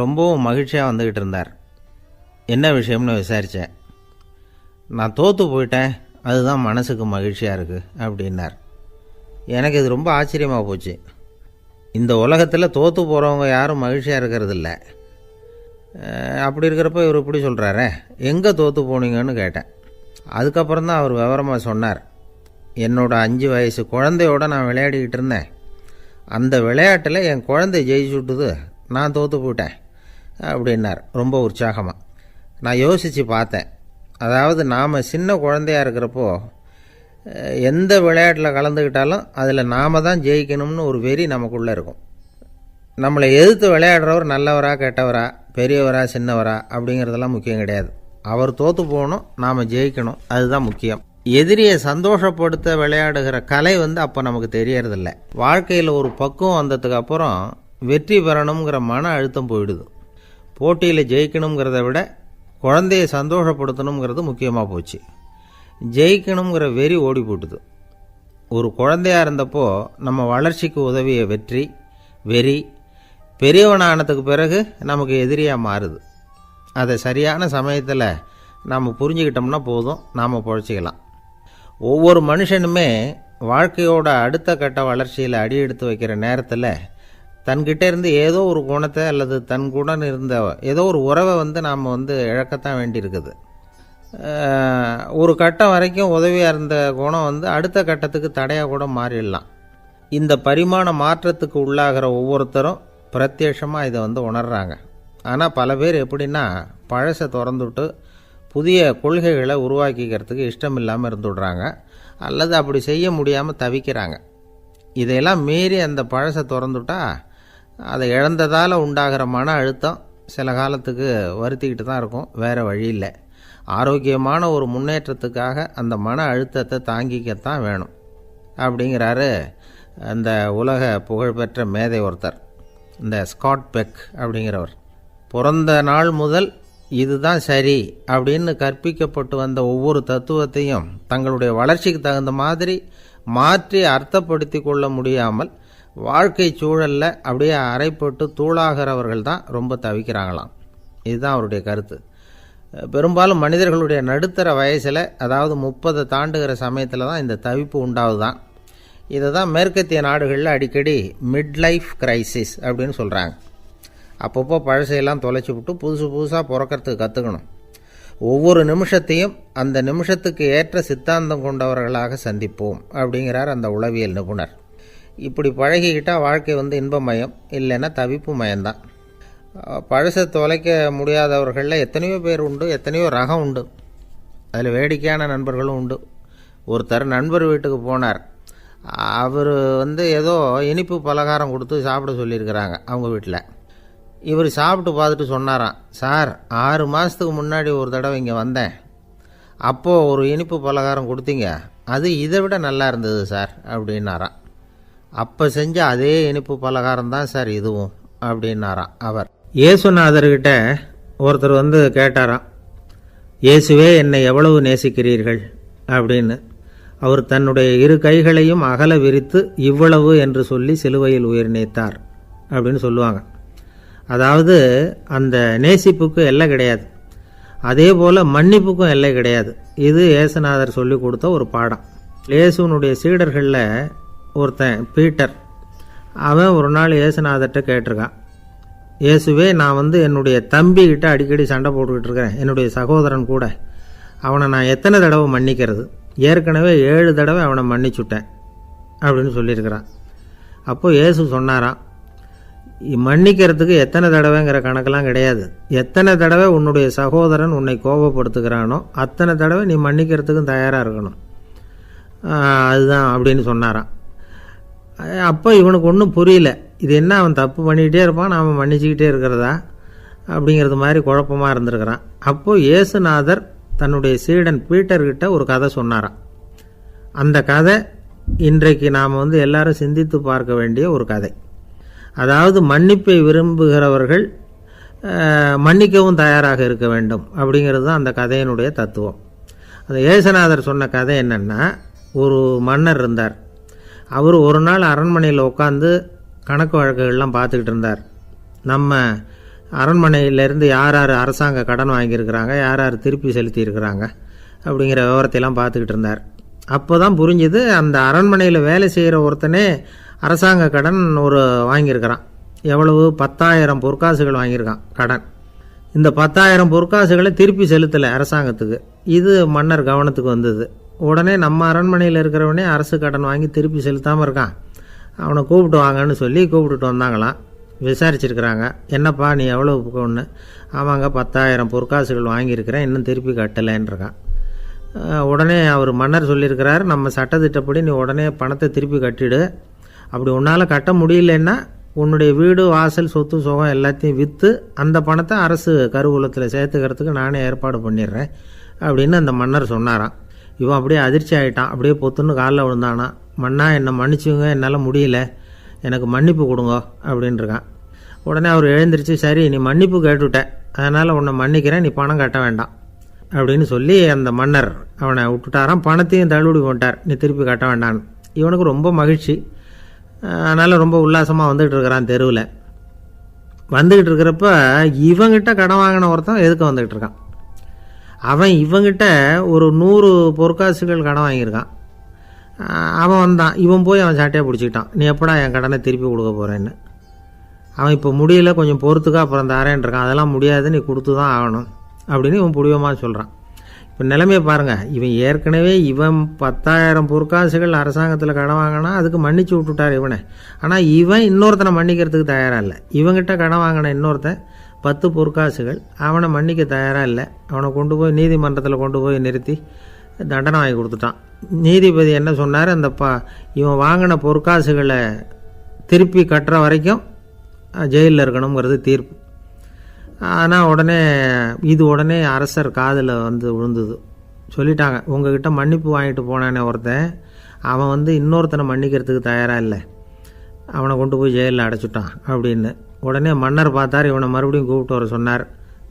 ரொம்பவும் மகிழ்ச்சியாக வந்துக்கிட்டு இருந்தார். என்ன விஷயம்னு விசாரித்தேன். நான் தோற்று போயிட்டேன், அதுதான் மனசுக்கு மகிழ்ச்சியாக இருக்குது அப்படின்னார். எனக்கு இது ரொம்ப ஆச்சரியமாக போச்சு. இந்த உலகத்தில் தோற்று போகிறவங்க யாரும் மகிழ்ச்சியாக இருக்கிறதில்ல. அப்படி இருக்கிறப்ப இவர் இப்படி சொல்கிறாரே, எங்கே தோற்று போனீங்கன்னு கேட்டேன். அதுக்கப்புறம் தான் அவர் விவரமாக சொன்னார். என்னோட 5 வயசு குழந்தையோடு நான் விளையாடிக்கிட்டு இருந்தேன். அந்த விளையாட்டில் என் குழந்தை ஜெயிச்சு விட்டுது, நான் தோற்று போயிட்டேன் அப்படின்னார் ரொம்ப உற்சாகமாக. நான் யோசித்து பார்த்தேன். அதாவது நாம் சின்ன குழந்தையாக இருக்கிறப்போ எந்த விளையாட்டில் கலந்துக்கிட்டாலும் அதில் நாம் தான் ஜெயிக்கணும்னு ஒரு வெறி நமக்குள்ளே இருக்கும். நம்மளை எதிர்த்து விளையாடுறவர் நல்லவரா கெட்டவரா, பெரியவரா சின்னவரா அப்படிங்கிறதெல்லாம் முக்கியம் கிடையாது. அவர் தோற்று போகணும், நாம் ஜெயிக்கணும், அதுதான் முக்கியம். எதிரியை சந்தோஷப்படுத்த விளையாடுகிற கலை அப்போ நமக்கு தெரியறதில்ல. வாழ்க்கையில் ஒரு பக்குவம் வந்ததுக்கு அப்புறம் வெற்றி பெறணுங்கிற மன அழுத்தம் போயிடுது. போட்டியில் ஜெயிக்கணுங்கிறத விட குழந்தையை சந்தோஷப்படுத்தணுங்கிறது முக்கியமாக போச்சு. ஜெயிக்கணுங்கிற வெறி ஓடி போட்டுது. ஒரு குழந்தையாக இருந்தப்போ நம்ம வளர்ச்சிக்கு உதவிய வெறி பெரியவனானதுக்கு பிறகு நமக்கு எதிரியாக மாறுது. அதை சரியான சமயத்தில் நாம் புரிஞ்சுக்கிட்டோம்னா போதும், நாம் பொழைச்சிக்கலாம். ஒவ்வொரு மனுஷனுமே வாழ்க்கையோட அடுத்த கட்ட வளர்ச்சியில் அடி எடுத்து வைக்கிற நேரத்தில் தன்கிட்ட இருந்து ஏதோ ஒரு குணத்தை அல்லது தன் குணம் இருந்த ஏதோ ஒரு உறவை நாம் இழக்கத்தான் வேண்டியிருக்குது. ஒரு கட்டம் வரைக்கும் உதவியாக இருந்த குணம் அடுத்த கட்டத்துக்கு தடையாக கூட மாறிடலாம். இந்த பரிமாண மாற்றத்துக்கு உள்ளாகிற ஒவ்வொருத்தரும் பிரத்யட்சமாக இதை உணர்றாங்க. ஆனால் பல பேர் எப்படின்னா பழசை திறந்துவிட்டு புதிய கொள்கைகளை உருவாக்கிக்கிறதுக்கு இஷ்டம் இல்லாமல் இருந்துடுறாங்க, அல்லது அப்படி செய்ய முடியாமல் தவிக்கிறாங்க. இதையெல்லாம் மீறி அந்த பழசை திறந்துட்டா அதை இழந்ததால் உண்டாகிற மன அழுத்தம் சில காலத்துக்கு வருத்திக்கிட்டு தான் இருக்கும், வேறு வழி இல்லை. ஆரோக்கியமான ஒரு முன்னேற்றத்துக்காக அந்த மன அழுத்தத்தை தாங்கிக்கத்தான் வேணும் அப்படிங்கிறாரு அந்த உலக புகழ்பெற்ற மேதை ஒருத்தர், இந்த ஸ்காட் பெக் அப்படிங்கிறவர். பிறந்த நாள் முதல் இதுதான் சரி அப்படின்னு கற்பிக்கப்பட்டு வந்த ஒவ்வொரு தத்துவத்தையும் தங்களுடைய வளர்ச்சிக்கு தகுந்த மாதிரி மாற்றி அர்த்தப்படுத்தி கொள்ள முடியாமல் வாழ்க்கை சூழலில் அப்படியே அரைப்பட்டு தூளாகிறவர்கள் தான் ரொம்ப தவிக்கிறாங்களாம். இதுதான் அவருடைய கருத்து. பெரும்பாலும் மனிதர்களுடைய நடுத்தர வயசில், அதாவது 30 தாண்டுகிற சமயத்தில் தான் இந்த தவிப்பு உண்டாகுதான். இதை தான் மேற்கத்திய நாடுகளில் அடிக்கடி மிட் லைஃப் கிரைசிஸ் அப்படின்னு சொல்கிறாங்க. அப்பப்போ பழசையெல்லாம் தொலைச்சி விட்டு புதுசாக பிறக்கிறதுக்கு கற்றுக்கணும். ஒவ்வொரு நிமிஷத்தையும் அந்த நிமிஷத்துக்கு ஏற்ற சித்தாந்தம் கொண்டவர்களாக சந்திப்போம் அப்படிங்கிறார் அந்த உளவியல் நிபுணர். இப்படி பழகிக்கிட்டால் வாழ்க்கை இன்பமயம், இல்லைன்னா தவிப்பு மயம்தான். பழசை தொலைக்க முடியாதவர்களில் எத்தனையோ பேர் உண்டு, எத்தனையோ ரகம் உண்டு. அதில் வேடிக்கையான நண்பர்களும் உண்டு. ஒருத்தர் நண்பர் வீட்டுக்கு போனார். அவர் ஏதோ இனிப்பு பலகாரம் கொடுத்து சாப்பிட சொல்லியிருக்கிறாங்க அவங்க வீட்டில். இவர் சாப்பிட்டு பார்த்துட்டு சொன்னாராம், சார் 6 மாதத்துக்கு முன்னாடி ஒரு தடவை இங்கே வந்தேன், அப்போது ஒரு இனிப்பு பலகாரம் கொடுத்தீங்க, அது இதை விட நல்லா இருந்தது சார் அப்படின்னாராம். அப்போ செஞ்ச அதே இனிப்பு பலகாரம் தான் சார் இதுவும் அப்படின்னாராம் அவர். இயேசுநாதர்கிட்ட ஒருத்தர் கேட்டாராம், இயேசுவே என்னை எவ்வளவு நேசிக்கிறீர்கள் அப்படின்னு. அவர் தன்னுடைய 2 கைகளையும் அகல விரித்து இவ்வளவு என்று சொல்லி சிலுவையில் உயிர் நீத்தார் அப்படின்னு சொல்லுவாங்க. அதாவது அந்த நேசிப்புக்கு எல்லை கிடையாது, அதே போல் மன்னிப்புக்கும் எல்லை கிடையாது. இது இயேசுநாதர் சொல்லி கொடுத்த ஒரு பாடம். இயேசுனுடைய சீடர்களில் ஒருத்தன் பீட்டர், அவன் ஒரு நாள் இயேசுநாதர்கிட்ட கேட்டிருக்கான், இயேசுவே நான் என்னுடைய தம்பிக்கிட்ட அடிக்கடி சண்டை போட்டுக்கிட்டு இருக்கிறேன், என்னுடைய சகோதரன் கூட, அவனை நான் எத்தனை தடவை மன்னிக்கிறது? ஏற்கனவே 7 தடவை அவனை மன்னிச்சுட்டேன் அப்படின்னு சொல்லியிருக்கிறான். அப்போது இயேசு சொன்னாராம், மன்னிக்கிறதுக்கு எத்தனை தடவைங்கிற கணக்கெல்லாம் கிடையாது. எத்தனை தடவை உன்னுடைய சகோதரன் உன்னை கோபப்படுத்துகிறானோ அத்தனை தடவை நீ மன்னிக்கிறதுக்கும் தயாராக இருக்கணும், அதுதான் அப்படின்னு சொன்னாராம். அப்போ இவனுக்கு ஒன்றும் புரியல, இது என்ன அவன் தப்பு பண்ணிக்கிட்டே இருப்பான், நாம் மன்னிச்சுக்கிட்டே இருக்கிறதா அப்படிங்கிறது மாதிரி குழப்பமாக இருந்திருக்கிறான். அப்போது இயேசுநாதர் தன்னுடைய சீடன் பீட்டர்கிட்ட ஒரு கதை சொன்னாராம். அந்த கதை இன்றைக்கு நாம் எல்லாரும் சிந்தித்து பார்க்க வேண்டிய ஒரு கதை. அதாவது மன்னிப்பை விரும்புகிறவர்கள் மன்னிக்கவும் தயாராக இருக்க வேண்டும் அப்படிங்கிறது தான் அந்த கதையினுடைய தத்துவம். அந்த இயேசுநாதர் சொன்ன கதை என்னென்னா, ஒரு மன்னர் இருந்தார். அவர் ஒரு நாள் அரண்மனையில் உட்காந்து கணக்கு வழக்குகள்லாம் பார்த்துக்கிட்டு இருந்தார். நம்ம அரண்மனையிலேருந்து யார் யார் அரசாங்க கடன் வாங்கியிருக்கிறாங்க, யார் யார் திருப்பி செலுத்தியிருக்கிறாங்க அப்படிங்கிற விவரத்தையெல்லாம் பார்த்துக்கிட்டு இருந்தார். அப்போ தான் புரிஞ்சுது, அந்த அரண்மனையில் வேலை செய்கிற ஒருத்தனே அரசாங்க கடன் வாங்கியிருக்கிறான். எவ்வளவு? 10,000 பொற்காசுகள் வாங்கியிருக்கான் கடன். இந்த 10,000 பொற்காசுகளை திருப்பி செலுத்தலை அரசாங்கத்துக்கு. இது மன்னர் கவனத்துக்கு வந்தது. உடனே நம்ம அரண்மனையில் இருக்கிறவனே அரசு கடன் வாங்கி திருப்பி செலுத்தாமல் இருக்கான், அவனை கூப்பிட்டு வாங்கன்னு சொல்லி கூப்பிட்டுட்டு வந்தாங்களாம். விசாரிச்சிருக்கிறாங்க, என்னப்பா நீ எவ்வளோ ஒன்று? ஆமாங்க 10,000 பொற்காசுகள் வாங்கியிருக்கிறேன், இன்னும் திருப்பி கட்டலைன்றிருக்கான். உடனே அவர் மன்னர் சொல்லியிருக்கிறார், நம்ம சட்டத்திட்டப்படி நீ உடனே பணத்தை திருப்பி கட்டிடு. அப்படி உன்னால் கட்ட முடியலன்னா உன்னுடைய வீடு வாசல் சொத்து சுகம் எல்லாத்தையும் விற்று அந்த பணத்தை அரசு கருவூலத்தில் சேர்த்துக்கிறதுக்கு நானே ஏற்பாடு பண்ணிடுறேன் அப்படின்னு அந்த மன்னர் சொன்னாராம். இவன் அப்படியே அதிர்ச்சி ஆகிட்டான், அப்படியே பொத்துன்னு காலில் விழுந்தானா. மன்னா என்னை மன்னிச்சுங்க, என்னால் முடியல, எனக்கு மன்னிப்பு கொடுங்க அப்படின்ட்டுருக்கான். உடனே அவர் எழுந்திரிச்சு, சரி நீ மன்னிப்பு கேட்டுவிட்ட, அதனால் உன்னை மன்னிக்கிறேன், நீ பணம் கட்ட வேண்டாம் அப்படின்னு சொல்லி அந்த மன்னர் அவனை விட்டுட்டாராம். பணத்தையும் தள்ளுபடி போட்டார், நீ திருப்பி கட்ட வேண்டான்னு. இவனுக்கு ரொம்ப மகிழ்ச்சி, அதனால் ரொம்ப உல்லாசமாக வந்துக்கிட்டு இருக்கிறான். தெருவில் வந்துக்கிட்டு இருக்கிறப்ப இவங்கிட்ட கடன் வாங்கின ஒருத்தன் எதுக்கு வந்துக்கிட்டு இருக்கான். அவன் இவங்கிட்ட ஒரு 100 பொற்காசுகள் கடன் வாங்கியிருக்கான். அவன் வந்தான், இவன் போய் அவன் சாட்டையாக பிடிச்சிக்கிட்டான், நீ எப்படா என் கடனை திருப்பி கொடுக்க போகிறேன்னு. அவன் இப்போ முடியல, கொஞ்சம் பொறுத்துக்கா, அப்புறம் தாரேன் இருக்கான். அதெல்லாம் முடியாது, நீ கொடுத்து தான் ஆகணும் அப்படின்னு இவன் புடிவமாக சொல்கிறான். இப்போ நிலைமையை பாருங்கள், இவன் ஏற்கனவே 10,000 பொற்காசுகள் அரசாங்கத்தில் கடன் வாங்கினா அதுக்கு மன்னிச்சு விட்டுட்டார் இவனை. ஆனால் இவன் இன்னொருத்தனை மன்னிக்கிறதுக்கு தயாராக இல்லை. இவங்கிட்ட கடன் வாங்கின இன்னொருத்தன் 10 பொற்காசுகள், அவனை மன்னிக்க தயாராக இல்லை. அவனை கொண்டு போய் நீதிமன்றத்தில் கொண்டு போய் நிறுத்தி தண்டனை வாங்கி கொடுத்துட்டான். நீதிபதி என்ன சொன்னார், அந்த இவன் வாங்கின பொற்காசுகளை திருப்பி கட்டுற வரைக்கும் ஜெயிலில் இருக்கணுங்கிறது தீர்ப்பு. ஆனால் உடனே அரசர் காதில் விழுந்தது. சொல்லிட்டாங்க, உங்ககிட்ட மன்னிப்பு வாங்கிட்டு போனானே ஒருத்தன், அவன் இன்னொருத்தனை மன்னிக்கிறதுக்கு தயாராக இல்லை, அவனை கொண்டு போய் ஜெயிலில் அடைச்சிட்டான் அப்படின்னு. உடனே மன்னர் பார்த்தார், இவனை மறுபடியும் கூப்பிட்டு வர சொன்னார்.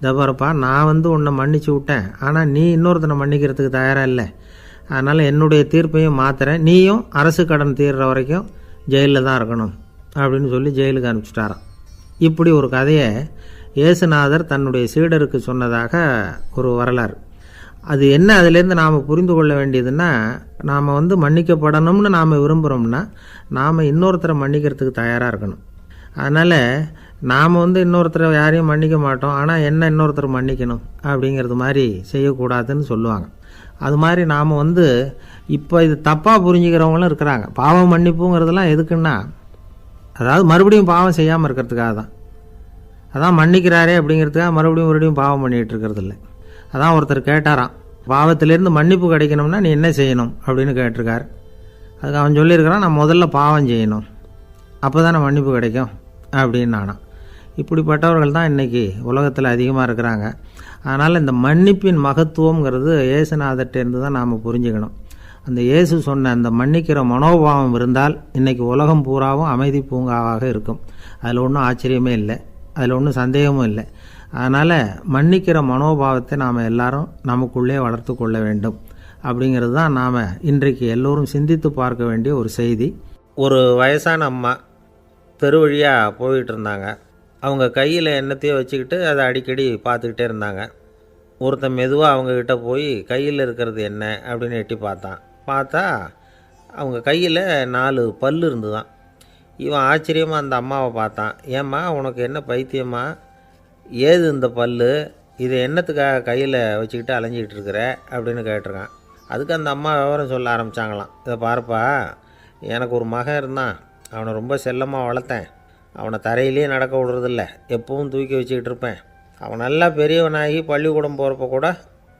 தபாரப்பா, நான் உன்னை மன்னிச்சு விட்டேன், ஆனால் நீ இன்னொருத்தனை மன்னிக்கிறதுக்கு தயாராக இல்லை, அதனால் என்னுடைய தீர்ப்பையும் மாற்றுறேன், நீயும் அரசு கடன் தீர்ற வரைக்கும் ஜெயிலில் தான் இருக்கணும் அப்படின்னு சொல்லி ஜெயிலுக்கு அனுப்பிச்சிட்டாரான். இப்படி ஒரு கதையை இயேசுநாதர் தன்னுடைய சீடருக்கு சொன்னதாக ஒரு வரலாறு. அது என்ன, அதிலேருந்து நாம் புரிந்து கொள்ள வேண்டியதுன்னா, நாம் மன்னிக்கப்படணும்னு நாம் விரும்புகிறோம்னா நாம் இன்னொருத்தரை மன்னிக்கிறதுக்கு தயாராக இருக்கணும். அதனால் நாம் இன்னொருத்தரை யாரையும் மன்னிக்க மாட்டோம், ஆனால் என்ன இன்னொருத்தர் மன்னிக்கணும் அப்படிங்கிறது மாதிரி செய்யக்கூடாதுன்னு சொல்லுவாங்க. அது மாதிரி நாம் இப்போ இது தப்பாக புரிஞ்சுக்கிறவங்களும் இருக்கிறாங்க. பாவம் மன்னிப்புங்கிறதுலாம் எதுக்குன்னா, அதாவது மறுபடியும் பாவம் செய்யாமல் இருக்கிறதுக்காக தான். அதான் மன்னிக்கிறாரே அப்படிங்கிறதுக்காக மறுபடியும் பாவம் பண்ணிகிட்டு இருக்கிறது இல்லை. அதான் ஒருத்தர் கேட்டாராம், பாவத்திலேருந்து மன்னிப்பு கிடைக்கணும்னா நீ என்ன செய்யணும் அப்படின்னு கேட்டிருக்கார். அதுக்கு அவன் சொல்லியிருக்கிறான், நான் முதல்ல பாவம் செய்யணும், அப்போ தானே மன்னிப்பு கிடைக்கும் அப்படின்னு நானாம். இப்படிப்பட்டவர்கள் தான் இன்றைக்கி உலகத்தில் அதிகமாக இருக்கிறாங்க. அதனால் இந்த மன்னிப்பின் மகத்துவங்கிறது இயேசுநாதர்கிட்டேருந்து தான் நாம் புரிஞ்சுக்கணும். அந்த இயேசு சொன்ன அந்த மன்னிக்கிற மனோபாவம் இருந்தால் இன்றைக்கி உலகம் பூராவும் அமைதி பூங்காவாக இருக்கும். அதில் ஒன்றும் ஆச்சரியமே இல்லை, அதில் ஒன்றும் சந்தேகமும் இல்லை. அதனால் மன்னிக்கிற மனோபாவத்தை நாம் எல்லாரும் நமக்குள்ளே வளர்த்து கொள்ள வேண்டும் அப்படிங்கிறது தான் நாம் இன்றைக்கு எல்லோரும் சிந்தித்து பார்க்க வேண்டிய ஒரு செய்தி. ஒரு வயசான அம்மா தெரு வழியாக போயிட்டு இருந்தாங்க. அவங்க கையில் எண்ணத்தையோ வச்சுக்கிட்டு அதை அடிக்கடி பார்த்துக்கிட்டே இருந்தாங்க. ஒருத்தன் மெதுவாக அவங்கக்கிட்ட போய் கையில் இருக்கிறது என்ன அப்படின்னு எட்டி பார்த்தா அவங்க கையில் 4 பல் இருந்துதான். இவன் ஆச்சரியமாக அந்த அம்மாவை பார்த்தான். ஏம்மா, உனக்கு என்ன பைத்தியமா, ஏது இந்த பல், இதை என்னத்துக்காக கையில் வச்சுக்கிட்டு அலைஞ்சிக்கிட்டு இருக்கிற அப்படின்னு கேட்டிருக்கான். அதுக்கு அந்த அம்மா விவரம் சொல்ல ஆரம்பித்தாங்களாம். இதை பாருப்பா, எனக்கு ஒரு மகன் இருந்தான், அவனை ரொம்ப செல்லமாக வளர்த்தேன். அவனை தரையிலே நடக்க விடுறதில்ல, எப்பவும் தூக்கி வச்சுக்கிட்டு இருப்பேன். அவன் நல்லா பெரியவனாகி பள்ளிக்கூடம் போகிறப்ப கூட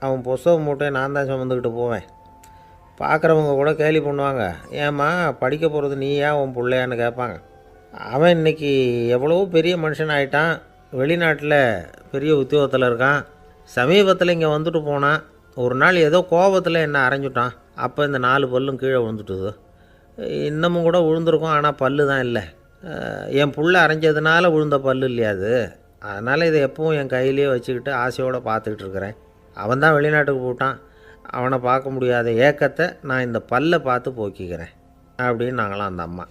அவன் புஸ்தக மூட்டையை நான் தான் சுமந்துக்கிட்டு போவேன். பார்க்குறவங்க கூட கேலி பண்ணுவாங்க, ஏம்மா படிக்க போகிறது நீயா உன் பிள்ளையான்னு கேட்பாங்க. அவன் இன்றைக்கி எவ்வளோ பெரிய மனுஷன் ஆகிட்டான், வெளிநாட்டில் பெரிய உத்தியோகத்தில் இருக்கான். சமீபத்தில் இங்கே வந்துட்டு போனான். ஒரு நாள் ஏதோ கோபத்தில் என்னை அரைஞ்சுட்டான். அப்போ இந்த 4 பல்லும் கீழே விழுந்துட்டுது. இன்னமும் கூட விழுந்திருக்கும், ஆனால் பல்லு தான் இல்லை. என் புள்ள அரைஞ்சதுனால விழுந்த பல்லு இல்லையா அது, அதனால் இதை எப்பவும் என் கையிலே வச்சுக்கிட்டு ஆசையோடு பார்த்துக்கிட்டு இருக்கிறேன். அவன் தான் வெளிநாட்டுக்கு போட்டான், அவனை பார்க்க முடியாத ஏக்கத்தை நான் இந்த பல்லை பார்த்து போக்கிக்கிறேன் அப்படின்னு நாங்களாம் அந்த அம்மா.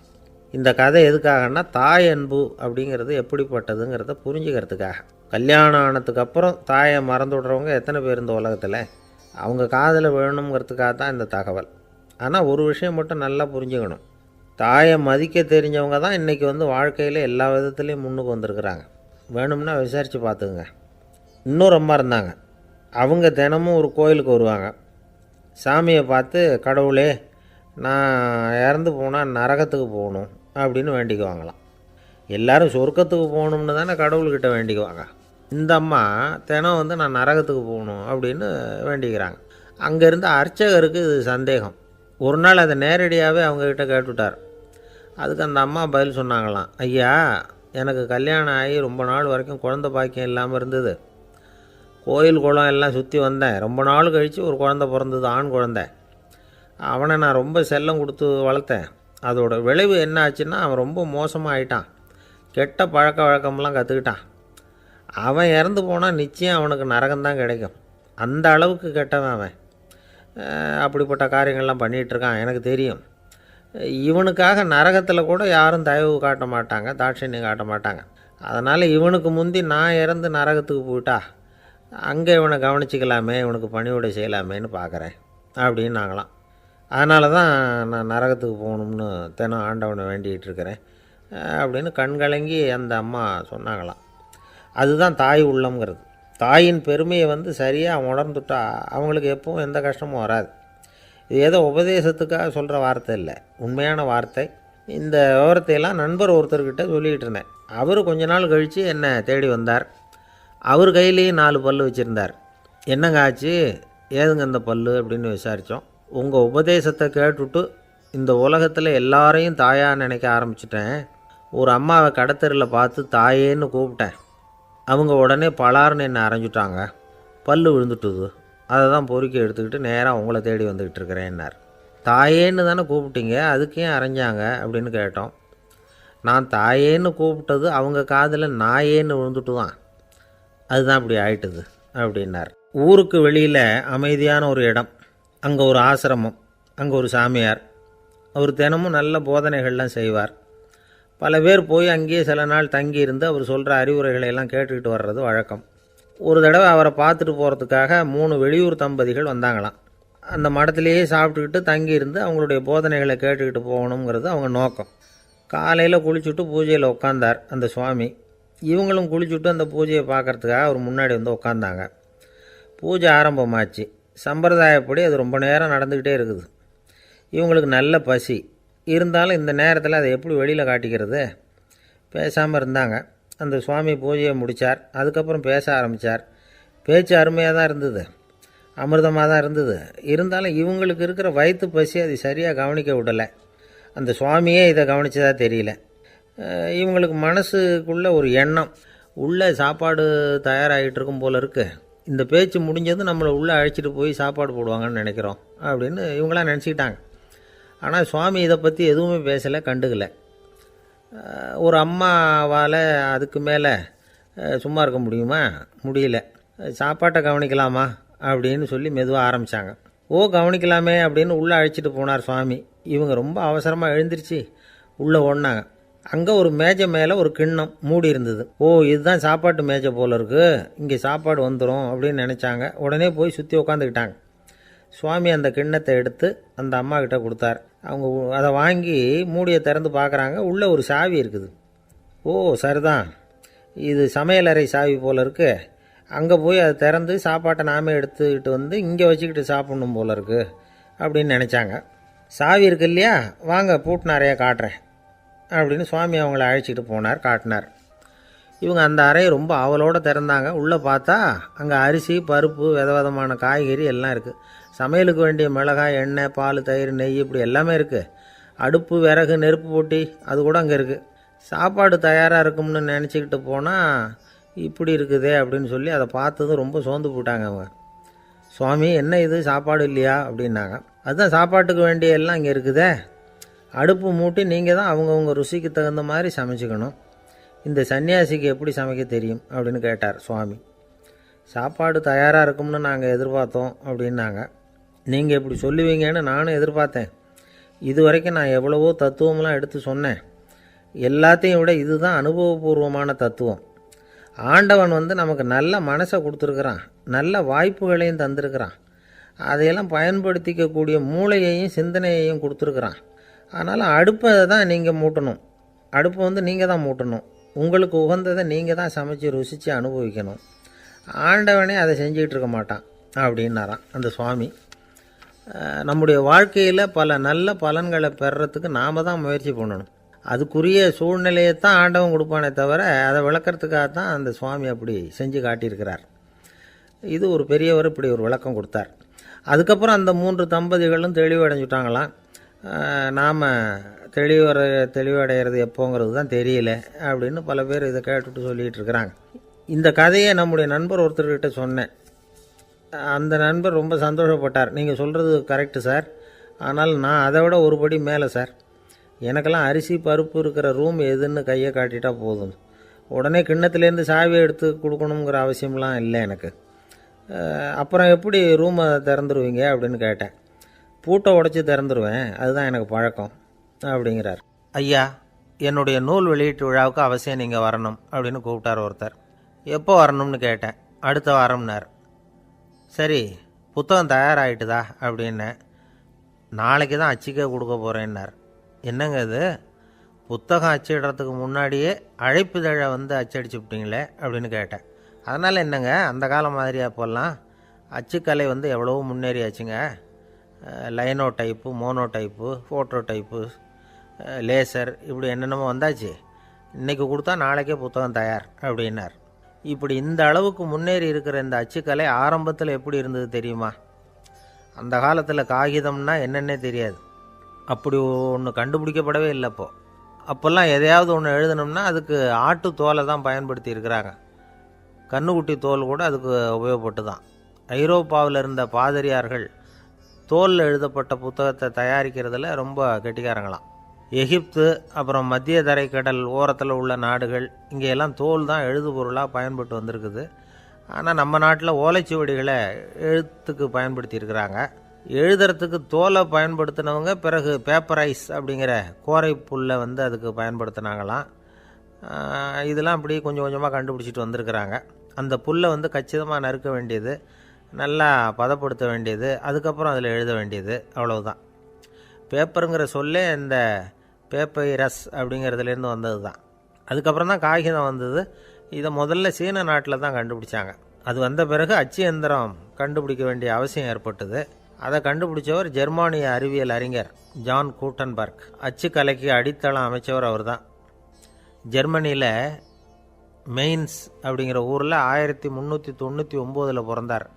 இந்த கதை எதுக்காகன்னா, தாய் அன்பு அப்படிங்கிறது எப்படிப்பட்டதுங்கிறத புரிஞ்சுக்கிறதுக்காக. கல்யாணம் ஆனதுக்கு அப்புறம் தாயை மறந்து விடுறவங்க எத்தனை பேர் இந்த உலகத்தில்? அவங்க காதில் வேணுங்கிறதுக்காக தான் இந்த தகவல். ஆனால் ஒரு விஷயம் மட்டும் நல்லா புரிஞ்சுக்கணும். தாயை மதிக்க தெரிஞ்சவங்க தான் இன்றைக்கி வாழ்க்கையில் எல்லா விதத்துலேயும் முன்னுக்கு வந்திருக்கிறாங்க. வேணும்னா விசாரித்து பார்த்துக்குங்க. இன்னொரு அம்மா இருந்தாங்க. அவங்க தினமும் ஒரு கோயிலுக்கு வருவாங்க. சாமியை பார்த்து, கடவுளே நான் இறந்து போனால் நரகத்துக்கு போகணும் அப்படின்னு வேண்டிக்குவாங்களாம். எல்லோரும் சொர்க்கத்துக்கு போகணும்னு தானே கடவுள்கிட்ட வேண்டிக்குவாங்க. இந்த அம்மா தினம் நான் நரகத்துக்கு போகணும் அப்படின்னு வேண்டிக்கிறாங்க. அங்கே இருந்த அர்ச்சகருக்கு இது சந்தேகம். ஒரு நாள் அதை நேரடியாகவே அவங்கக்கிட்ட கேட்டுவிட்டார். அதுக்கு அந்த அம்மா பதில் சொன்னாங்களாம், ஐயா, எனக்கு கல்யாணம் ஆகி ரொம்ப நாள் வரைக்கும் குழந்த பாக்கியம் இல்லாமல் இருந்தது. கோயில் குளம் எல்லாம் சுற்றி வந்தேன். ரொம்ப நாள் கழித்து ஒரு குழந்த பிறந்தது, ஆண் குழந்தை. அவனை நான் ரொம்ப செல்லம் கொடுத்து வளர்த்தேன். அதோட விளைவு என்ன ஆச்சுன்னா, அவன் ரொம்ப மோசமாக ஆகிட்டான். கெட்ட பழக்க வழக்கம்லாம் கற்றுக்கிட்டான். அவன் இறந்து போனால் நிச்சயம் அவனுக்கு நரகம்தான் கிடைக்கும். அந்த அளவுக்கு கெட்டவன் அவன். அப்படிப்பட்ட காரியங்கள்லாம் பண்ணிகிட்ருக்கான், எனக்கு தெரியும். இவனுக்காக நரகத்தில் கூட யாரும் தயவு காட்ட மாட்டாங்க, தாட்சண்யம் காட்ட மாட்டாங்க. அதனால் இவனுக்கு முந்தி நான் இறந்து நரகத்துக்கு போயிட்டா அங்கே இவனை கவனிச்சிக்கலாமே, இவனுக்கு பணிவிடை செய்யலாமேன்னு பார்க்குறேன் அப்படின்னு நாங்களாம். அதனால தான் நான் நரகத்துக்கு போகணும்னு தினம் ஆண்டவனை வேண்டிகிட்டு இருக்கிறேன் அப்படின்னு கண்கலங்கி அந்த அம்மா சொன்னாங்களாம். அதுதான் தாய் உள்ளம்ங்கிறது. தாயின் பெருமையை சரியாக உணர்ந்துட்டா அவங்களுக்கு எப்பவும் எந்த கஷ்டமும் வராது. இது ஏதோ உபதேசத்துக்காக சொல்கிற வார்த்தை இல்லை, உண்மையான வார்த்தை. இந்த விவரத்தையெல்லாம் நண்பர் ஒருத்தர்கிட்ட சொல்லிகிட்டு இருந்தேன். அவர் கொஞ்ச நாள் கழித்து என்னை தேடி வந்தார். அவர் கையிலேயும் 4 பல் வச்சுருந்தார். என்னங்க ஆச்சு, ஏதுங்க இந்த பல் அப்படின்னு விசாரித்தோம். உங்கள் உபதேசத்தை கேட்டுவிட்டு இந்த உலகத்தில் எல்லாரையும் தாயாக நினைக்க ஆரம்பிச்சிட்டேன். ஒரு அம்மாவை கடத்தெருவில் பார்த்து தாயேன்னு கூப்பிட்டேன். அவங்க உடனே பலார்னு என்னை அரைஞ்சிட்டாங்க. பல் விழுந்துட்டுது. அதை தான் பொறுக்கி எடுத்துக்கிட்டு நேராக உங்களை தேடி வந்துக்கிட்டு இருக்கிறேன்னார். தாயேன்னு தானே கூப்பிட்டீங்க, அதுக்கு ஏன் அரைஞ்சாங்க அப்படின்னு கேட்டோம். நான் தாயேன்னு கூப்பிட்டது அவங்க காதில் நாயேன்னு விழுந்துட்டு தான், அதுதான் அப்படி ஆயிட்டுது அப்படின்னார். ஊருக்கு வெளியில் அமைதியான ஒரு இடம், அங்கே ஒரு ஆசிரமம், அங்கே ஒரு சாமியார். அவர் தினமும் நல்ல போதனைகள்லாம் செய்வார். பல பேர் போய் அங்கேயே சில நாள் தங்கி இருந்து அவர் சொல்கிற அறிவுரைகளை எல்லாம் கேட்டுக்கிட்டு வர்றது வழக்கம். ஒரு தடவை அவரை பார்த்துட்டு போகிறதுக்காக 3 வெளியூர் தம்பதிகள் வந்தாங்களாம். அந்த மடத்திலேயே சாப்பிட்டுக்கிட்டு தங்கியிருந்து அவங்களுடைய போதனைகளை கேட்டுக்கிட்டு போகணுங்கிறது அவங்க நோக்கம். காலையில் குளிச்சுட்டு பூஜையில் உட்காந்தார் அந்த சுவாமி. இவங்களும் குளிச்சுட்டு அந்த பூஜையை பார்க்குறதுக்காக அவர் முன்னாடி உட்காந்தாங்க. பூஜை ஆரம்பமாச்சு. சம்பிரதாயப்படி அது ரொம்ப நேரம் நடந்துக்கிட்டே இருக்குது. இவங்களுக்கு நல்ல பசி இருந்தாலும் இந்த நேரத்தில் அதை எப்படி வெளியில் காட்டிக்கிறது? பேசாமல் இருந்தாங்க. அந்த சுவாமி பூஜையை முடித்தார். அதுக்கப்புறம் பேச ஆரம்பித்தார். பேச்சு அருமையாக தான் இருந்தது, அமிர்தமாக தான் இருந்தது. இருந்தாலும் இவங்களுக்கு இருக்கிற வயிற்று பசி அது சரியாக கவனிக்க விடலை. அந்த சுவாமியே இதை கவனித்ததா தெரியல. இவங்களுக்கு மனசுக்குள்ளே ஒரு எண்ணம், உள்ளே சாப்பாடு தயாராகிட்டு இருக்கும் போல இருக்குது. இந்த பேச்சு முடிஞ்சது நம்மளை உள்ளே அழைச்சிட்டு போய் சாப்பாடு போடுவாங்கன்னு நினைக்கிறோம் அப்படின்னு இவங்களாம் நினச்சிக்கிட்டாங்க. ஆனால் சுவாமி இதை பற்றி எதுவுமே பேசலை, கண்டுக்கலை. ஒரு அம்மாவால் அதுக்கு மேலே சும்மா இருக்க முடியுமா? முடியல. சாப்பாட்டை கவனிக்கலாமா அப்படின்னு சொல்லி மெதுவாக ஆரம்பித்தாங்க. கவனிக்கலாமே அப்படின்னு உள்ளே அழைச்சிட்டு போனார் சுவாமி. இவங்க ரொம்ப அவசரமாக எழுந்திரிச்சு உள்ளே ஓடினாங்க. அங்கே ஒரு மேஜை மேலே ஒரு கிண்ணம் மூடி இருந்தது. இதுதான் சாப்பாட்டு மேஜை போல இருக்குது, இங்கே சாப்பாடு வந்துடும் அப்படின்னு நினச்சாங்க. உடனே போய் சுற்றி உட்காந்துக்கிட்டாங்க. சுவாமி அந்த கிண்ணத்தை எடுத்து அந்த அம்மா கிட்ட கொடுத்தார். அவங்க அதை வாங்கி மூடியை திறந்து பார்க்குறாங்க. உள்ளே ஒரு சாவி இருக்குது. சரிதான், இது சமையலறை சாவி போல் இருக்குது. அங்கே போய் அதை திறந்து சாப்பாட்டை நாமே எடுத்துக்கிட்டு இங்கே வச்சுக்கிட்டு சாப்பிட்ணும் போல இருக்குது அப்படின்னு நினச்சாங்க. சாவி இருக்கு இல்லையா, வாங்க பூட்டு நிறையா காட்டுறேன் அப்படின்னு சுவாமி அவங்கள அழைச்சிட்டு போனார், காட்டினார். இவங்க அந்த அறையை ரொம்ப ஆவலோடு திறந்தாங்க. உள்ளே பார்த்தா அங்கே அரிசி, பருப்பு, விதவிதமான காய்கறி எல்லாம் இருக்குது. சமையலுக்கு வேண்டிய மிளகாய், எண்ணெய், பால், தயிர், நெய் இப்படி எல்லாமே இருக்குது. அடுப்பு, விறகு, நெருப்பு போட்டி அது கூட அங்கே இருக்குது. சாப்பாடு தயாராக இருக்கும்னு நினச்சிக்கிட்டு போனால் இப்படி இருக்குதே அப்படின்னு சொல்லி அதை பார்த்ததும் ரொம்ப சோர்ந்து போட்டாங்க அவங்க. சுவாமி, என்ன இது சாப்பாடு இல்லையா அப்படின்னாங்க. அதுதான் சாப்பாட்டுக்கு வேண்டிய எல்லாம் இங்கே இருக்குதே. அடுப்பு மூட்டி நீங்கள் தான் அவங்கவுங்க ருசிக்கு தகுந்த மாதிரி சமைச்சிக்கணும். இந்த சன்னியாசிக்கு எப்படி சமைக்க தெரியும் அப்படின்னு கேட்டார் சுவாமி. சாப்பாடு தயாராக இருக்கும்னு நாங்கள் எதிர்பார்த்தோம் அப்படின்னாங்க. நீங்கள் இப்படி சொல்லுவீங்கன்னு நானும் எதிர்பார்த்தேன். இது வரைக்கும் நான் எவ்வளவோ தத்துவம்லாம் எடுத்து சொன்னேன். எல்லாத்தையும் விட இதுதான் அனுபவபூர்வமான தத்துவம். ஆண்டவன் வந்து நமக்கு நல்ல மனசை கொடுத்துருக்குறான், நல்ல வாய்ப்புகளையும் தந்திருக்கிறான், அதையெல்லாம் பயன்படுத்திக்கக்கூடிய மூளையையும் சிந்தனையையும் கொடுத்துருக்குறான். அதனால் அடுப்பை தான் நீங்கள் மூட்டணும், அடுப்பை வந்து நீங்கள் தான் மூட்டணும், உங்களுக்கு உகந்ததை நீங்கள் தான் சமைச்சு ருசித்து அனுபவிக்கணும். ஆண்டவனே அதை செஞ்சிகிட்டு இருக்க மாட்டான் அப்படின்னாராம் அந்த சுவாமி. நம்முடைய வாழ்க்கையில் பல நல்ல பலன்களை பெறுறதுக்கு நாம் தான் முயற்சி பண்ணணும். அதுக்குரிய சூழ்நிலையை தான் ஆண்டவன் கொடுப்பானே தவிர அதை விளக்கிறதுக்காக தான் அந்த சுவாமி அப்படி செஞ்சு காட்டியிருக்கிறார். இது ஒரு பெரியவர் இப்படி ஒரு விளக்கம் கொடுத்தார். அதுக்கப்புறம் அந்த 3 தம்பதிகளும் தெளிவடைஞ்சுட்டாங்களாம். நாம் தெளிவடைகிறது எப்போங்கிறது தான் தெரியல அப்படின்னு பல பேர் இதை கேட்டுட்டு சொல்லிகிட்டு இருக்கிறாங்க. இந்த கதையை நம்முடைய நண்பர் ஒருத்தர்கிட்ட சொன்னேன். அந்த நண்பர் ரொம்ப சந்தோஷப்பட்டார். நீங்கள் சொல்கிறது கரெக்டு சார், ஆனால் நான் அதை விட ஒரு படி மேலே சார். எனக்கெல்லாம் அரிசி பருப்பு இருக்கிற ரூம் எதுன்னு கையை காட்டிட்டா போதும், உடனே கிண்ணத்துலேருந்து சாவியை எடுத்து கொடுக்கணுங்கிற அவசியம்லாம் இல்லை எனக்கு. அப்புறம் எப்படி ரூமை திறந்துருவீங்க அப்படின்னு கேட்டேன். பூட்டை உடச்சி திறந்துருவேன், அதுதான் எனக்கு பழக்கம் அப்படிங்கிறார். ஐயா, என்னுடைய நூல் வெளியீட்டு விழாவுக்கு அவசியம் நீங்கள் வரணும் அப்படின்னு கூப்பிட்டார் ஒருத்தர். எப்போ வரணும்னு கேட்டேன். அடுத்த வாரம்னார். சரி, புத்தகம் தயாராகிட்டுதா அப்படின்னேன். நாளைக்கு தான் அச்சிக்க கொடுக்க போகிறேன்னார். என்னங்க இது, புத்தகம் அச்சிடுறதுக்கு முன்னாடியே அழைப்புதழை வந்து அச்சடிச்சு விட்டீங்களே அப்படின்னு கேட்டேன். அதனால் என்னங்க, அந்த காலம் மாதிரி அப்போல்லாம் அச்சுக்கலை வந்து எவ்வளவோ முன்னேறியாச்சுங்க. Linotype, monotype, photo type, laser, இப்படி என்னென்னமோ வந்தாச்சு. இன்றைக்கி கொடுத்தா நாளைக்கே புத்தகம் தயார் அப்படின்னார். இப்படி இந்த அளவுக்கு முன்னேறி இருக்கிற இந்த அச்சுக்கலை ஆரம்பத்தில் எப்படி இருந்தது தெரியுமா? அந்த காலத்தில் காகிதம்னா என்னென்னே தெரியாது, அப்படி ஒன்று கண்டுபிடிக்கப்படவே இல்லை. அப்போல்லாம் எதையாவது ஒன்று எழுதணும்னா அதுக்கு ஆட்டு தோலை தான் பயன்படுத்தி இருக்கிறாங்க. கண்ணுக்குட்டி தோல் கூட அதுக்கு உபயோகப்பட்டு தான். ஐரோப்பாவில் இருந்த பாதிரியார்கள் தோலில் எழுதப்பட்ட புத்தகத்தை தயாரிக்கிறதுல ரொம்ப கெட்டிக்காரங்களாம். எகிப்து, அப்புறம் மத்திய தரைக்கடல் ஓரத்தில் உள்ள நாடுகள், இங்கெல்லாம் தோல் தான் எழுதுபொருளாக பயன்பட்டு வந்திருக்குது. ஆனால் நம்ம நாட்டில் ஓலைச்சுவடிகளை எழுத்துக்கு பயன்படுத்தி இருக்கிறாங்க. எழுதுறதுக்கு தோலை பயன்படுத்தினவங்க பிறகு பேப்பரைஸ் அப்படிங்கிற கோரை புல்லை வந்து அதுக்கு பயன்படுத்தினாங்களாம். இதெல்லாம் அப்படி கொஞ்சம் கொஞ்சமாக கண்டுபிடிச்சிட்டு வந்திருக்கிறாங்க. அந்த புல்லை வந்து கச்சிதமாக நறுக்க வேண்டியது, நல்லா பதப்படுத்த வேண்டியது, அதுக்கப்புறம் அதில் எழுத வேண்டியது, அவ்வளவுதான். பேப்பருங்கிற சொல்லே இந்த பேப்பைரஸ் அப்படிங்கிறதுலேருந்து வந்தது தான். அதுக்கப்புறம் தான் காகிதம் வந்தது. இதை முதல்ல சீன நாட்டில் தான் கண்டுபிடிச்சாங்க. அது வந்த பிறகு அச்சு எந்திரம் கண்டுபிடிக்க வேண்டிய அவசியம் ஏற்பட்டது. அதை கண்டுபிடிச்சவர் ஜெர்மானிய அறிவியல் அறிஞர் ஜான் கூட்டன்பர்க். அச்சுக்கலைக்கு அடித்தளம் அமைச்சவர் அவர் தான். ஜெர்மனியில் மெயின்ஸ் அப்படிங்கிற ஊரில் 1399 பிறந்தார்.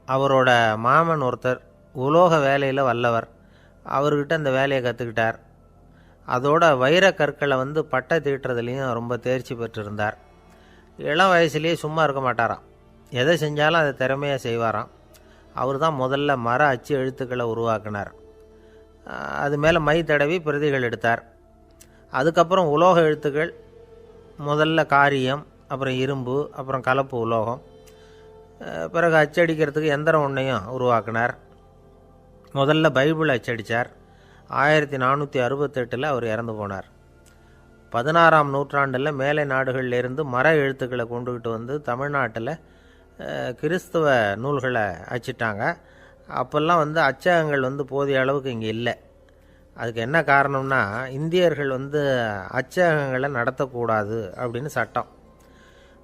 அவரோட மாமன் ஒருத்தர் உலோக வேலையில் வல்லவர். அவர்கிட்ட இந்த வேலையை கற்றுக்கிட்டார். அதோட வைர கற்களை வந்து பட்டை தீட்டுறதுலேயும் ரொம்ப தேர்ச்சி பெற்றிருந்தார். இளம் வயசுலேயே சும்மா இருக்க மாட்டாராம், எதை செஞ்சாலும் அதை திறமையாக செய்வாராம். அவர் தான் முதல்ல மர அச்சு எழுத்துக்களை உருவாக்கினார். அது மேலே மை தடவி பிரதிகள் எடுத்தார். அதுக்கப்புறம் உலோக எழுத்துக்கள், முதல்ல காரியம், அப்புறம் இரும்பு, அப்புறம் கலப்பு உலோகம், பிறகு அச்சடிக்கிறதுக்கு எந்திரம் ஒன்றையும் உருவாக்கினார். முதல்ல பைபிள் அச்சடித்தார். 1468 அவர் இறந்து போனார். 16ஆம் நூற்றாண்டில் மேலை நாடுகளிலிருந்து மர எழுத்துக்களை கொண்டுகிட்டு வந்து தமிழ்நாட்டில் கிறிஸ்துவ நூல்களை அச்சிட்டாங்க. அப்போல்லாம் வந்து அச்சகங்கள் வந்து போதிய அளவுக்கு இங்கே இல்லை. அதுக்கு என்ன காரணம்னா, இந்தியர்கள் வந்து அச்சகங்களை நடத்தக்கூடாது அப்படின்னு சட்டம்.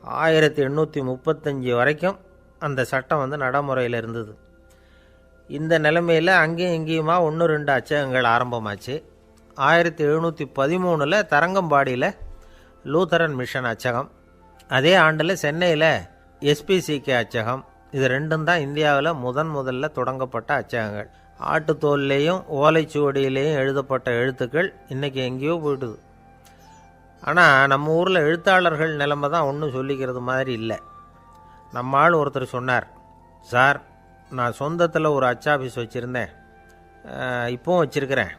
1835 வரைக்கும் அந்த சட்டம் வந்து நடைமுறையில் இருந்தது. இந்த நிலைமையில் அங்கேயும் இங்கேயுமா 1-2 அச்சகங்கள் ஆரம்பமாச்சு. 1713 தரங்கம்பாடியில் லூத்தரன் மிஷன் அச்சகம், அதே ஆண்டில் சென்னையில் எஸ்பிசிகே அச்சகம், இது ரெண்டும் தான் இந்தியாவில் முதல்ல தொடங்கப்பட்ட அச்சகங்கள். ஆட்டுத்தோல்லையும் ஓலைச்சுவடியிலையும் எழுதப்பட்ட எழுத்துக்கள் இன்றைக்கி எங்கேயோ போயிடுது. ஆனால் நம்ம ஊரில் எழுத்தாளர்கள் நிலைமை தான் ஒன்றும் சொல்லிக்கிறது மாதிரி இல்லை. நம்ம ஆள் ஒருத்தர் சொன்னார், சார், நான் சொந்தத்தில் ஒரு அச்சாபீஸ் வச்சுருந்தேன், இப்போவும் வச்சுருக்கிறேன்.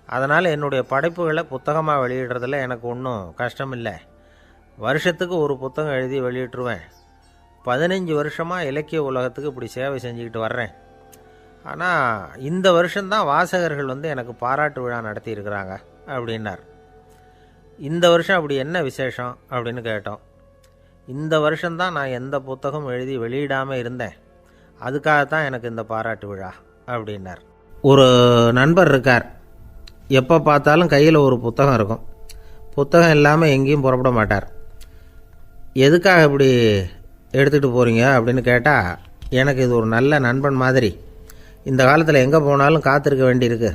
அதனால் என்னுடைய படைப்புகளை புத்தகமாக வெளியிடுறதில் எனக்கு ஒன்றும் கஷ்டம் இல்லை. வருஷத்துக்கு ஒரு புத்தகம் எழுதி வெளியிட்டுருவேன். 15 வருஷமாக இலக்கிய உலகத்துக்கு இப்படி சேவை செஞ்சுக்கிட்டு வர்றேன். ஆனால் இந்த வருஷம்தான் வாசகர்கள் வந்து எனக்கு பாராட்டு விழா நடத்தியிருக்கிறாங்க அப்படின்னார். இந்த வருஷம் அப்படி என்ன விசேஷம் அப்படின்னு கேட்டோம். இந்த வருஷம்தான் நான் எந்த புத்தகம் எழுதி வெளியிடாமல் இருந்தேன். அதுக்காகத்தான் எனக்கு இந்த பாராட்டு விழா அப்படின்னார். ஒரு நண்பர் இருக்கார். எப்போ பார்த்தாலும் கையில் ஒரு புத்தகம் இருக்கும். புத்தகம் இல்லாமல் எங்கேயும் புறப்பட மாட்டார். எதுக்காக இப்படி எடுத்துகிட்டு போகிறீங்க அப்படின்னு கேட்டால், எனக்கு இது ஒரு நல்ல நண்பன் மாதிரி. இந்த காலத்தில் எங்கே போனாலும் காத்திருக்க வேண்டியிருக்கு.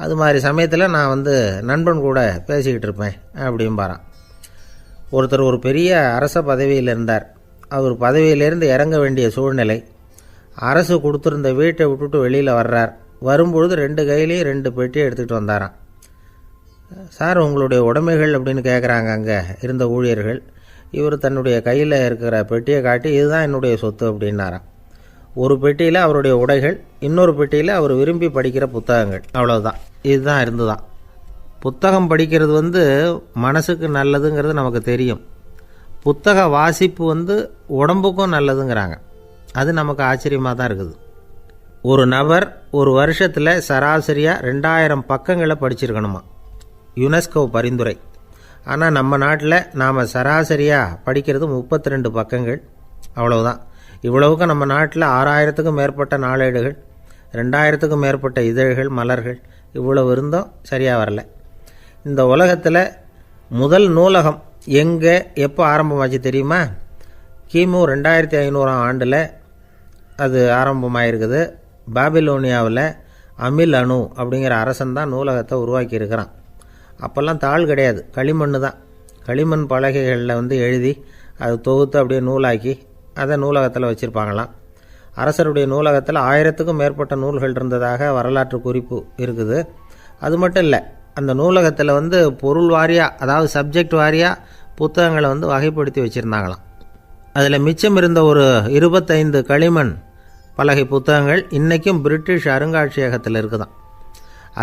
அது மாதிரி சமயத்தில் நான் நண்பன் கூட பேசிக்கிட்டு இருப்பேன் அப்படிம்பாரான். ஒருத்தர் ஒரு பெரிய அரச பதவியில் இருந்தார். அவர் பதவியிலேருந்து இறங்க வேண்டிய சூழ்நிலை. அரசு கொடுத்துருந்த வீட்டை விட்டுட்டு வெளியில் வர்றார். வரும்பொழுது 2 கையிலையும் 2 பெட்டியை எடுத்துகிட்டு வந்தாராம். சார், உங்களுடைய உடைமைகள் அப்படின்னு கேட்குறாங்க அங்கே இருந்த ஊழியர்கள். இவர் தன்னுடைய கையில் இருக்கிற பெட்டியை காட்டி, இதுதான் என்னுடைய சொத்து அப்படின்னாராம். ஒரு பெட்டியில் அவருடைய உடைகள், இன்னொரு பெட்டியில் அவர் விரும்பி படிக்கிற புத்தகங்கள். அவ்வளோதான். இதுதான் இருந்துதான். புத்தகம் படிக்கிறது மனசுக்கு நல்லதுங்கிறது நமக்கு தெரியும். புத்தக வாசிப்பு உடம்புக்கும் நல்லதுங்கிறாங்க. அது நமக்கு ஆச்சரியமாக தான் இருக்குது. ஒரு நபர் ஒரு வருஷத்தில் சராசரியாக 2000 பக்கங்களை படிச்சிருக்கணுமா, யுனெஸ்கோ பரிந்துரை. ஆனால் நம்ம நாட்டில் நாம் சராசரியாக படிக்கிறது 32 பக்கங்கள். அவ்வளவுதான். இவ்வளவுக்கு நம்ம நாட்டில் 6000த்துக்கும் மேற்பட்ட நாளேடுகள், 2000த்துக்கும் மேற்பட்ட இதழ்கள், மலர்கள், இவ்வளவு இருந்தும் சரியாக வரல. இந்த உலகத்தில் முதல் நூலகம் எங்கே எப்போ ஆரம்பமாச்சு தெரியுமா? கிமு 2500ஆம் ஆண்டில் அது ஆரம்பமாயிருக்குது. பாபிலோனியாவில் அமில் அணு அப்படிங்கிற அரசன் தான் நூலகத்தை உருவாக்கி இருக்கிறான். அப்போல்லாம் தாள் கிடையாது, களிமண் தான். களிமண் பலகைகளில் எழுதி அது தொகுத்து அப்படியே நூலாக்கி அதை நூலகத்தில் வச்சுருப்பாங்களாம். அரசருடைய நூலகத்தில் 1000த்துக்கும் மேற்பட்ட நூல்கள் இருந்ததாக வரலாற்று குறிப்பு இருக்குது. அது மட்டும் இல்லை, அந்த நூலகத்தில் பொருள் வாரியாக, அதாவது சப்ஜெக்ட் வாரியாக புத்தகங்களை வகைப்படுத்தி வச்சுருந்தாங்களாம். அதில் மிச்சம் இருந்த ஒரு 25 களிமண் பலகை புத்தகங்கள் இன்றைக்கும் பிரிட்டிஷ் அருங்காட்சியகத்தில் இருக்குதான்.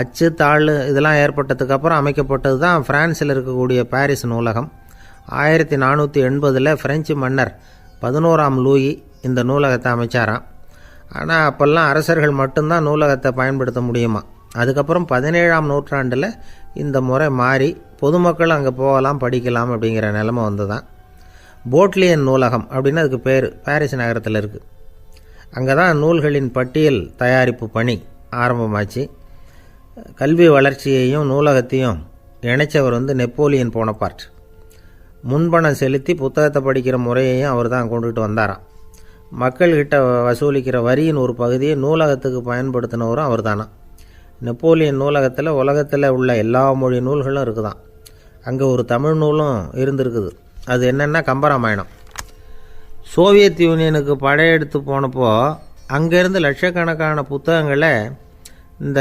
அச்சு தாள் இதெல்லாம் ஏற்பட்டதுக்கப்புறம் அமைக்கப்பட்டது தான் பிரான்சில் இருக்கக்கூடிய பாரிஸ் நூலகம். 1480 பிரெஞ்சு மன்னர் 11ஆம் லூயி இந்த நூலகத்தை அமைச்சாராம். ஆனால் அப்போல்லாம் அரசர்கள் மட்டும்தான் நூலகத்தை பயன்படுத்த முடியுமா. அதுக்கப்புறம் 17ஆம் நூற்றாண்டில் இந்த முறை மாறி பொதுமக்கள் அங்கே போகலாம், படிக்கலாம் அப்படிங்கிற நிலைமை வந்துதான். போட்லியன் நூலகம் அப்படின்னு அதுக்கு பேர், பாரிஸ் நகரத்தில் இருக்குது. அங்கே தான் நூல்களின் பட்டியல் தயாரிப்பு பணி ஆரம்பமாச்சு. கல்வி வளர்ச்சியையும் நூலகத்தையும் இணைச்சவர் நெப்போலியன் போனபார்ட். முன்பணம் செலுத்தி புத்தகத்தை படிக்கிற முறையையும் அவர் தான் கொண்டுட்டு வந்தாராம். மக்கள்கிட்ட வசூலிக்கிற வரியின் ஒரு பகுதியை நூலகத்துக்கு பயன்படுத்தினவரும் அவர் தானா. நெப்போலியன் நூலகத்தில் உலகத்தில் உள்ள எல்லா மொழி நூல்களும் இருக்குதான். அங்கே ஒரு தமிழ் நூலும் இருந்திருக்குது. அது என்னென்னா கம்பராமாயணம். சோவியத் யூனியனுக்கு படையெடுத்து போனப்போ அங்கேருந்து லட்சக்கணக்கான புத்தகங்களை இந்த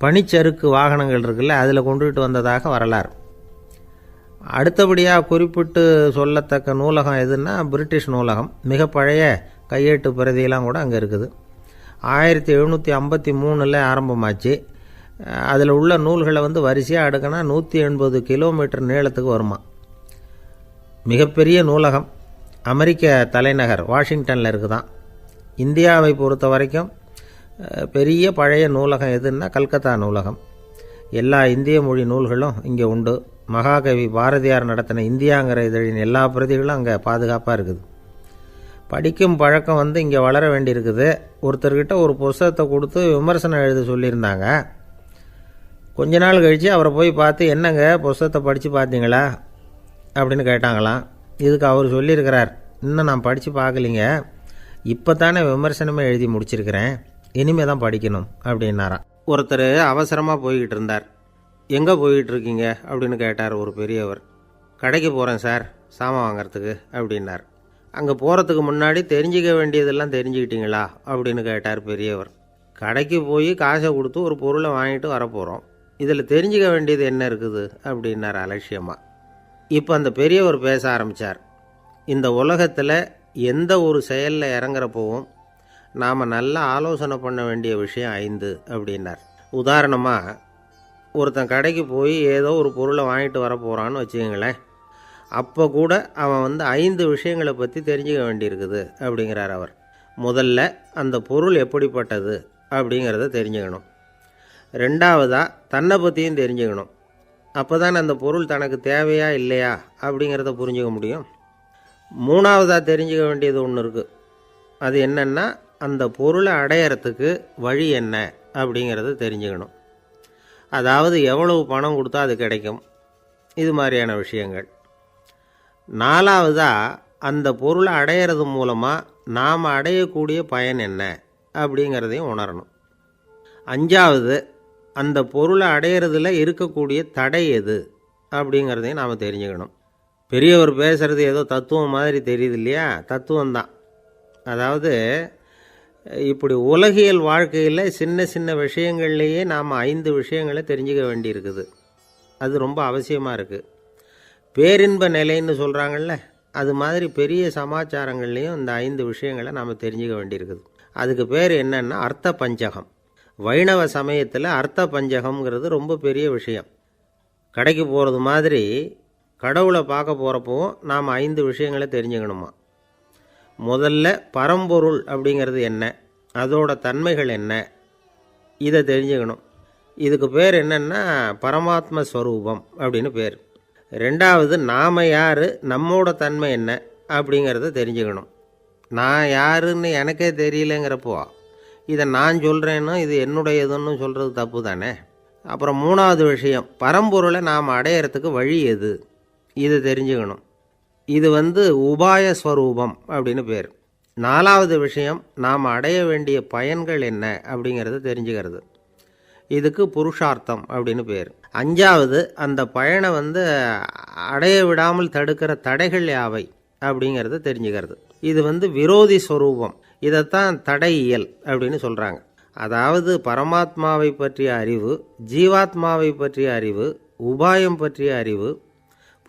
பனிச்சறுக்கு வாகனங்கள் இருக்குல்ல, அதில் கொண்டுகிட்டு வந்ததாக வரலாறு. அடுத்தபடியாக குறிப்பிட்டு சொல்லத்தக்க நூலகம் எதுன்னா பிரிட்டிஷ் நூலகம். மிக பழைய கையெழுத்து பிரதியெல்லாம் கூட அங்கே இருக்குது. 1753 ஆரம்பமாச்சு. அதில் உள்ள நூல்களை வரிசையாக அடுக்கினா 180 கிலோமீட்டர் நீளத்துக்கு வருமா. மிகப்பெரிய நூலகம் அமெரிக்க தலைநகர் வாஷிங்டனில் இருக்குதான். இந்தியாவை பொறுத்த வரைக்கும் பெரிய பழைய நூலகம் எதுன்னா கல்கத்தா நூலகம். எல்லா இந்திய மொழி நூல்களும் இங்கே உண்டு. மகாகவி பாரதியார் நடத்தின இந்தியாங்கிற இதழின் எல்லா பிரதிகளும் அங்கே பாதுகாப்பாக இருக்குது. படிக்கும் பழக்கம் இங்கே வளர வேண்டியிருக்குது. ஒருத்தர்கிட்ட ஒரு புஸ்தகத்தை கொடுத்து விமர்சனம் எழுத சொல்லியிருந்தாங்க. கொஞ்ச நாள் கழித்து அவரை போய் பார்த்து, என்னங்க புஸ்தகத்தை படித்து பார்த்தீங்களா அப்படின்னு கேட்டாங்களாம். இதுக்கு அவர் சொல்லியிருக்கிறார், இன்னும் நான் படித்து பார்க்கலிங்க, இப்போ தானே விமர்சனமே எழுதி முடிச்சிருக்கிறேன், இனிமே தான் படிக்கணும் அப்படின்னாராம். ஒருத்தர் அவசரமாக போய்கிட்டு இருந்தார். எங்கே போய்கிட்டு இருக்கீங்க அப்படின்னு கேட்டார் ஒரு பெரியவர். கடைக்கு போகிறேன் சார், சாமான் வாங்கிறதுக்கு அப்படின்னார். அங்கே போகிறதுக்கு முன்னாடி தெரிஞ்சிக்க வேண்டியதெல்லாம் தெரிஞ்சுக்கிட்டீங்களா அப்படின்னு கேட்டார் பெரியவர். கடைக்கு போய் காசை கொடுத்து ஒரு பொருளை வாங்கிட்டு வரப்போகிறோம், இதில் தெரிஞ்சிக்க வேண்டியது என்ன இருக்குது அப்படின்னார் அலட்சியமாக. இப்போ அந்த பெரியவர் பேச ஆரம்பித்தார். இந்த உலகத்தில் எந்த ஒரு செயலில் இறங்குறப்போவும் நாம் நல்லா ஆலோசனை பண்ண வேண்டிய விஷயம் 5 அப்படின்னார். உதாரணமாக, ஒருத்தன் கடைக்கு போய் ஏதோ ஒரு பொருளை வாங்கிட்டு வர போகிறான்னு வச்சுக்கங்களேன். அப்போ கூட அவன் 5 விஷயங்களை பற்றி தெரிஞ்சுக்க வேண்டியிருக்குது அப்படிங்கிறார் அவர். முதல்ல அந்த பொருள் எப்படிப்பட்டது அப்படிங்கிறத தெரிஞ்சுக்கணும். ரெண்டாவதாக தன்னை பற்றியும் தெரிஞ்சுக்கணும். அப்போ தான் அந்த பொருள் தனக்கு தேவையா இல்லையா அப்படிங்கிறத புரிஞ்சுக்க முடியும். மூணாவதாக தெரிஞ்சுக்க வேண்டியது ஒன்று இருக்குது. அது என்னென்னா, அந்த பொருளை அடையிறதுக்கு வழி என்ன அப்படிங்கிறத தெரிஞ்சுக்கணும். அதாவது எவ்வளவு பணம் கொடுத்தா அது கிடைக்கும், இது மாதிரியான விஷயங்கள். நாலாவதாக அந்த பொருளை அடையிறது மூலமாக நாம் அடையக்கூடிய பயன் என்ன அப்படிங்கிறதையும் உணரணும். அஞ்சாவது, அந்த பொருளை அடையிறதுல இருக்கக்கூடிய தடை எது அப்படிங்கிறதையும் நாம் தெரிஞ்சுக்கணும். பெரியவர் பேசுகிறது ஏதோ தத்துவம் மாதிரி தெரியுது இல்லையா? தத்துவம்தான். அதாவது இப்படி உலகியல் வாழ்க்கையில் சின்ன சின்ன விஷயங்கள்லேயே நாம் 5 விஷயங்களை தெரிஞ்சுக்க வேண்டியிருக்குது. அது ரொம்ப அவசியமாக இருக்குது. பேரின்ப நிலைன்னு சொல்கிறாங்கள்ல, அது மாதிரி பெரிய சமாச்சாரங்கள்லேயும் இந்த 5 விஷயங்களை நாம் தெரிஞ்சுக்க வேண்டியிருக்குது. அதுக்கு பேர் என்னன்னா அர்த்த பஞ்சகம். வைணவ சமயத்தில் அர்த்த பஞ்சகம்ங்கிறது ரொம்ப பெரிய விஷயம். கடைக்கு போகிறது மாதிரி கடவுளை பார்க்க போகிறப்பவும் நாம் 5 விஷயங்களை தெரிஞ்சுக்கணுமா. முதல்ல பரம்பொருள் அப்படிங்கிறது என்ன, அதோட தன்மைகள் என்ன, இதை தெரிஞ்சுக்கணும். இதுக்கு பேர் என்னென்னா பரமாத்ம ஸ்வரூபம் அப்படின்னு பேர். ரெண்டாவது, நாம் யார், நம்மோட தன்மை என்ன அப்படிங்கிறத தெரிஞ்சுக்கணும். நான் யாருன்னு எனக்கே தெரியலங்கிறப்போ இதை நான் சொல்கிறேன்னு இது என்னுடையதுன்னு சொல்கிறது தப்பு தானே. அப்புறம் மூணாவது விஷயம், பரம்பொருளை நாம் அடையிறதுக்கு வழி எது, இதை தெரிஞ்சுக்கணும். இது உபாய ஸ்வரூபம் அப்படின்னு பேர். நாலாவது விஷயம், நாம் அடைய வேண்டிய பயன்கள் என்ன அப்படிங்கிறத தெரிஞ்சுக்கிறது. இதுக்கு புருஷார்த்தம் அப்படின்னு பேர். அஞ்சாவது, அந்த பயனை அடைய விடாமல் தடுக்கிற தடைகள் யாவை அப்படிங்கிறத தெரிஞ்சுக்கிறது. இது விரோதி ஸ்வரூபம். இதைத்தான் தடையியல் அப்படின்னு சொல்கிறாங்க. அதாவது பரமாத்மாவை பற்றிய அறிவு, ஜீவாத்மாவை பற்றிய அறிவு, உபாயம் பற்றிய அறிவு,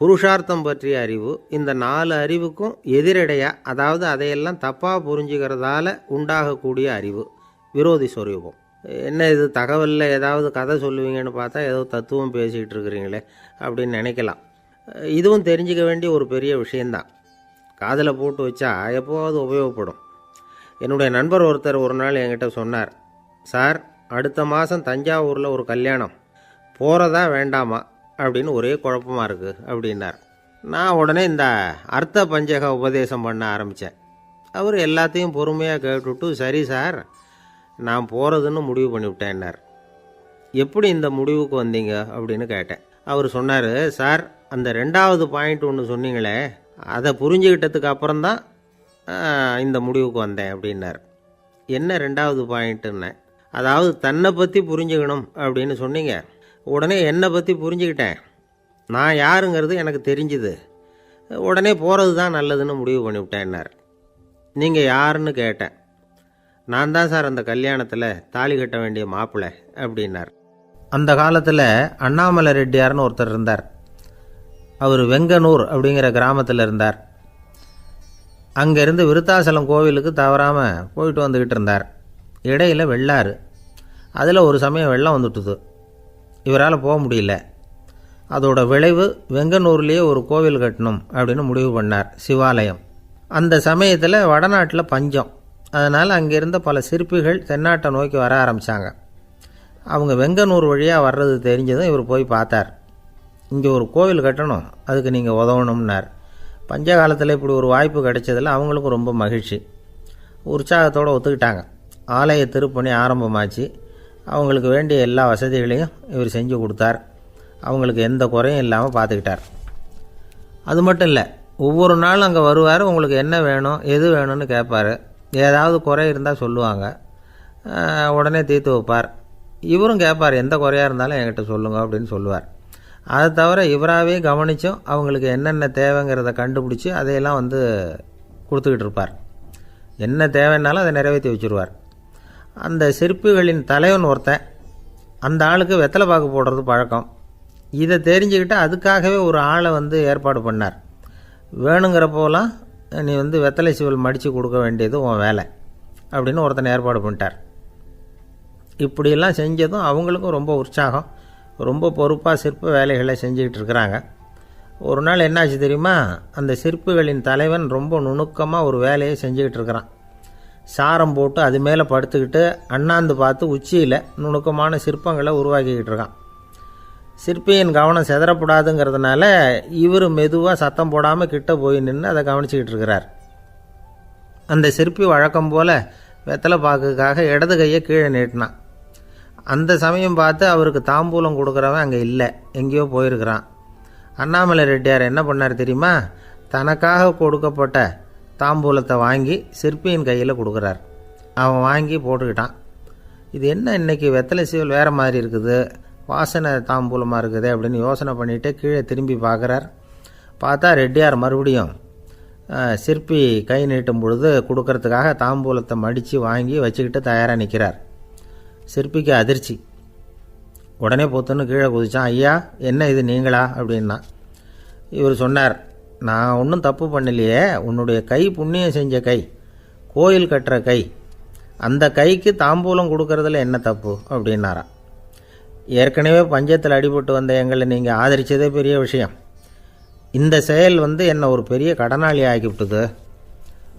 புருஷார்த்தம் பற்றிய அறிவு, இந்த 4 அறிவுக்கும் எதிரடையாக, அதாவது அதையெல்லாம் தப்பாக புரிஞ்சுக்கிறதால உண்டாகக்கூடிய அறிவு விரோதி ஸ்வரூபம். என்ன இது தகவலில் ஏதாவது கதை சொல்லுவீங்கன்னு பார்த்தா ஏதோ தத்துவம் பேசிகிட்டு இருக்கிறீங்களே அப்படின்னு நினைக்கலாம். இதுவும் தெரிஞ்சிக்க வேண்டிய ஒரு பெரிய விஷயந்தான். காதில் போட்டு வச்சா எப்போவாவது உபயோகப்படும். என்னுடைய நண்பர் ஒருத்தர் ஒரு நாள் என்கிட்ட சொன்னார், சார், அடுத்த மாதம் தஞ்சாவூரில் ஒரு கல்யாணம், போகிறதா வேண்டாமா அப்படின்னு ஒரே குழப்பமாக இருக்குது அப்படின்னார். நான் உடனே இந்த அர்த்த பஞ்சக உபதேசம் பண்ண ஆரம்பித்தேன். அவர் எல்லாத்தையும் பொறுமையாக கேட்டுவிட்டு, சரி சார், நான் போகிறதுன்னு முடிவு பண்ணிவிட்டேன்னார். எப்படி இந்த முடிவுக்கு வந்தீங்க அப்படின்னு கேட்டேன். அவர் சொன்னார், சார், அந்த 2வது பாயிண்ட் ஒன்று சொன்னீங்களே, அதை புரிஞ்சுக்கிட்டதுக்கு அப்புறம்தான் இந்த முடிவுக்கு வந்தேன் அப்படின்னார். என்ன 2வது பாயிண்ட்டுன்னு? அதாவது தன்னை பற்றி புரிஞ்சுக்கணும் அப்படின்னு சொன்னீங்க. உடனே என்னை பற்றி புரிஞ்சுக்கிட்டேன், நான் யாருங்கிறது எனக்கு தெரிஞ்சுது, உடனே போகிறது தான் நல்லதுன்னு முடிவு பண்ணிவிட்டேன்னார். நீங்கள் யாருன்னு கேட்டேன். நான் தான் சார் அந்த கல்யாணத்தில் தாலி கட்ட வேண்டிய மாப்பிள்ளை அப்படின்னார். அந்த காலத்தில் அண்ணாமலை ரெட்டியார்னு ஒருத்தர் இருந்தார். அவர் வெங்கனூர் அப்படிங்கிற கிராமத்தில் இருந்தார். அங்கேருந்து விருத்தாசலம் கோவிலுக்கு தவறாமல் போயிட்டு வந்துக்கிட்டு இருந்தார். இடையில் வெள்ளாறு, அதில் ஒரு சமயம் வெள்ளம் வந்துட்டுது. இவரால் போக முடியல. அதோட விளைவு வெங்கனூர்லேயே ஒரு கோவில் கட்டணும் அப்படின்னு முடிவு பண்ணார், சிவாலயம். அந்த சமயத்தில் வடநாட்டில் பஞ்சம். அதனால் அங்கே இருந்த பல சிற்பிகள் தென்னாட்டை நோக்கி வர ஆரம்பித்தாங்க. அவங்க வெங்கனூர் வழியாக வர்றது தெரிஞ்சதும் இவர் போய் பார்த்தார். இங்கே ஒரு கோவில் கட்டணும், அதுக்கு நீங்கள் உதவணும்னார். பஞ்ச காலத்தில் இப்படி ஒரு வாய்ப்பு கிடைச்சதில் அவங்களுக்கும் ரொம்ப மகிழ்ச்சி. உற்சாகத்தோடு ஒத்துக்கிட்டாங்க. ஆலய திருப்பணி ஆரம்பமாச்சு. அவங்களுக்கு வேண்டிய எல்லா வசதிகளையும் இவர் செஞ்சு கொடுத்தார். அவங்களுக்கு எந்த குறையும் இல்லாமல் பார்த்துக்கிட்டார். அது மட்டும் இல்லை, ஒவ்வொரு நாளும் அங்கே வருவார். உங்களுக்கு என்ன வேணும், எது வேணும்னு கேட்பார். ஏதாவது குறை இருந்தால் சொல்லுவாங்க, உடனே தீர்த்து வைப்பார். இவரும் கேட்பார், எந்த குறையாக இருந்தாலும் என்கிட்ட சொல்லுங்க அப்படின்னு சொல்லுவார். அதை தவிர இவராகவே கவனித்தும் அவங்களுக்கு என்னென்ன தேவைங்கிறத கண்டுபிடிச்சி அதையெல்லாம் கொடுத்துக்கிட்டு இருப்பார். என்ன தேவைன்னாலும் அதை நிறைவேற்றி வச்சுருவார். அந்த சிற்பிகளின் தலைவன் ஒருத்தன், அந்த ஆளுக்கு வெத்தலை பாக்கு போடுறது பழக்கம். இதை தெரிஞ்சுக்கிட்டு அதுக்காகவே ஒரு ஆளை ஏற்பாடு பண்ணார். வேணுங்கிறப்போலாம் நீ வெத்தலை சீவல் மடித்து கொடுக்க வேண்டியது உன் வேலை அப்படின்னு ஒருத்தனை ஏற்பாடு பண்ணிட்டார். இப்படியெல்லாம் செஞ்சதும் அவங்களுக்கும் ரொம்ப உற்சாகம். ரொம்ப பொறுப்பாக சிற்ப வேலைகளை செஞ்சுக்கிட்டு இருக்கிறாங்க. ஒரு நாள் என்னாச்சு தெரியுமா? அந்த சிற்பிகளின் தலைவன் ரொம்ப நுணுக்கமாக ஒரு வேலையை செஞ்சுக்கிட்டு இருக்கிறான். சாரம் போட்டு அது மேலே படுத்துக்கிட்டு அண்ணாந்து பார்த்து உச்சியில் நுணுக்கமான சிற்பங்களை உருவாக்கிக்கிட்டு இருக்கான். சிற்பியின் கவனம் சிதறப்படாதுங்கிறதுனால இவர் மெதுவாக சத்தம் போடாமல் கிட்ட போய் நின்று அதை கவனிச்சிக்கிட்டு இருக்கிறார். அந்த சிற்பி வழக்கம் போல் வெத்தலை பாக்குக்காக இடது கையை கீழே நீட்டினான். அந்த சமயம் பார்த்து அவருக்கு தாம்பூலம் கொடுக்குறவன் அங்கே இல்லை, எங்கேயோ போயிருக்கிறான். அண்ணாமலை ரெட்டியார் என்ன பண்ணார் தெரியுமா? தனக்காக கொடுக்கப்பட்ட தாம்பூலத்தை வாங்கி சிற்பியின் கையில் கொடுக்குறார். அவன் வாங்கி போட்டுக்கிட்டான். இது என்ன இன்னைக்கு வெத்தலை சீவல் வேறு மாதிரி இருக்குது, வாசனை தாம்பூலமாக இருக்குது அப்படின்னு யோசனை பண்ணிவிட்டு கீழே திரும்பி பார்க்குறார். பார்த்தா ரெட்டியார் மறுபடியும் சிற்பி கை நீட்டும் பொழுது கொடுக்கறதுக்காக தாம்பூலத்தை மடித்து வாங்கி வச்சுக்கிட்டு தயாராக நிற்கிறார். சிற்பிக்கு அதிர்ச்சி. உடனே பொத்துன்னு கீழே குதிச்சான். ஐயா, என்ன இது நீங்களா அப்படின்னா. இவர் சொன்னார், நான் ஒன்றும் தப்பு பண்ணலையே, உன்னுடைய கை புண்ணியம் செஞ்ச கை, கோயில் கட்டுற கை, அந்த கைக்கு தாம்பூலம் கொடுக்கறதுல என்ன தப்பு அப்படின்னாராம். ஏற்கனவே பஞ்சத்தில் அடிபட்டு வந்த எங்களை நீங்கள் ஆதரித்ததே பெரிய விஷயம். இந்த செயல் என்னை ஒரு பெரிய கடனாளி ஆக்கிவிட்டுது.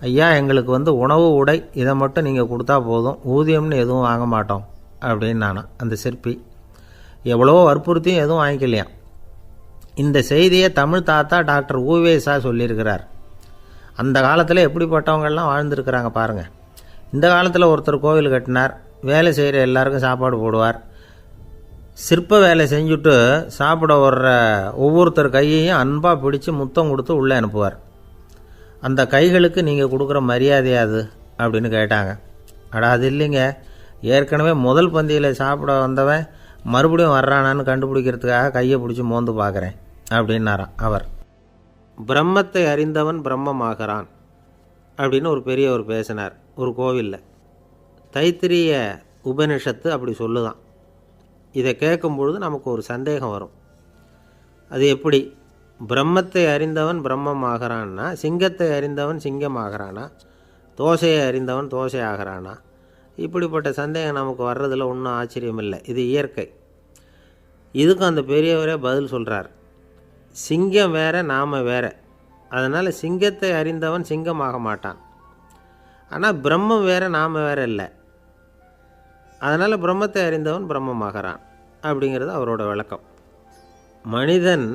ஐயா, எங்களுக்கு உணவு உடை இதை மட்டும் நீங்கள் கொடுத்தா போதும், ஊதியம்னு எதுவும் வாங்க மாட்டோம் அப்படின்னு நானும். அந்த சிற்பி எவ்வளவோ வற்புறுத்தியும் எதுவும் வாங்கிக்கலையாம். இந்த செய்தியை தமிழ் தாத்தா டாக்டர் ஊவேசா சொல்லியிருக்கிறார். அந்த காலத்தில் எப்படிப்பட்டவங்கள்லாம் வாழ்ந்துருக்கிறாங்க பாருங்கள். இந்த காலத்தில் ஒருத்தர் கோவில் கட்டினார், வேலை செய்கிற எல்லாருக்கும் சாப்பாடு போடுவார். சிற்ப வேலை செஞ்சுட்டு சாப்பிட வர்ற ஒவ்வொருத்தர் கையையும் அன்பாக பிடிச்சி முத்தம் கொடுத்து உள்ளே அனுப்புவார். அந்த கைகளுக்கு நீங்கள் கொடுக்குற மரியாதையாது அப்படின்னு கேட்டாங்க. அது இல்லைங்க, ஏற்கனவே முதல் பந்தியில் சாப்பிட வந்தவன் மறுபடியும் வர்றானான்னு கண்டுபிடிக்கிறதுக்காக கையை பிடிச்சி மோந்து பார்க்குறேன் அப்படின்னாராம் அவர். பிரம்மத்தை அறிந்தவன் பிரம்மமாகிறான் அப்படின்னு ஒரு பெரியவர் பேசினார் ஒரு கோவிலில். தைத்திரிய உபனிஷத்து அப்படி சொல்லுதான். இதை கேட்கும்பொழுது நமக்கு ஒரு சந்தேகம் வரும். அது எப்படி? பிரம்மத்தை அறிந்தவன் பிரம்மமாகிறான்னா, சிங்கத்தை அறிந்தவன் சிங்கமாகிறானா, தோசையை அறிந்தவன் தோசை ஆகிறானா? இப்படிப்பட்ட சந்தேகம் நமக்கு வர்றதில் ஒன்றும் ஆச்சரியம் இல்லை. இது இயற்கை. இதுக்கும் அந்த பெரியவரே பதில் சொல்கிறார். சிங்கம் வேற, நாம் வேற. அதனால் சிங்கத்தை அறிந்தவன் சிங்கமாக மாட்டான். ஆனால் பிரம்மம் வேற, நாம் வேற இல்லை. அதனால் பிரம்மத்தை அறிந்தவன் பிரம்மமாகிறான் அப்படிங்கிறது அவரோட விளக்கம். மனிதன்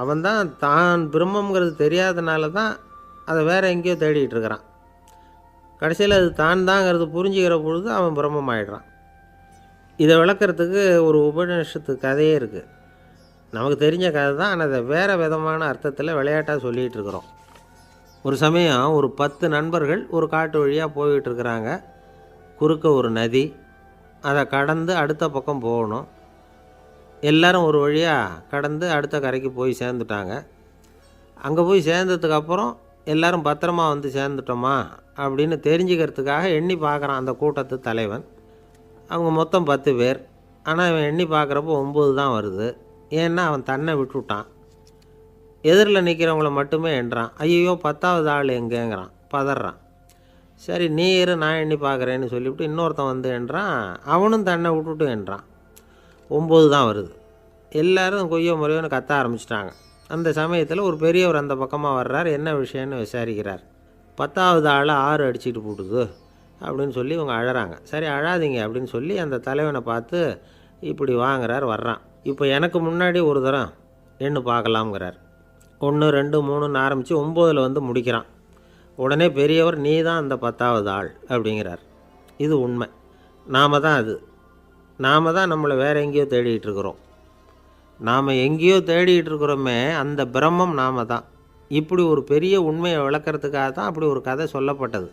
அவன்தான் தான் பிரம்மங்கிறது தெரியாதனால தான் அதை வேறு எங்கேயோ தேடிகிட்டு இருக்கிறான். கடைசியில் அது தான் தாங்கிறது புரிஞ்சுக்கிற பொழுது அவன் பிரம்மம் ஆகிடுறான். இதை விளக்கிறதுக்கு ஒரு உபநிஷத்து கதையே இருக்குது. நமக்கு தெரிஞ்ச கதை தான், ஆனால் அதை வேறு விதமான அர்த்தத்தில் விளையாட்டாக சொல்லிகிட்டு இருக்கிறோம். ஒரு சமயம் ஒரு 10 நண்பர்கள் ஒரு காட்டு வழியாக போய்கிட்டு இருக்கிறாங்க. குறுக்க ஒரு நதி, அதை கடந்து அடுத்த பக்கம் போகணும். எல்லோரும் ஒரு வழியாக கடந்து அடுத்த கரைக்கு போய் சேர்ந்துட்டாங்க. அங்கே போய் சேர்ந்ததுக்கப்புறம் எல்லோரும் பத்திரமா சேர்ந்துட்டோமா அப்படின்னு தெரிஞ்சுக்கிறதுக்காக எண்ணி பார்க்குறான் அந்த கூட்டத்து தலைவன். அவங்க மொத்தம் 10 பேர். ஆனால் இவன் எண்ணி பார்க்குறப்போ 9 தான் வருது. ஏன்னா அவன் தன்னை விட்டுவிட்டான். எதிரில் நிற்கிறவங்கள மட்டுமே எண்ணுறான். ஐயோ 10வது ஆள் எங்கேங்கிறான், பதறான். சரி நீ இரு, நான் எண்ணி பார்க்குறேன்னு சொல்லிவிட்டு இன்னொருத்தன் எண்ணுறான். அவனும் தன்னை விட்டுவிட்டு எண்ணுறான். 9 தான் வருது. எல்லோரும் கொய்யோ முறையோன்னு கத்த ஆரம்பிச்சிட்டாங்க. அந்த சமயத்தில் ஒரு பெரியவர் அந்த பக்கமாக வர்றார். என்ன விஷயம்னு விசாரிக்கிறார். 10வது ஆளை 6 அடிச்சுட்டு போட்டுது அப்படின்னு சொல்லி இவங்க அழறாங்க. சரி அழாதீங்க அப்படின்னு சொல்லி அந்த தலைவனை பார்த்து இப்படி வாங்குறார். வர்றான். இப்போ எனக்கு முன்னாடி ஒரு தரம் எண்ணு பார்க்கலாம்ங்கிறார். 1 2 3ன்னு ஆரம்பித்து 9ல் முடிக்கிறான். உடனே பெரியவர் நீ தான் அந்த 10வது ஆள் அப்படிங்கிறார். இது உண்மை. நாம் தான் அது. நாம் தான் நம்மளை வேறு எங்கேயோ தேடிகிட்டு இருக்கிறோம். நாம் எங்கேயோ தேடிகிட்டு இருக்கிறோமே, அந்த பிரம்மம் நாம் தான். இப்படி ஒரு பெரிய உண்மையை விளக்கிறதுக்காக தான் அப்படி ஒரு கதை சொல்லப்பட்டது.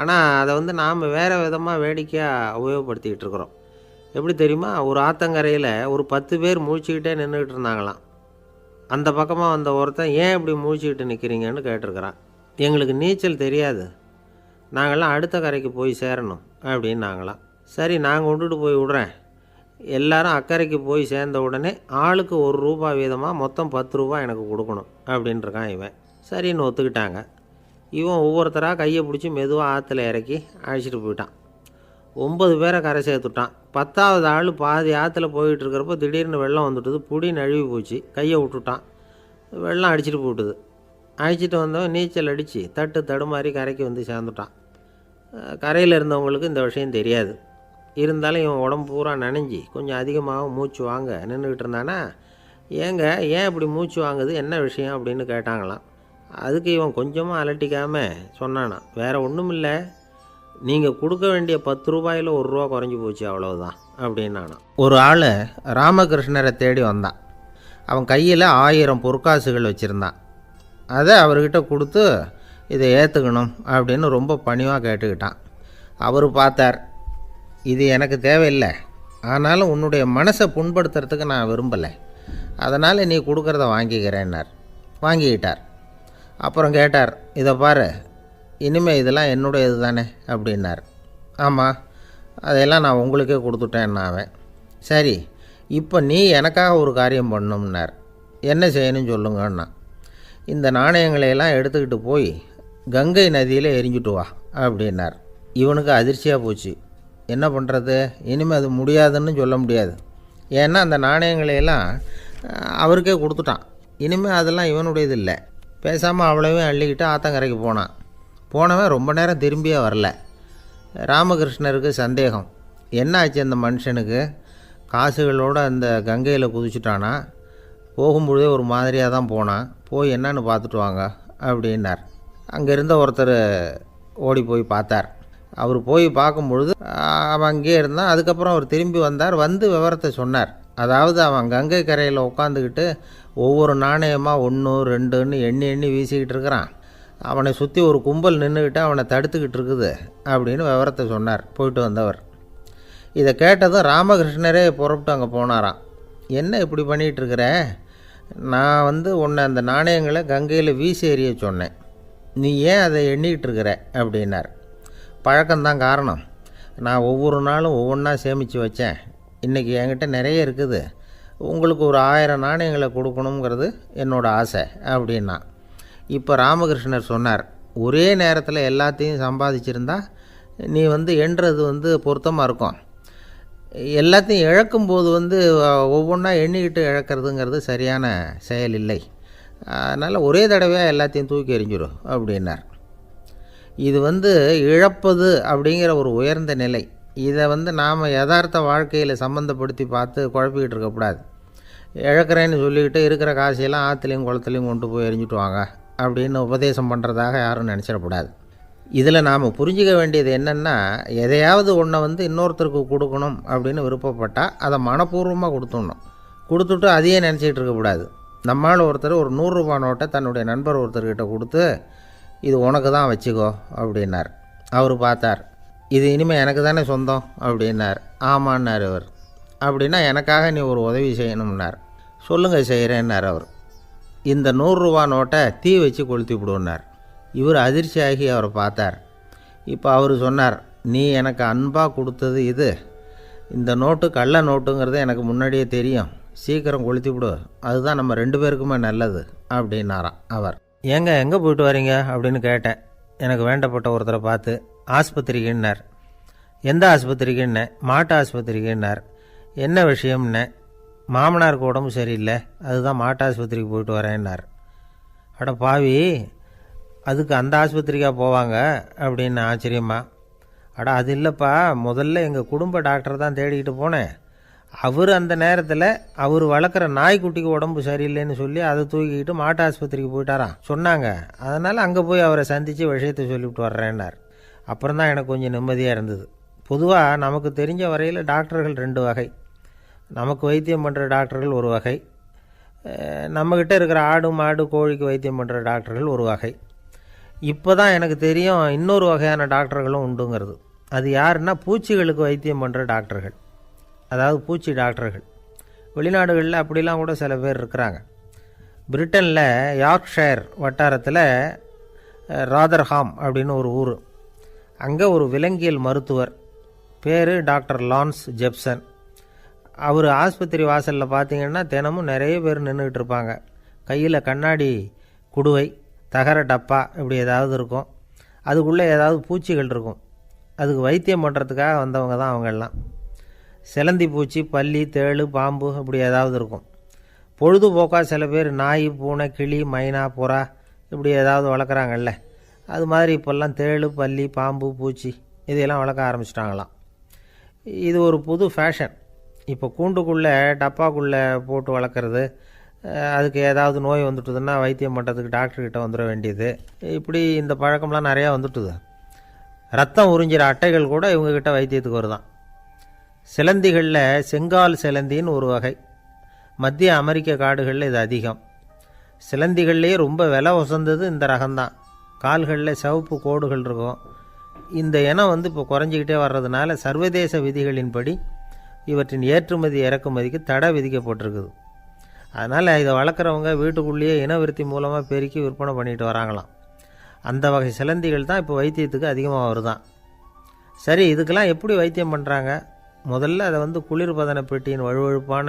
ஆனால் அதை நாம் வேறு விதமாக வேடிக்கையாக உபயோகப்படுத்திக்கிட்டு இருக்கிறோம். எப்படி தெரியுமா? ஒரு ஆத்தங்கரையில் ஒரு 10 பேர் முழிச்சுக்கிட்டே நின்றுக்கிட்டு இருந்தாங்களாம். அந்த பக்கமாக வந்த ஒருத்தன் ஏன் இப்படி முழிச்சுக்கிட்டு நிற்கிறீங்கன்னு கேட்டிருக்கிறான். எங்களுக்கு நீச்சல் தெரியாது, நாங்கள்லாம் அடுத்த கரைக்கு போய் சேரணும் அப்படின்னு நாங்களாம். சரி நான் கொண்டுட்டு போய் விட்றேன். எல்லாரும் அக்கறைக்கு போய் சேர்ந்த உடனே ஆளுக்கு ₹1 வீதமாக மொத்தம் ₹10 எனக்கு கொடுக்கணும் அப்படின்ட்டுருக்கான் இவன். சரின்னு ஒத்துக்கிட்டாங்க. இவன் ஒவ்வொருத்தராக கையை பிடிச்சி மெதுவாக ஆற்றுல இறக்கி அழைச்சிட்டு போயிட்டான். 9 பேரை கரை சேர்த்துட்டான். 10வது ஆள் பாதி ஆற்றுல போயிட்டுருக்கிறப்போ திடீர்னு வெள்ளம் வந்துட்டுது. புடி நழுவி போச்சு. கையை விட்டுட்டான். வெள்ளம் அடிச்சிட்டு போட்டுது. அழைச்சிட்டு வந்தவன் நீச்சல் அடித்து தட்டு தடுமாறி கரைக்கு சேர்ந்துட்டான். கரையில் இருந்தவங்களுக்கு இந்த விஷயம் தெரியாது. இருந்தாலும் இவன் உடம்பு பூரா நனைஞ்சி கொஞ்சம் அதிகமாகவும் மூச்சு வாங்க நின்றுக்கிட்டு இருந்தானா, ஏங்க ஏன் இப்படி மூச்சு வாங்குது, என்ன விஷயம் அப்படின்னு கேட்டாங்களாம். அதுக்கு இவன் கொஞ்சமாக அலட்டிக்காமல் சொன்னானான், வேறு ஒன்றும் இல்லை, நீங்கள் கொடுக்க வேண்டிய 10 ரூபாயில் 1 ரூபா குறைஞ்சி போச்சு, அவ்வளவுதான் அப்படின்னானான். ஒரு ஆள் ராமகிருஷ்ணரை தேடி வந்தான். அவன் கையில் 1000 பொற்காசுகள் வச்சுருந்தான். அதை அவர்கிட்ட கொடுத்து இதை ஏற்றுக்கணும் அப்படின்னு ரொம்ப பணிவாக கேட்டுக்கிட்டான். அவர் பார்த்தார், இது எனக்கு தேவையில்லை, ஆனாலும் உன்னுடைய மனசை புண்படுத்துறதுக்கு நான் விரும்பலை, அதனால் நீ கொடுக்குறத வாங்கிக்கிறேன்னார். வாங்கிக்கிட்டார். அப்புறம் கேட்டார், இதை பாரு, இனிமேல் இதெல்லாம் என்னுடையது தானே அப்படின்னார். ஆமாம், அதையெல்லாம் நான் உங்களுக்கே கொடுத்துட்டேன்னா அவன். சரி, இப்போ நீ எனக்காக ஒரு காரியம் பண்ணணும்னார். என்ன செய்யணும்னு சொல்லுங்கன்னா, இந்த நாணயங்களையெல்லாம் எடுத்துக்கிட்டு போய் கங்கை நதியில் எரிஞ்சுட்டு வா அப்படின்னார். இவனுக்கு அதிர்ச்சியாக போச்சு. என்ன பண்ணுறது, இனிமேல் அது முடியாதுன்னு சொல்ல முடியாது. ஏன்னா அந்த நாணயங்களையெல்லாம் அவருக்கே கொடுத்துட்டான். இனிமேல் அதெல்லாம் இவனுடையது இல்லை. பேசாமல் அவ்வளோவே அள்ளிக்கிட்டு ஆத்தங்கரைக்கு போனான். போனவன் ரொம்ப நேரம் திரும்பியே வரல. ராமகிருஷ்ணருக்கு சந்தேகம், என்ன ஆச்சு அந்த மனுஷனுக்கு, காசுகளோடு அந்த கங்கையில் குதிச்சுட்டானா, போகும்பொழுதே ஒரு மாதிரியாக தான் போனான், போய் என்னன்னு பார்த்துட்டு வாங்க அப்படின்னார். அங்கே இருந்த ஒருத்தர் ஓடி போய் பார்த்தார். அவர் போய் பார்க்கும்பொழுது அவன் அங்கேயே இருந்தான். அதுக்கப்புறம் அவர் திரும்பி வந்தார். வந்து விவரத்தை சொன்னார். அதாவது அவன் கங்கை கரையில் உட்காந்துக்கிட்டு ஒவ்வொரு நாணயமாக 1 2ன்னு எண்ணி எண்ணி வீசிக்கிட்டு இருக்கிறான். அவனை சுற்றி ஒரு கும்பல் நின்றுக்கிட்டு அவனை தடுத்துக்கிட்டு இருக்குது அப்படின்னு விவரத்தை சொன்னார் போயிட்டு வந்தவர். இதை கேட்டதும் ராமகிருஷ்ணரே புறப்பட்டு அங்கே போனாராம். என்ன இப்படி பண்ணிகிட்ருக்கிற, நான் உன்னை அந்த நாணயங்களை கங்கையில் வீசி எறிய சொன்னேன், நீ ஏன் அதை எண்ணிக்கிட்டு இருக்கிற அப்படின்னார். பழக்கம்தான் காரணம், நான் ஒவ்வொரு நாளும் ஒவ்வொன்றா சேமித்து வச்சேன், இன்றைக்கி என்கிட்ட நிறைய இருக்குது, உங்களுக்கு ஒரு 1000 நாணயங்களை கொடுக்கணுங்கிறது என்னோடய ஆசை அப்படின்னா. இப்போ ராமகிருஷ்ணர் சொன்னார், ஒரே நேரத்தில் எல்லாத்தையும் சம்பாதிச்சிருந்தா நீ எண்ணுறது பொருத்தமாக இருக்கும், எல்லாத்தையும் இழக்கும்போது ஒவ்வொன்றா எண்ணிக்கிட்டு இழக்கிறதுங்கிறது சரியான செயல் இல்லை, அதனால் ஒரே தடவையாக எல்லாத்தையும் தூக்கி எறிஞ்சிடும் அப்படின்னார். இது இழப்பது அப்படிங்கிற ஒரு உயர்ந்த நிலை. இதை நாம் யதார்த்த வாழ்க்கையில் சம்மந்தப்படுத்தி பார்த்து குழப்பிக்கிட்டு இருக்கக்கூடாது. இழக்கிறேன்னு சொல்லிக்கிட்டு இருக்கிற காசையெல்லாம் ஆற்றுலையும் குளத்துலையும் கொண்டு போய் எறிஞ்சிட்டு வாங்க அப்படின்னு உபதேசம் பண்ணுறதாக யாரும் நினச்சிடக்கூடாது. இதில் நாம் புரிஞ்சிக்க வேண்டியது என்னென்னா, எதையாவது ஒன்றை இன்னொருத்தருக்கு கொடுக்கணும் அப்படின்னு விருப்பப்பட்டால் அதை மனப்பூர்வமாக கொடுத்துடணும். கொடுத்துட்டு அதையே நினச்சிக்கிட்டு இருக்கக்கூடாது. நம்மால் ஒருத்தர் ஒரு 100 ரூபா நோட்டை தன்னுடைய நண்பர் ஒருத்தர்கிட்ட கொடுத்து, இது உனக்கு தான் வச்சுக்கோ அப்படின்னார். அவர் பார்த்தார், இது இனிமேல் எனக்கு தானே சொந்தம் அப்படின்னார். ஆமான்னார் அவர். அப்படின்னா எனக்காக நீ ஒரு உதவி செய்யணும்னார். சொல்லுங்கள் செய்கிறேன்னார் அவர். இந்த 100 ரூபா நோட்டை தீ வச்சு கொளுத்தி விடுன்னார். இவர் அதிர்ச்சியாகி அவரை பார்த்தார். இப்போ அவர் சொன்னார், நீ எனக்கு அன்பாக கொடுத்தது இது, இந்த நோட்டு கள்ள நோட்டுங்கிறது எனக்கு முன்னாடியே தெரியும், சீக்கிரம் கொளுத்தி விடு, அதுதான் நம்ம 2 பேருக்குமே நல்லது அப்படின்னாராம் அவர். ஏங்க எங்கே போயிட்டு வரீங்க அப்படின்னு கேட்டேன். எனக்கு வேண்டப்பட்ட ஒருத்தரை பார்த்து. ஆஸ்பத்திரிக்குன்னார். எந்த ஆஸ்பத்திரிக்குன்னே? மாட்டு ஆஸ்பத்திரிக்குன்னார். என்ன விஷயம்னே? மாமனாருக்கு உடம்பு சரியில்லை, அதுதான் மாட்டு ஆஸ்பத்திரிக்கு போயிட்டு வரேன்னார். அட பாவி, அதுக்கு அந்த ஆஸ்பத்திரிக்காக போவாங்க அப்படின்னு ஆச்சரியமா. அட அது இல்லைப்பா, முதல்ல எங்கள் குடும்ப டாக்டர் தான் தேடிக்கிட்டு போனேன், அவர் அந்த நேரத்தில் அவர் வளர்க்குற நாய்க்குட்டிக்கு உடம்பு சரியில்லைன்னு சொல்லி அதை தூக்கிக்கிட்டு மாட்டு ஆஸ்பத்திரிக்கு போயிட்டாராம் சொன்னாங்க, அதனால் அங்கே போய் அவரை சந்தித்து விஷயத்தை சொல்லிவிட்டு வர்றேன்னார். அப்புறம் தான் எனக்கு கொஞ்சம் நிம்மதியாக இருந்தது. பொதுவாக நமக்கு தெரிஞ்ச வரையில் டாக்டர்கள் 2 வகை. நமக்கு வைத்தியம் பண்ணுற டாக்டர்கள் ஒரு வகை, நம்மக்கிட்ட இருக்கிற ஆடு மாடு கோழிக்கு வைத்தியம் பண்ணுற டாக்டர்கள் ஒரு வகை. இப்போ தான் எனக்கு தெரியும் இன்னொரு வகையான டாக்டர்களும் உண்டுங்கிறது. அது யாருன்னா, பூச்சிகளுக்கு வைத்தியம் பண்ணுற டாக்டர்கள், அதாவது பூச்சி டாக்டர்கள். வெளிநாடுகளில் அப்படிலாம் கூட சில பேர் இருக்கிறாங்க. பிரிட்டனில் யார்க்ஷயர் வட்டாரத்தில் ராதர்ஹாம் அப்படின்னு ஒரு ஊர், அங்கே ஒரு விலங்கியல் மருத்துவர் பேர் டாக்டர் லான்ஸ் ஜெப்சன். அவர் ஆஸ்பத்திரி வாசலில் பார்த்தீங்கன்னா தினமும் நிறைய பேர் நின்றுக்கிட்டு இருப்பாங்க. கையில் கண்ணாடி குடுவை, தகர டப்பா இப்படி ஏதாவது இருக்கும், அதுக்குள்ளே ஏதாவது பூச்சிகள் இருக்கும். அதுக்கு வைத்தியம் பண்ணுறதுக்காக வந்தவங்க தான் அவங்கெல்லாம். சிலந்தி பூச்சி, பல்லி, தேளு, பாம்பு இப்படி ஏதாவது இருக்கும். பொழுதுபோக்காக சில பேர் நாய், பூனை, கிளி, மைனா, புறா இப்படி ஏதாவது வளர்க்குறாங்கல்ல, அது மாதிரி இப்போல்லாம் தேளு, பல்லி, பாம்பு, பூச்சி இதையெல்லாம் வளர்க்க ஆரம்பிச்சிட்டாங்களாம். இது ஒரு புது ஃபேஷன். இப்போ கூண்டுக்குள்ளே டப்பாக்குள்ளே போட்டு வளர்க்குறது, அதுக்கு ஏதாவது நோய் வந்துட்டுதுன்னா வைத்தியம் பண்ணுறதுக்கு டாக்டர்கிட்ட வந்துட வேண்டியது, இப்படி இந்த பழக்கம்லாம் நிறையா வந்துட்டுது. ரத்தம் உறிஞ்சிற அட்டைகள் கூட இவங்ககிட்ட வைத்தியத்துக்கு வருதான். சிலந்திகளில் செங்கால் சிலந்தின்னு ஒரு வகை. மத்திய அமெரிக்க காடுகளில் இது அதிகம். சிலந்திகள்லேயே ரொம்ப விலை உசந்தது இந்த ரகம்தான். கால்களில் சிவப்பு கோடுகள் இருக்கும். இந்த இனம் இப்போ குறைஞ்சிக்கிட்டே வர்றதுனால சர்வதேச விதிகளின்படி இவற்றின் ஏற்றுமதி இறக்குமதிக்கு தடை விதிக்கப்பட்டிருக்குது. அதனால் இதை வளர்க்குறவங்க வீட்டுக்குள்ளேயே இனவிருத்தி மூலமாக பெருக்கி விற்பனை பண்ணிட்டு வராங்களாம். அந்த வகை சிலந்திகள் தான் இப்போ வைத்தியத்துக்கு அதிகமாக வருதான். சரி, இதுக்கெல்லாம் எப்படி வைத்தியம் பண்ணுறாங்க? முதல்ல அதை குளிர்பதன பெட்டியின் வழுவழுப்பான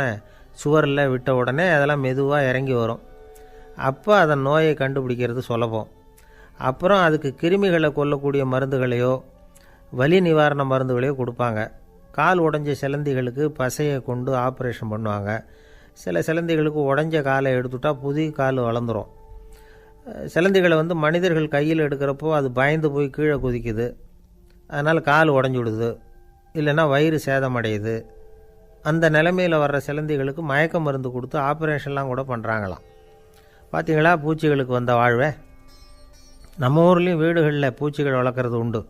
சுவரில் விட்ட உடனே அதெல்லாம் மெதுவாக இறங்கி வரும். அப்போ அதன் நோயை கண்டுபிடிக்கிறது சுலபம். அப்புறம் அதுக்கு கிருமிகளை கொல்லக்கூடிய மருந்துகளையோ வலி நிவாரண மருந்துகளையோ கொடுப்பாங்க. கால் உடஞ்ச சிலந்திகளுக்கு பசையை கொண்டு ஆப்ரேஷன் பண்ணுவாங்க. சில சிலந்திகளுக்கு உடஞ்ச காலை எடுத்துட்டா புதிய கால் வளர்ந்துடும். சிலந்திகளை மனிதர்கள் கையில் எடுக்கிறப்போ அது பயந்து போய் கீழே குதிக்குது. அதனால் கால் உடஞ்சி விடுது, இல்லைன்னா வயிறு சேதமடையுது. அந்த நிலைமையில் வர்ற சிலந்திகளுக்கு மயக்க மருந்து கொடுத்து ஆப்ரேஷன்லாம் கூட பண்ணுறாங்களாம். பார்த்தீங்களா பூச்சிகளுக்கு வந்த வாழ்வே. நம்ம ஊர்லேயும் வீடுகளில் பூச்சிகள் வளர்க்குறது உண்டு.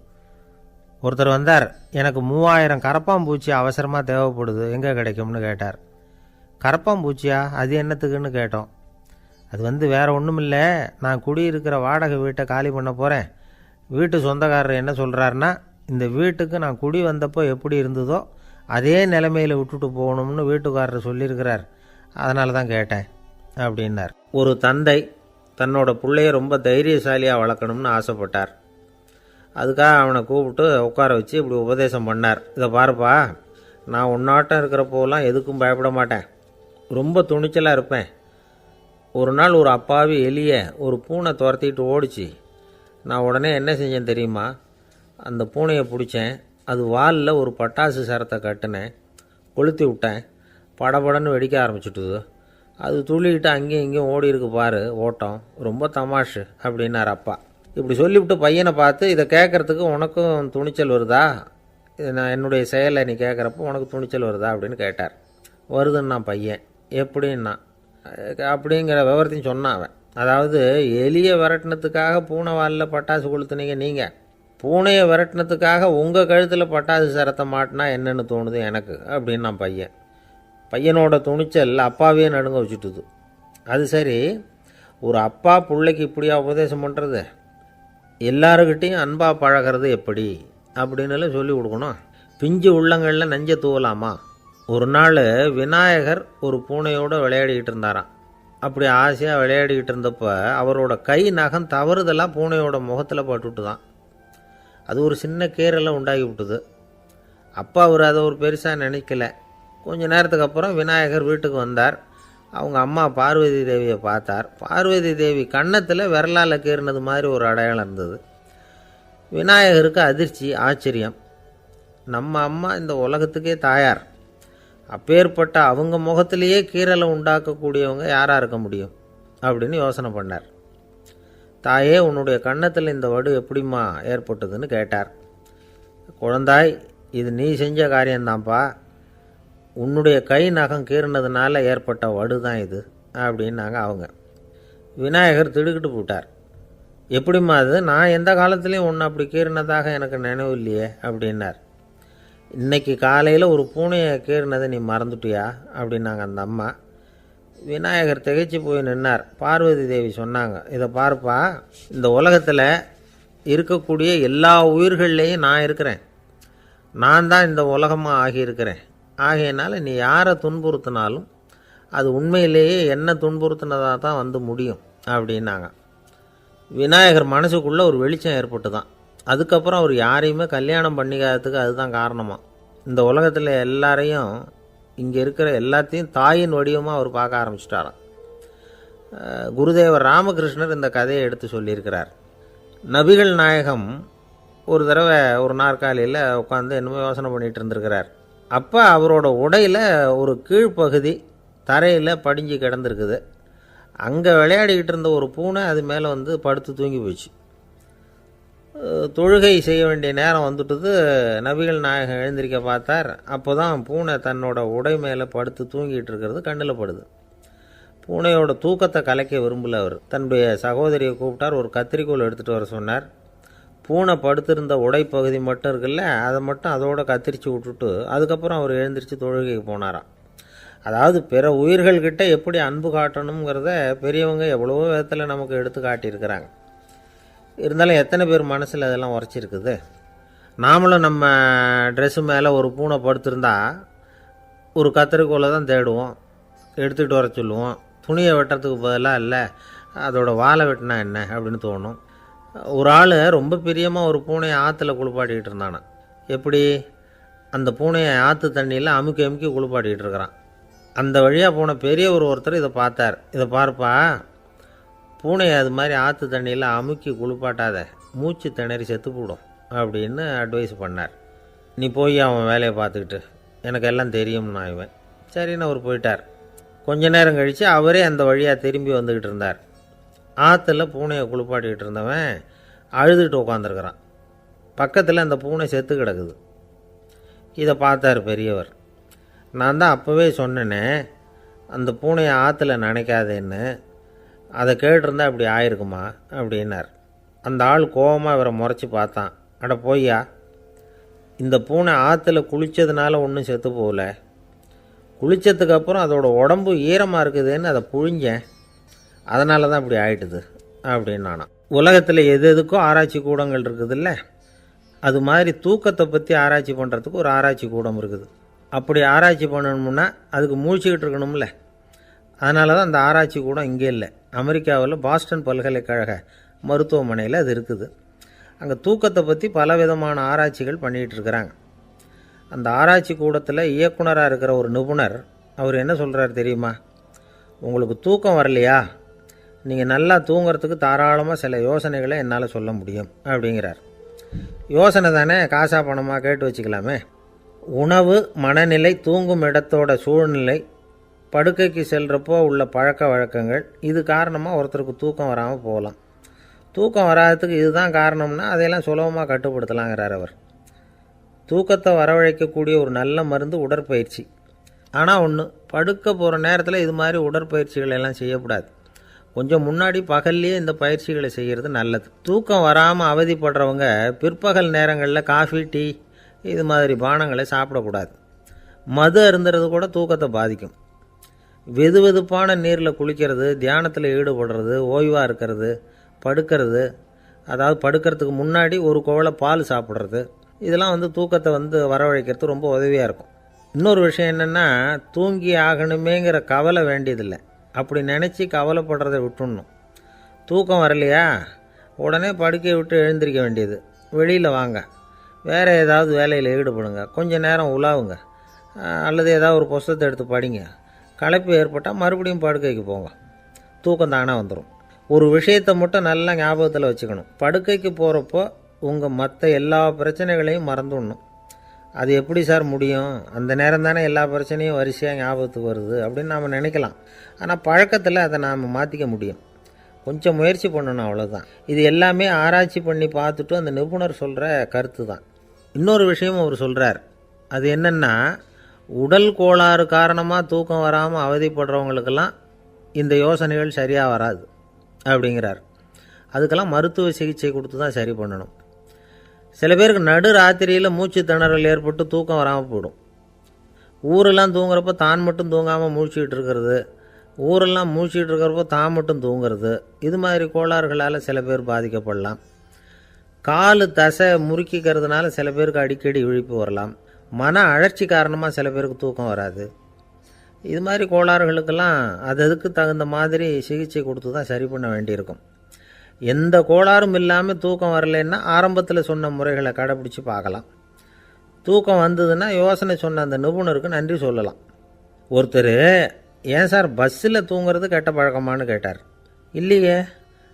ஒருத்தர் வந்தார், எனக்கு 3000 கரப்பாம்பூச்சி அவசரமாக தேவைப்படுது, எங்கே கிடைக்கும்னு கேட்டார். கரப்பாம்பூச்சியா? அது என்னத்துக்குன்னு கேட்டோம். அது வேறு ஒன்றும் இல்லை, நான் குடியிருக்கிற வாடகை வீட்டை காலி பண்ண போகிறேன். வீட்டு சொந்தக்காரர் என்ன சொல்கிறாருன்னா, இந்த வீட்டுக்கு நான் குடி வந்தப்போ எப்படி இருந்ததோ அதே நிலைமையில் விட்டுட்டு போகணும்னு வீட்டுக்காரர் சொல்லியிருக்கிறார், அதனால தான் கேட்டேன் அப்படின்னார். ஒரு தந்தை தன்னோட பிள்ளைய ரொம்ப தைரியசாலியாக வளர்க்கணும்னு ஆசைப்பட்டார். அதுக்காக அவனை கூப்பிட்டு உட்கார வச்சு இப்படி உபதேசம் பண்ணார். இதை பாருப்பா, நான் உன்னாட்டம் இருக்கிறப்போலாம் எதுக்கும் பயப்பட மாட்டேன், ரொம்ப துணிச்சலாக இருப்பேன். ஒரு நாள் ஒரு அப்பாவி எலியை ஒரு பூனை துரத்திட்டு ஓடிச்சு. நான் உடனே என்ன செஞ்சேன் தெரியுமா? அந்த பூனையை பிடிச்சேன், அது வாலில் ஒரு பட்டாசு சரத்தை கட்டினேன், கொளுத்தி விட்டேன். படபடன்னு வெடிக்க ஆரம்பிச்சுட்டுது. அது துள்ளிக்கிட்டு அங்கேயும் இங்கேயும் ஓடி இருக்கு பாரு ஓட்டம், ரொம்ப தமாஷு அப்படின்னார் அப்பா. இப்படி சொல்லிவிட்டு பையனை பார்த்து, இதை கேட்குறதுக்கு உனக்கும் துணிச்சல் வருதா? நான் என்னுடைய செயலை நீ கேட்குறப்போ உனக்கு துணிச்சல் வருதா அப்படின்னு கேட்டார். வருதுன்னா பையன். எப்படின்னா அப்படிங்கிற விவரத்தையும் சொன்னான் அவன். அதாவது எலியை விரட்டினத்துக்காக பூனை வாலில் பட்டாசு கொளுத்துனீங்க நீங்கள், பூனையை விரட்டினத்துக்காக உங்கள் கழுத்தில் பட்டாசு சரத்தை மாட்டினா என்னென்னு தோணுது எனக்கு அப்படின்னு நான் பையன். பையனோட துணிச்சல் அப்பாவே நடுங்க வச்சுட்டுது. அது சரி, ஒரு அப்பா பிள்ளைக்கு இப்படியா உபதேசம் பண்ணுறது? எல்லாருக்கிட்டையும் அன்பாக பழகிறது எப்படி அப்படின்னு சொல்லி கொடுக்கணும். பிஞ்சு உள்ளங்களில் நஞ்சை தூவலாமா? ஒரு நாள் விநாயகர் ஒரு பூனையோடு விளையாடிக்கிட்டு இருந்தாராம். அப்படி ஆசையாக விளையாடிக்கிட்டு இருந்தப்போ அவரோட கை நகம் தவறுதெல்லாம் பூனையோட முகத்தில் பட்டுட்டு தான். அது ஒரு சின்ன கீரெல்லாம் உண்டாகி விட்டுது. அப்பா அவர் அதை ஒரு பெருசாக நினைக்கல. கொஞ்ச நேரத்துக்கு அப்புறம் விநாயகர் வீட்டுக்கு வந்தார். அவங்க அம்மா பார்வதி தேவியை பார்த்தார். பார்வதி தேவி கன்னத்தில் விரலால் கீறினது மாதிரி ஒரு அடையாளம் இருந்தது. விநாயகருக்கு அதிர்ச்சி, ஆச்சரியம். நம்ம அம்மா இந்த உலகத்துக்கே தாயார், அப்பேற்பட்ட அவங்க முகத்திலேயே கீறலை உண்டாக்கக்கூடியவங்க யாராக இருக்க முடியும் அப்படின்னு யோசனை பண்ணார். தாயே, உன்னுடைய கன்னத்தில் இந்த வடு எப்படிம்மா ஏற்பட்டதுன்னு கேட்டார். குழந்தாய், இது நீ செஞ்ச காரியம்தான்ப்பா, உன்னுடைய கை நகம் கீறினதுனால ஏற்பட்ட வடு தான் இது அப்படின்னாங்க அவங்க. விநாயகர் திடுக்கிட்டு போட்டார். எப்படிம்மா அது? நான் எந்த காலத்துலேயும் ஒன்று அப்படி கீறினதாக எனக்கு நினைவு இல்லையே அப்படின்னார். இன்னைக்கு காலையில் ஒரு பூனையை கீறினதை நீ மறந்துட்டியா அப்படின்னாங்க அந்த அம்மா. விநாயகர் திகைச்சு போய் நின்னார். பார்வதி தேவி சொன்னாங்க, இதை பார்ப்பா, இந்த உலகத்தில் இருக்கக்கூடிய எல்லா உயிர்கள்லேயும் நான் இருக்கிறேன், நான் தான் இந்த உலகமாக ஆகியிருக்கிறேன். ஆகையினால நீ யாரை துன்புறுத்தினாலும் அது உண்மையிலேயே என்ன துன்புறுத்தினதாக தான் முடியும் அப்படின்னாங்க. விநாயகர் மனசுக்குள்ளே ஒரு வெளிச்சம் ஏற்பட்டு தான். அதுக்கப்புறம் அவர் யாரையுமே கல்யாணம் பண்ணிக்காததுக்கு அதுதான் காரணமாக. இந்த உலகத்தில் எல்லாரையும், இங்கே இருக்கிற எல்லாத்தையும் தாயின் வடிவமாக அவர் பார்க்க ஆரம்பிச்சிட்டாராம். குருதேவர் ராமகிருஷ்ணர் இந்த கதையை எடுத்து சொல்லியிருக்கிறார். நபிகள் நாயகம் ஒரு தடவை ஒரு நாற்காலியில் உட்காந்து என்னமோ யோசனை பண்ணிகிட்டு இருந்திருக்கிறார். அப்போ அவரோட உடையில் ஒரு கீழ்ப்பகுதி தரையில் படிஞ்சு கிடந்திருக்குது. அங்கே விளையாடிக்கிட்டு இருந்த ஒரு பூனை அது மேலே படுத்து தூங்கி போச்சு. தொழுகை செய்ய வேண்டிய நேரம் வந்துட்டது. நபிகள் நாயகம் எழுந்திருக்க பார்த்தார். அப்போ தான் பூனை தன்னோட உடை மேலே படுத்து தூங்கிட்டு இருக்கிறது கண்ணில் படுது. பூனையோட தூக்கத்தை கலைக்க விரும்பல அவர். தன்னுடைய சகோதரியை கூப்பிட்டார். ஒரு கத்திரிக்கோல் எடுத்துகிட்டு வர சொன்னார். பூனை படுத்திருந்த உடைப்பகுதி மட்டும் இருக்குல்ல, அதை மட்டும் அதோட கத்திரிச்சு விட்டுட்டு அதுக்கப்புறம் அவர் எழுந்திரிச்சு தொழுகைக்கு போனாராம். அதாவது பிற உயிர்கள்கிட்ட எப்படி அன்பு காட்டணுங்கிறத பெரியவங்க எவ்வளவோ விதத்தில் நமக்கு எடுத்து காட்டியிருக்கிறாங்க. இருந்தாலும் எத்தனை பேர் மனசில் அதெல்லாம் உரைச்சிருக்குது. நாமளும் நம்ம ட்ரெஸ்ஸு மேலே ஒரு பூனை படுத்திருந்தா ஒரு கத்திரிக்கோலை தான் தேடுவோம், எடுத்துக்கிட்டு வர சொல்லுவோம். துணியை வெட்டுறதுக்கு பதிலாக இல்லை அதோட வாழை வெட்டினா என்ன அப்படின்னு தோணும். ஒரு ஆள் ரொம்ப பிரியமாக ஒரு பூனையை ஆற்றுல குளிப்பாட்டிக்கிட்டு இருந்தானா. எப்படி? அந்த பூனையை ஆற்று தண்ணியில் அமுக்கி அமுக்கி குளிப்பாட்டிக்கிட்டு இருக்கிறான். அந்த வழியாக போன பெரியவர் ஒருத்தர் இதை பார்த்தார். இதை பார்ப்பா, பூனையை அது மாதிரி ஆற்று தண்ணியில் அமுக்கி குளிப்பாட்டாத, மூச்சு திணறி செத்து போடும் அப்படின்னு அட்வைஸ் பண்ணார். நீ போய் அவன் வேலையை பார்த்துக்கிட்டு, எனக்கு எல்லாம் தெரியும்னா இவன். சரின்னு அவர் போயிட்டார். கொஞ்ச நேரம் கழித்து அவரே அந்த வழியாக திரும்பி வந்துக்கிட்டு இருந்தார். ஆற்றுல பூனையை குளிப்பாட்டிக்கிட்டு இருந்தவன் அழுதுகிட்டு உட்காந்துருக்கிறான். பக்கத்தில் அந்த பூனை செத்து கிடக்குது. இதை பார்த்தார் பெரியவர். நான் தான் அப்போவே சொன்னேனே அந்த பூனையை ஆற்றுல நினைக்காதேன்னு, அதை கேட்டிருந்தா இப்படி ஆயிருக்குமா அப்படின்னார். அந்த ஆள் கோபமாக இவரை முறைச்சி பார்த்தான். அட போய்யா, இந்த பூனை ஆற்றுல குளித்ததுனால ஒன்றும் செத்து போகல, குளித்ததுக்கப்புறம் அதோட உடம்பு ஈரமாக இருக்குதுன்னு அதை புழிஞ்சேன், அதனால தான் இப்படி ஆயிட்டுது அப்படின்னானா. உலகத்தில் எது எதுக்கும் ஆராய்ச்சி கூடங்கள் இருக்குதுல்ல, அது மாதிரி தூக்கத்தை பற்றி ஆராய்ச்சி பண்ணுறதுக்கு ஒரு ஆராய்ச்சி கூடம் இருக்குது. அப்படி ஆராய்ச்சி பண்ணணும்னா அதுக்கு மூழ்கிக்கிட்டு இருக்கணும்ல. அதனால தான் அந்த ஆராய்ச்சி கூடம் இங்கே இல்லை. அமெரிக்காவில் பாஸ்டன் பல்கலைக்கழக மருத்துவமனையில் அது இருக்குது. அங்கே தூக்கத்தை பற்றி பலவிதமான ஆராய்ச்சிகள் பண்ணிகிட்டு இருக்கிறாங்க. அந்த ஆராய்ச்சி கூடத்தில் இயக்குனராக இருக்கிற ஒரு நிபுணர் அவர் என்ன சொல்கிறார் தெரியுமா? உங்களுக்கு தூக்கம் வரலையா, நீங்கள் நல்லா தூங்கிறதுக்கு தாராளமாக சில யோசனைகளை என்னால் சொல்ல முடியும் அப்படிங்கிறார். யோசனை தானே, காசா பணமாக கேட்டு வச்சுக்கலாமே. உணவு, மனநிலை, தூங்கும் இடத்தோட சூழ்நிலை, படுக்கைக்கு செல்கிறப்போ உள்ள பழக்க வழக்கங்கள், இது காரணமாக ஒருத்தருக்கு தூக்கம் வராமல் போகலாம். தூக்கம் வராததுக்கு இதுதான் காரணம்னா அதையெல்லாம் சுலபமாக கட்டுப்படுத்தலாங்கிறார் அவர். தூக்கத்தை வரவழைக்கக்கூடிய ஒரு நல்ல மருந்து உடற்பயிற்சி. ஆனால் ஒன்று, படுக்க போகிற நேரத்தில் இது மாதிரி உடற்பயிற்சிகள் எல்லாம் செய்யக்கூடாது. கொஞ்சம் முன்னாடி பகல்லையே இந்த பயிற்சிகளை செய்கிறது நல்லது. தூக்கம் வராமல் அவதிப்படுறவங்க பிற்பகல் நேரங்களில் காஃபி, டீ இது மாதிரி பானங்களை சாப்பிடக்கூடாது. மது அருந்துறது கூட தூக்கத்தை பாதிக்கும். வெது வெதுப்பான நீரில் குளிக்கிறது, தியானத்தில் ஈடுபடுறது, ஓய்வாக இருக்கிறது, படுக்கிறது, அதாவது படுக்கிறதுக்கு முன்னாடி ஒரு குவளை பால் சாப்பிட்றது, இதெல்லாம் தூக்கத்தை வரவழைக்கிறது ரொம்ப உதவியாக இருக்கும். இன்னொரு விஷயம் என்னென்னா, தூங்கி ஆகணுமேங்கிற கவலை வேண்டியதில்லை. அப்படி நினச்சி கவலைப்படுறதை விட்டுடணும். தூக்கம் வரலையா, உடனே படுக்கையை விட்டு எழுந்திருக்க வேண்டியது. வெளியில் வாங்க, வேறு ஏதாவது வேலையில் ஈடுபடுங்க, கொஞ்சம் நேரம் உலாவுங்க, அல்லது ஏதாவது ஒரு புஸ்தகத்தை எடுத்து படிங்க. களைப்பு ஏற்பட்டால் மறுபடியும் படுக்கைக்கு போங்க, தூக்கம் தானே வந்துடும். ஒரு விஷயத்தை மட்டும் நல்லா ஞாபகத்தில் வச்சுக்கணும். படுக்கைக்கு போகிறப்போ உங்கள் மற்ற எல்லா பிரச்சனைகளையும் மறந்துடணும். அது எப்படி சார் முடியும்? அந்த நேரம் தானே எல்லா பிரச்சனையும் வரிசையாக ஞாபகத்துக்கு வருது அப்படின்னு நாம் நினைக்கலாம். ஆனால் பழக்கத்தில் அதை நாம் மாற்றிக்க முடியும். கொஞ்சம் முயற்சி பண்ணணும், அவ்வளோதான். இது எல்லாமே ஆராய்ச்சி பண்ணி பார்த்துட்டு அந்த நிபுணர் சொல்கிற கருத்து தான். இன்னொரு விஷயமும் அவர் சொல்கிறார். அது என்னென்னா, உடல் கோளாறு காரணமாக தூக்கம் வராமல் அவதிப்படுறவங்களுக்கெல்லாம் இந்த யோசனைகள் சரியாக வராது அப்படிங்கிறார். அதுக்கெல்லாம் மருத்துவ சிகிச்சை கொடுத்து தான் சரி பண்ணணும். சில பேருக்கு நடு ராத்திரியில் மூச்சு திணறல் ஏற்பட்டு தூக்கம் வராமல் போயிடும். ஊரெல்லாம் தூங்குறப்போ தான் மட்டும் தூங்காமல் மூழ்கிட்டு இருக்கிறது, ஊரெல்லாம் மூழ்கிட்டு இருக்கிறப்போ தான் மட்டும் தூங்குறது, இது மாதிரி கோளாறுகளால் சில பேர் பாதிக்கப்படலாம். கால் தசை முறுக்கிக்கிறதுனால சில பேருக்கு அடிக்கடி விழிப்பு வரலாம். மன அழற்சி காரணமாக சில பேருக்கு தூக்கம் வராது. இது மாதிரி கோளாறுகளுக்கெல்லாம் அதுக்கு தகுந்த மாதிரி சிகிச்சை கொடுத்து தான் சரி பண்ண வேண்டியிருக்கும். எந்த கோளாறும் இல்லாமல் தூக்கம் வரலைன்னா ஆரம்பத்தில் சொன்ன முறைகளை கடைப்பிடிச்சி பார்க்கலாம். தூக்கம் வந்ததுன்னா யோசனை சொன்ன அந்த நிபுணருக்கு நன்றி சொல்லலாம். ஒருத்தர், ஏன் சார் பஸ்ஸில் தூங்குறது கெட்ட பழக்கமானு கேட்டார். இல்லையே,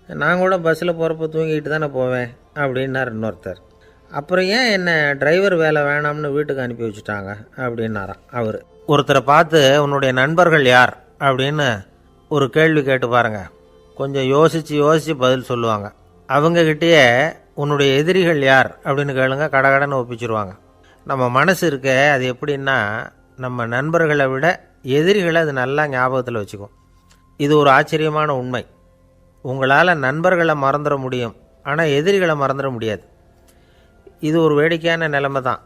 நான் கூட பஸ்ஸில் போகிறப்ப தூங்கிட்டு தானே போவேன் அப்படின்னார் இன்னொருத்தர். அப்புறம் ஏன் என்ன டிரைவர் வேலை வேணாம்னு வீட்டுக்கு அனுப்பி வச்சுட்டாங்க அப்படின்னாராம் அவர். ஒருத்தரை பார்த்து உன்னுடைய நண்பர்கள் யார் அப்படின்னு ஒரு கேள்வி கேட்டு பாருங்கள். கொஞ்சம் யோசித்து பதில் சொல்லுவாங்க. அவங்கக்கிட்டேயே உன்னுடைய எதிரிகள் யார் அப்படின்னு கேளுங்க, கடகடன்னு ஒப்பிச்சிருவாங்க. நம்ம மனசு இருக்க அது எப்படின்னா, நம்ம நண்பர்களை விட எதிரிகளை அது நல்லா ஞாபகத்தில் வச்சுக்கும். இது ஒரு ஆச்சரியமான உண்மை. உங்களால் நண்பர்களை மறந்துட முடியும், ஆனால் எதிரிகளை மறந்துட முடியாது. இது ஒரு வேடிக்கையான நிலைமை தான்.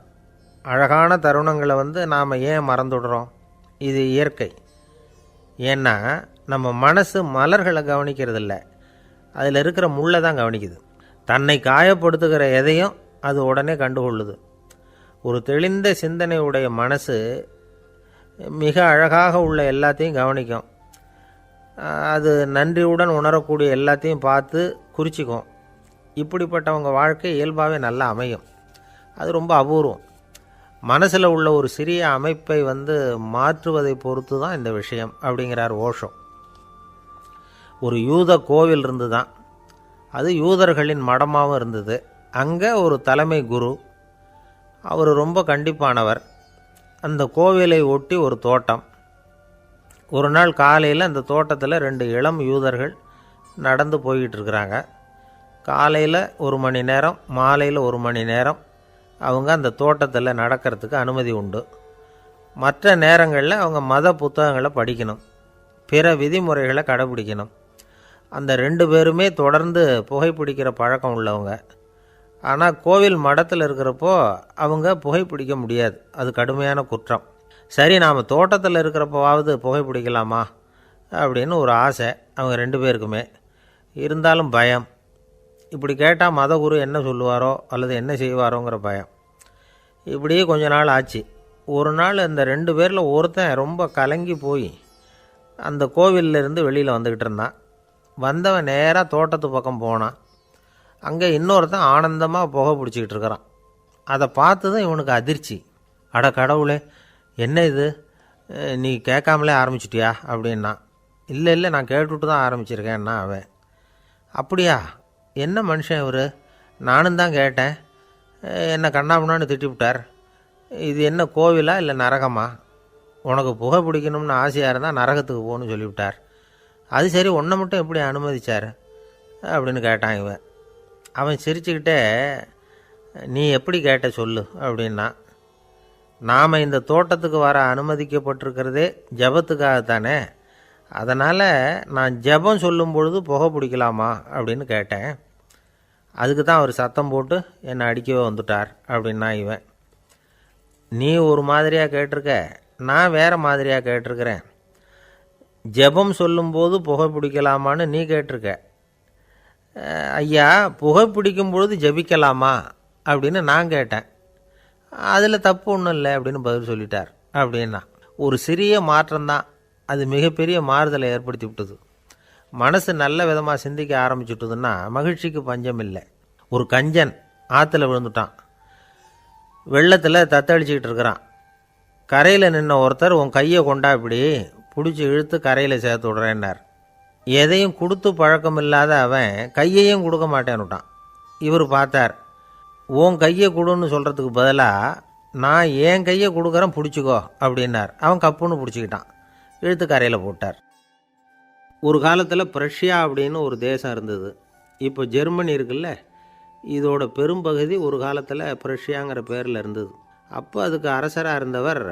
அழகான தருணங்களை நாம் ஏன் மறந்துடுறோம்? இது இயற்கை. ஏன்னா நம்ம மனசு மலர்களை கவனிக்கிறதில்ல, அதில் இருக்கிற முள்ளை தான் கவனிக்குது. தன்னை காயப்படுத்துகிற எதையும் அது உடனே கண்டுகொள்ளுது. ஒரு தெளிந்த சிந்தனையுடைய மனசு மிக அழகாக உள்ள எல்லாத்தையும் கவனிக்கும். அது நன்றியுடன் உணரக்கூடிய எல்லாத்தையும் பார்த்து குறிச்சிக்கும். இப்படிப்பட்டவங்க வாழ்க்கை இயல்பாகவே நல்லா அமையும். அது ரொம்ப அபூர்வம். மனசில் உள்ள ஒரு சிறிய அமைப்பை மாற்றுவதை பொறுத்து தான் இந்த விஷயம் அப்படிங்கிறார் ஓஷோ. ஒரு யூத கோவில் இருந்து தான், அது யூதர்களின் மடமாகவும் இருந்தது. அங்கே ஒரு தலைமை குரு, அவர் ரொம்ப கண்டிப்பானவர். அந்த கோவிலை ஒட்டி ஒரு தோட்டம். ஒரு நாள் காலையில் அந்த தோட்டத்தில் 2 இளம் யூதர்கள் நடந்து போய்கிட்டு இருக்கிறாங்க. காலையில் 1 மணி நேரம், மாலையில் 1 மணி நேரம் அவங்க அந்த தோட்டத்தில் நடக்கிறதுக்கு அனுமதி உண்டு. மற்ற நேரங்களில் அவங்க மத புத்தகங்களை படிக்கணும், பிற விதிமுறைகளை கடைபிடிக்கணும். அந்த 2 பேருமே தொடர்ந்து புகைப்பிடிக்கிற பழக்கம் உள்ளவங்க. ஆனால் கோவில் மடத்தில் இருக்கிறப்போ அவங்க புகைப்பிடிக்க முடியாது, அது கடுமையான குற்றம். சரி, நாம் தோட்டத்தில் இருக்கிறப்போவாவது புகைப்பிடிக்கலாமா அப்படின்னு ஒரு ஆசை அவங்க 2 பேருக்குமே. இருந்தாலும் பயம். இப்படி கேட்டால் மதகுரு என்ன சொல்லுவாரோ அல்லது என்ன செய்வாரோங்கிற பயம். இப்படியே கொஞ்ச நாள் ஆச்சு. ஒரு நாள் அந்த 2 பேரில் ஒருத்தன் ரொம்ப கலங்கி போய் அந்த கோவிலிருந்து வெளியில் வந்துக்கிட்டு இருந்தான். வந்தவன் நேராக தோட்டத்து பக்கம் போனான். அங்கே இன்னொருத்தன் ஆனந்தமாக புகை பிடிச்சிக்கிட்டு இருக்கிறான். அதை பார்த்து தான் இவனுக்கு அதிர்ச்சி. அட கடவுளே, என்ன இது, நீ கேட்காமலே ஆரம்பிச்சிட்டியா அப்படின்னா. இல்லை நான் கேட்டுவிட்டு தான் ஆரம்பிச்சிருக்கேன்னா அவன். அப்படியா, என்ன மனுஷன் இவர், நானும் தான் கேட்டேன், என்னை கண்ணாமுன்னான்னு திட்டிவிட்டார். இது என்ன கோவிலா இல்லை நரகமா? உனக்கு புகை பிடிக்கணும்னு ஆசையாக இருந்தால் நரகத்துக்கு போகணும்னு சொல்லிவிட்டார். அது சரி, உன்னை மட்டும் எப்படி அனுமதிச்சார் அப்படின்னு கேட்டான் இவன். அவன் சிரிச்சுக்கிட்டே, நீ எப்படி கேட்ட சொல்லு அப்படின்னா. நாம் இந்த தோட்டத்துக்கு வர அனுமதிக்கப்பட்டிருக்கிறதே ஜபத்துக்காகத்தானே, அதனால் நான் ஜபம் சொல்லும் பொழுது புகை பிடிக்கலாமா அப்படின்னு கேட்டேன். அதுக்கு தான் அவர் சத்தம் போட்டு என்னை அடிக்கவே வந்துட்டார் அப்படின்னா இவன். நீ ஒரு மாதிரியாக கேட்டிருக்க, நான் வேறு மாதிரியாக கேட்டிருக்கிறேன். ஜெபம் சொல்லும்போது புகை பிடிக்கலாமான்னு நீ கேட்டிருக்க. ஐயா, புகை பிடிக்கும் பொழுது ஜபிக்கலாமா அப்படின்னு நான் கேட்டேன். அதில் தப்பு ஒன்றும் இல்லை அப்படின்னு பதில் சொல்லிட்டார் அப்படின்னா. ஒரு சிறிய மாற்றம்தான் அது மிகப்பெரிய மாறுதலை ஏற்படுத்தி விட்டது. மனசு நல்ல விதமாக சிந்திக்க ஆரம்பிச்சுட்டுதுன்னா மகிழ்ச்சிக்கு பஞ்சம் இல்லை. ஒரு கஞ்சன் ஆற்றுல விழுந்துட்டான், வெள்ளத்தில் தத்தளிச்சிக்கிட்டு இருக்கிறான். கரையில் நின்ன ஒருத்தர், உன் கையை கொண்டா இப்படி பிடிச்சி இழுத்து கரையில் சேர்த்து விட்றேன்னார். எதையும் கொடுத்து பழக்கம் இல்லாத அவன் கையையும் கொடுக்க மாட்டேன்னுட்டான். இவர் பார்த்தார், உன் கையை கொடுன்னு சொல்கிறதுக்கு பதிலாக நான் என் கையை கொடுக்குறேன் பிடிச்சிக்கோ அப்படின்னார். அவன் கப்புன்னு பிடிச்சிக்கிட்டான், இழுத்து கரையில் போட்டார். ஒரு காலத்தில் பிரஷ்யா அப்படின்னு ஒரு தேசம் இருந்தது. இப்போ ஜெர்மனி இருக்குல்ல, இதோட பெரும்பகுதி ஒரு காலத்தில் பிரஷ்யாங்கிற பேரில் இருந்தது. அப்போ அதுக்கு அரசராக இருந்தவர்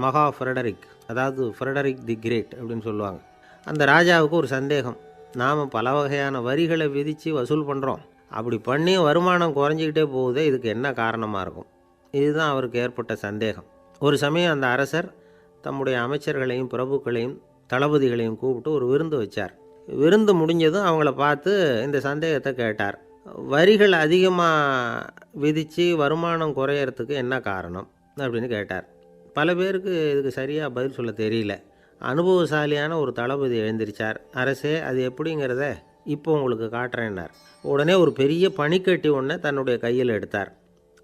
மகா ஃப்ரெடரிக், அதாவது ஃப்ரெடரிக் தி கிரேட் அப்படின்னு சொல்லுவாங்க. அந்த ராஜாவுக்கு ஒரு சந்தேகம். நாம் பல வகையான வரிகளை விதித்து வசூல் பண்ணுறோம், அப்படி பண்ணி வருமானம் குறைஞ்சிக்கிட்டே போகுதே, இதுக்கு என்ன காரணமாக இருக்கும்? இதுதான் அவருக்கு ஏற்பட்ட சந்தேகம். ஒரு சமயம் அந்த அரசர் தம்முடைய அமைச்சர்களையும் பிரபுக்களையும் தளபதிகளையும் கூப்பிட்டு ஒரு விருந்து வச்சார். விருந்து முடிஞ்சதும் அவங்கள பார்த்து இந்த சந்தேகத்தை கேட்டார். வரிகள் அதிகமாக விதித்து வருமானம் குறையறதுக்கு என்ன காரணம் அப்படின்னு கேட்டார். பல பேருக்கு இதுக்கு சரியாக பதில் சொல்ல தெரியல. அனுபவசாலியான ஒரு தளபதி எழுந்திருச்சார். அரசே, அது எப்படிங்கிறத இப்போ உங்களுக்கு காட்டுறேன்னார். உடனே ஒரு பெரிய பனிக்கட்டி ஒன்றை தன்னுடைய கையில் எடுத்தார்.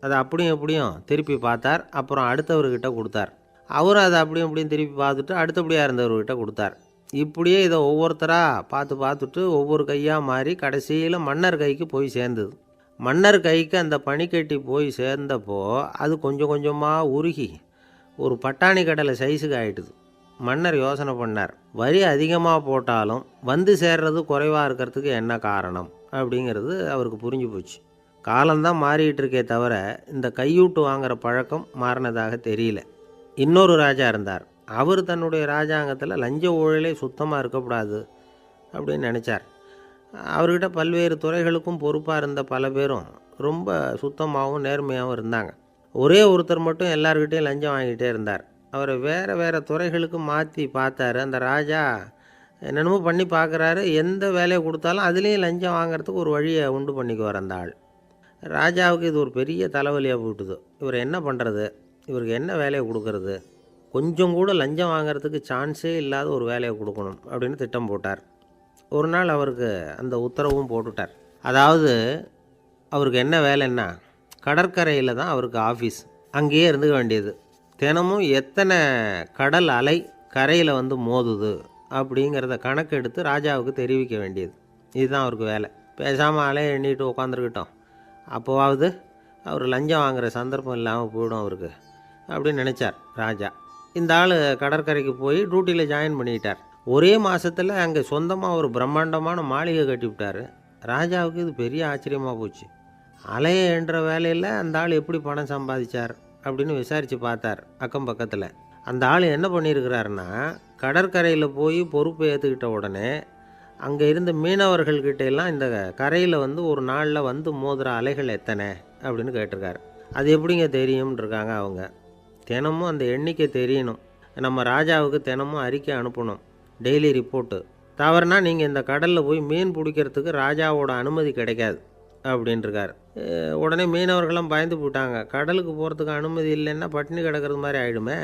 அதை அப்படியும் எப்படியும் திருப்பி பார்த்தார். அப்புறம் அடுத்தவர்கிட்ட கொடுத்தார். அவரும் அதை அப்படியும் இப்படியும் திருப்பி பார்த்துட்டு அடுத்தபடியாக இருந்தவர்கிட்ட கொடுத்தார். இப்படியே இதை ஒவ்வொருத்தராக பார்த்துட்டு ஒவ்வொரு கையாக மாறி கடைசியில் மன்னர் கைக்கு போய் சேர்ந்தது. மன்னர் கைக்கு அந்த பனிக்கட்டி போய் சேர்ந்தப்போ அது கொஞ்சம் கொஞ்சமாக உருகி ஒரு பட்டாணி கடலை சைஸுக்கு ஆகிட்டுது. மன்னர் யோசனை பண்ணார், வரி அதிகமாக போட்டாலும் வந்து சேர்றது குறைவாக இருக்கிறதுக்கு என்ன காரணம் அப்படிங்கிறது அவருக்கு புரிஞ்சு போச்சு. காலம்தான் மாறிக்கிட்டு இருக்கே தவிர இந்த கையூட்டு வாங்குகிற பழக்கம் மாறினதாக தெரியல. இன்னொரு ராஜா இருந்தார். அவர் தன்னுடைய ராஜாங்கத்தில் லஞ்ச ஊழலே சுத்தமாக இருக்கக்கூடாது அப்படின்னு நினச்சார். அவர்கிட்ட பல்வேறு துறைகளுக்கும் பொறுப்பாக இருந்த பல பேரும் ரொம்ப சுத்தமாகவும் நேர்மையாகவும் இருந்தாங்க. ஒரே ஒருத்தர் மட்டும் எல்லார்கிட்டையும் லஞ்சம் வாங்கிட்டே இருந்தார். அவரை வேறு துறைகளுக்கு மாற்றி பார்த்தாரு. அந்த ராஜா என்னென்னமோ பண்ணி பார்க்குறாரு. எந்த வேலையை கொடுத்தாலும் அதுலேயும் லஞ்சம் வாங்கிறதுக்கு ஒரு வழியை உண்டு பண்ணிக்குவார் அந்த ஆள். ராஜாவுக்கு இது ஒரு பெரிய தலைவலியாக போட்டுது. இவர் என்ன பண்ணுறது, இவருக்கு என்ன வேலையை கொடுக்கறது, கொஞ்சம் கூட லஞ்சம் வாங்கிறதுக்கு சான்ஸே இல்லாத ஒரு வேலையை கொடுக்கணும் அப்படின்னு திட்டம் போட்டார். ஒரு நாள் அவருக்கு அந்த உத்தரவும் போட்டுட்டார். அதாவது அவருக்கு என்ன வேலைன்னா, கடற்கரையில் தான் அவருக்கு ஆஃபீஸ். அங்கேயே இருந்துக்க வேண்டியது. தினமும் எத்தனை கடல் அலை கரையில் வந்து மோதுது அப்படிங்கிறத கணக்கெடுத்து ராஜாவுக்கு தெரிவிக்க வேண்டியது. இதுதான் அவருக்கு வேலை. பேசாமல் அலையை எண்ணிட்டு உட்காந்துருக்கிட்டோம், அப்போவாவது அவர் லஞ்சம் வாங்குகிற சந்தர்ப்பம் இல்லாமல் போயிடும் அவருக்கு அப்படின்னு நினச்சார் ராஜா. இந்த ஆள் கடற்கரைக்கு போய் டியூட்டியில் ஜாயின் பண்ணிக்கிட்டார். ஒரே மாதத்தில் அங்கே சொந்தமாக ஒரு பிரம்மாண்டமான மாளிகை கட்டிவிட்டார். ராஜாவுக்கு இது பெரிய ஆச்சரியமாக போச்சு. அலையை என்ற வேலையில் அந்த ஆள் எப்படி பணம் சம்பாதிச்சார் அப்படின்னு விசாரித்து பார்த்தார் அக்கம் பக்கத்தில். அந்த ஆள் என்ன பண்ணியிருக்கிறாருன்னா, கடற்கரையில் போய் பொறுப்பை ஏற்றுக்கிட்ட உடனே அங்கே இருந்த மீனவர்கள்கிட்ட எல்லாம் இந்த கரையில் வந்து ஒரு நாளில் வந்து மோதுகிற அலைகள் எத்தனை அப்படின்னு கேட்டிருக்காரு. அது எப்படிங்க தெரியும்னு இருக்காங்க அவங்க. தினமும் அந்த எண்ணிக்கை தெரியணும். நம்ம ராஜாவுக்கு தினமும் அறிக்கை அனுப்பணும், டெய்லி ரிப்போர்ட்டு. தவறுனா நீங்கள் இந்த கடலில் போய் மீன் பிடிக்கிறதுக்கு ராஜாவோட அனுமதி கிடைக்காது அப்படின்ட்டுருக்காரு. உடனே மீனவர்கள்லாம் பயந்து போட்டாங்க. கடலுக்கு போகிறதுக்கு அனுமதி இல்லைன்னா பட்டினி கிடக்கிறது மாதிரி ஆகிடுமே.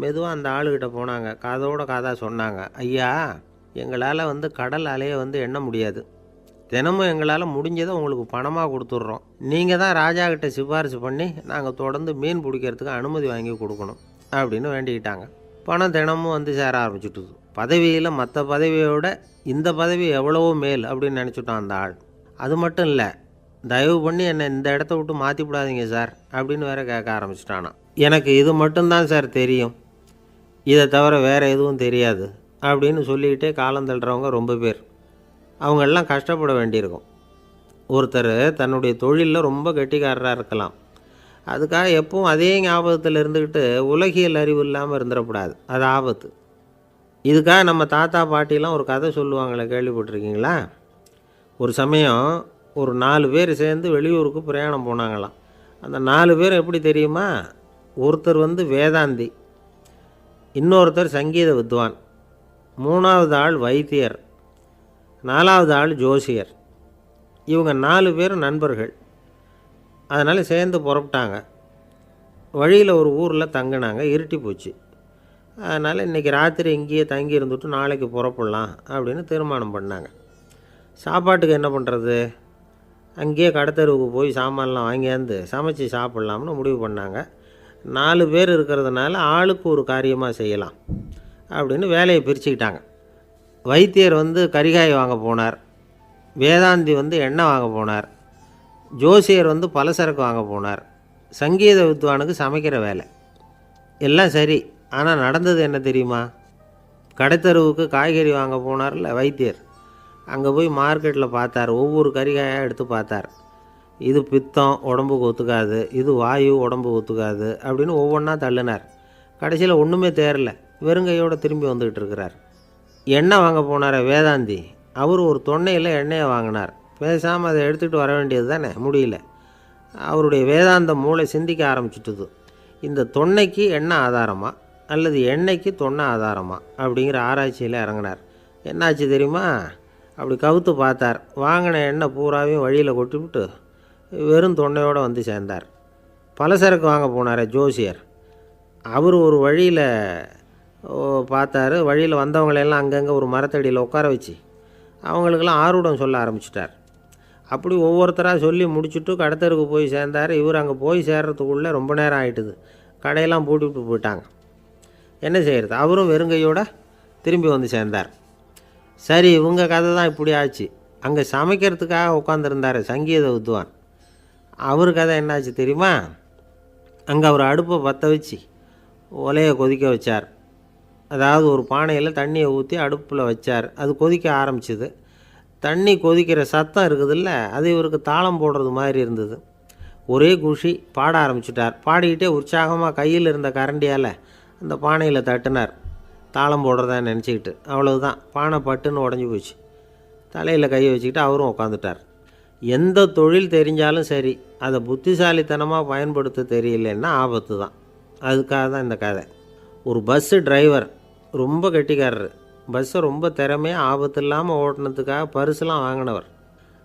மெதுவாக அந்த ஆளுகிட்ட போனாங்க. காதோட காதாக சொன்னாங்க, ஐயா, எங்களால் வந்து கடல் அலையை வந்து எண்ண முடியாது. தினமும் எங்களால் முடிஞ்சதை உங்களுக்கு பணமாக கொடுத்துட்றோம். நீங்கள் தான் ராஜாக்கிட்ட சிபாரிசு பண்ணி நாங்கள் தொடர்ந்து மீன் பிடிக்கிறதுக்கு அனுமதி வாங்கி கொடுக்கணும் அப்படின்னு வேண்டிக்கிட்டாங்க. பணம் தினமும் வந்து சேர ஆரம்பிச்சுட்டுது. பதவியில் மற்ற பதவியோட இந்த பதவி எவ்வளவோ மேல் அப்படின்னு நினச்சிட்டான் அந்த ஆள். அது மட்டும் இல்லை, தயவு பண்ணி என்னை இந்த இடத்த விட்டு மாற்றி விடாதீங்க சார் அப்படின்னு வேற கேட்க ஆரம்பிச்சிட்டானா. எனக்கு இது மட்டும்தான் சார் தெரியும், இதை தவிர வேறு எதுவும் தெரியாது அப்படின்னு சொல்லிக்கிட்டே காலம் தள்ளுறவங்க ரொம்ப பேர். அவங்களெல்லாம் கஷ்டப்பட வேண்டியிருக்கும். ஒருத்தர் தன்னுடைய தொழிலில் ரொம்ப கெட்டிக்காரராக இருக்கலாம். அதுக்காக எப்பவும் அதே ஞாபகத்தில் இருந்துக்கிட்டு உலகியல் அறிவு இல்லாமல் இருந்துடக்கூடாது. அது ஆபத்து. இதுக்காக நம்ம தாத்தா பாட்டிலாம் ஒரு கதை சொல்லுவாங்களே, கேள்விப்பட்டிருக்கீங்களா? ஒரு சமயம் ஒரு 4 பேர் சேர்ந்து வெளியூருக்கு பிரயாணம் போனாங்களாம். அந்த 4 பேர் எப்படி தெரியுமா? ஒருத்தர் வந்து வேதாந்தி, இன்னொருத்தர் சங்கீத வித்வான், 3வது ஆள் வைத்தியர், 4வது ஆள் ஜோசியர். இவங்க 4 பேரும் நண்பர்கள். அதனால் சேர்ந்து புறப்பட்டாங்க. வழியில் ஒரு ஊரில் தங்கினாங்க. இருட்டி போச்சு. அதனால் இன்றைக்கி ராத்திரி இங்கேயே தங்கி இருந்துட்டு நாளைக்கு புறப்படலாம் அப்படின்னு தீர்மானம் பண்ணாங்க. சாப்பாட்டுக்கு என்ன பண்ணுறது? அங்கேயே கடத்தெருவுக்கு போய் சாமான்லாம் வாங்கியாந்து சமைச்சு சாப்பிட்லாம்னு முடிவு பண்ணாங்க. 4 பேர் இருக்கிறதுனால ஆளுக்கு ஒரு காரியமாக செய்யலாம் அப்படின்னு வேலையை பிரிச்சுக்கிட்டாங்க. வைத்தியர் வந்து கரிகாய் வாங்க போனார், வேதாந்தி வந்து எண்ணெய் வாங்க போனார், ஜோசியர் வந்து பலசரக்கு வாங்க போனார், சங்கீத வித்வானுக்கு சமைக்கிற வேலை. எல்லாம் சரி, ஆனால் நடந்தது என்ன தெரியுமா? கடைத்தெருவுக்கு காய்கறி வாங்க போனார்ல வைத்தியர், அங்கே போய் மார்க்கெட்டில் பார்த்தார். ஒவ்வொரு கறிகாயாக எடுத்து பார்த்தார். இது பித்தம், உடம்புக்கு ஒத்துக்காது, இது வாயு, உடம்புக்கு ஒத்துக்காது அப்படின்னு ஒவ்வொன்றா தள்ளினார். கடைசியில் ஒன்றுமே தேரல. வெறுங்கையோடு திரும்பி வந்துக்கிட்டு இருக்கிறார். எண்ணெய் வாங்க போனார் வேதாந்தி, அவர் ஒரு தொன்னையில் எண்ணெயை வாங்கினார். பேசாமல் அதை எடுத்துகிட்டு வர வேண்டியது தானே, முடியல. அவருடைய வேதாந்த மூளை சிந்திக்க ஆரம்பிச்சுட்டுது. இந்த தொன்னைக்கு எண்ணெய் ஆதாரமா அல்லது எண்ணெய்க்கு தொன்னை ஆதாரமா அப்படிங்கிற ஆராய்ச்சியில் இறங்கினார். என்னாச்சு தெரியுமா? அப்படி கவுத்து பார்த்தார். வாங்கின எண்ணெய் பூராவையும் வழியில் கொட்டிவிட்டு வெறும் தொன்னையோடு வந்து சேர்ந்தார். பலசரக்கு வாங்க போனார் ஜோசியர், அவர் ஒரு வழியில் பார்த்தார். வழியில் வந்தவங்களெல்லாம் அங்கங்கே ஒரு மரத்தடியில் உட்கார வச்சு அவங்களுக்கெல்லாம் ஆர்வம் சொல்ல ஆரம்பிச்சிட்டார். அப்படி ஒவ்வொருத்தராக சொல்லி முடிச்சுட்டு கடத்தருக்கு போய் சேர்ந்தார். இவர் அங்கே போய் சேர்றதுக்குள்ளே ரொம்ப நேரம் ஆகிட்டுது. கடையெல்லாம் பூட்டிவிட்டு போயிட்டாங்க. என்ன செய்கிறது? அவரும் வெறுங்கையோடு திரும்பி வந்து சேர்ந்தார். சரி, இவங்க கதை தான் இப்படி ஆச்சு. அங்கே சமைக்கிறதுக்காக உட்காந்துருந்தார் சங்கீத வித்வான், அவர் கதை என்னாச்சு தெரியுமா? அங்கே அவர் அடுப்பை பற்ற வச்சு ஒலையை கொதிக்க வச்சார். அதாவது ஒரு பானையில் தண்ணியை ஊற்றி அடுப்பில் வச்சார். அது கொதிக்க ஆரம்பிச்சிது. தண்ணி கொதிக்கிற சத்தம் இருக்குதுல்ல, அது இவருக்கு தாளம் போடுறது மாதிரி இருந்தது. ஒரே குஷி, பாட ஆரம்பிச்சிட்டார். பாடிக்கிட்டே உற்சாகமாக கையில் இருந்த கரண்டியால் அந்த பானையில் தட்டினார், தாளம் போடுறதா நினச்சிக்கிட்டு. அவ்வளவுதான், பானை பட்டுன்னு உடஞ்சி போச்சு. தலையில் கையை வச்சுக்கிட்டு அவரும் உட்காந்துட்டார். எந்த தொழில் தெரிஞ்சாலும் சரி, அதை புத்திசாலித்தனமாக பயன்படுத்த தெரியலன்னா ஆபத்து தான். அதுக்காக தான் இந்த கதை. ஒரு பஸ்ஸு டிரைவர் ரொம்ப கெட்டிக்காரர். பஸ்ஸை ரொம்ப திறமையாக ஆபத்து இல்லாமல் ஓட்டினதுக்காக பரிசுலாம் வாங்கினவர்.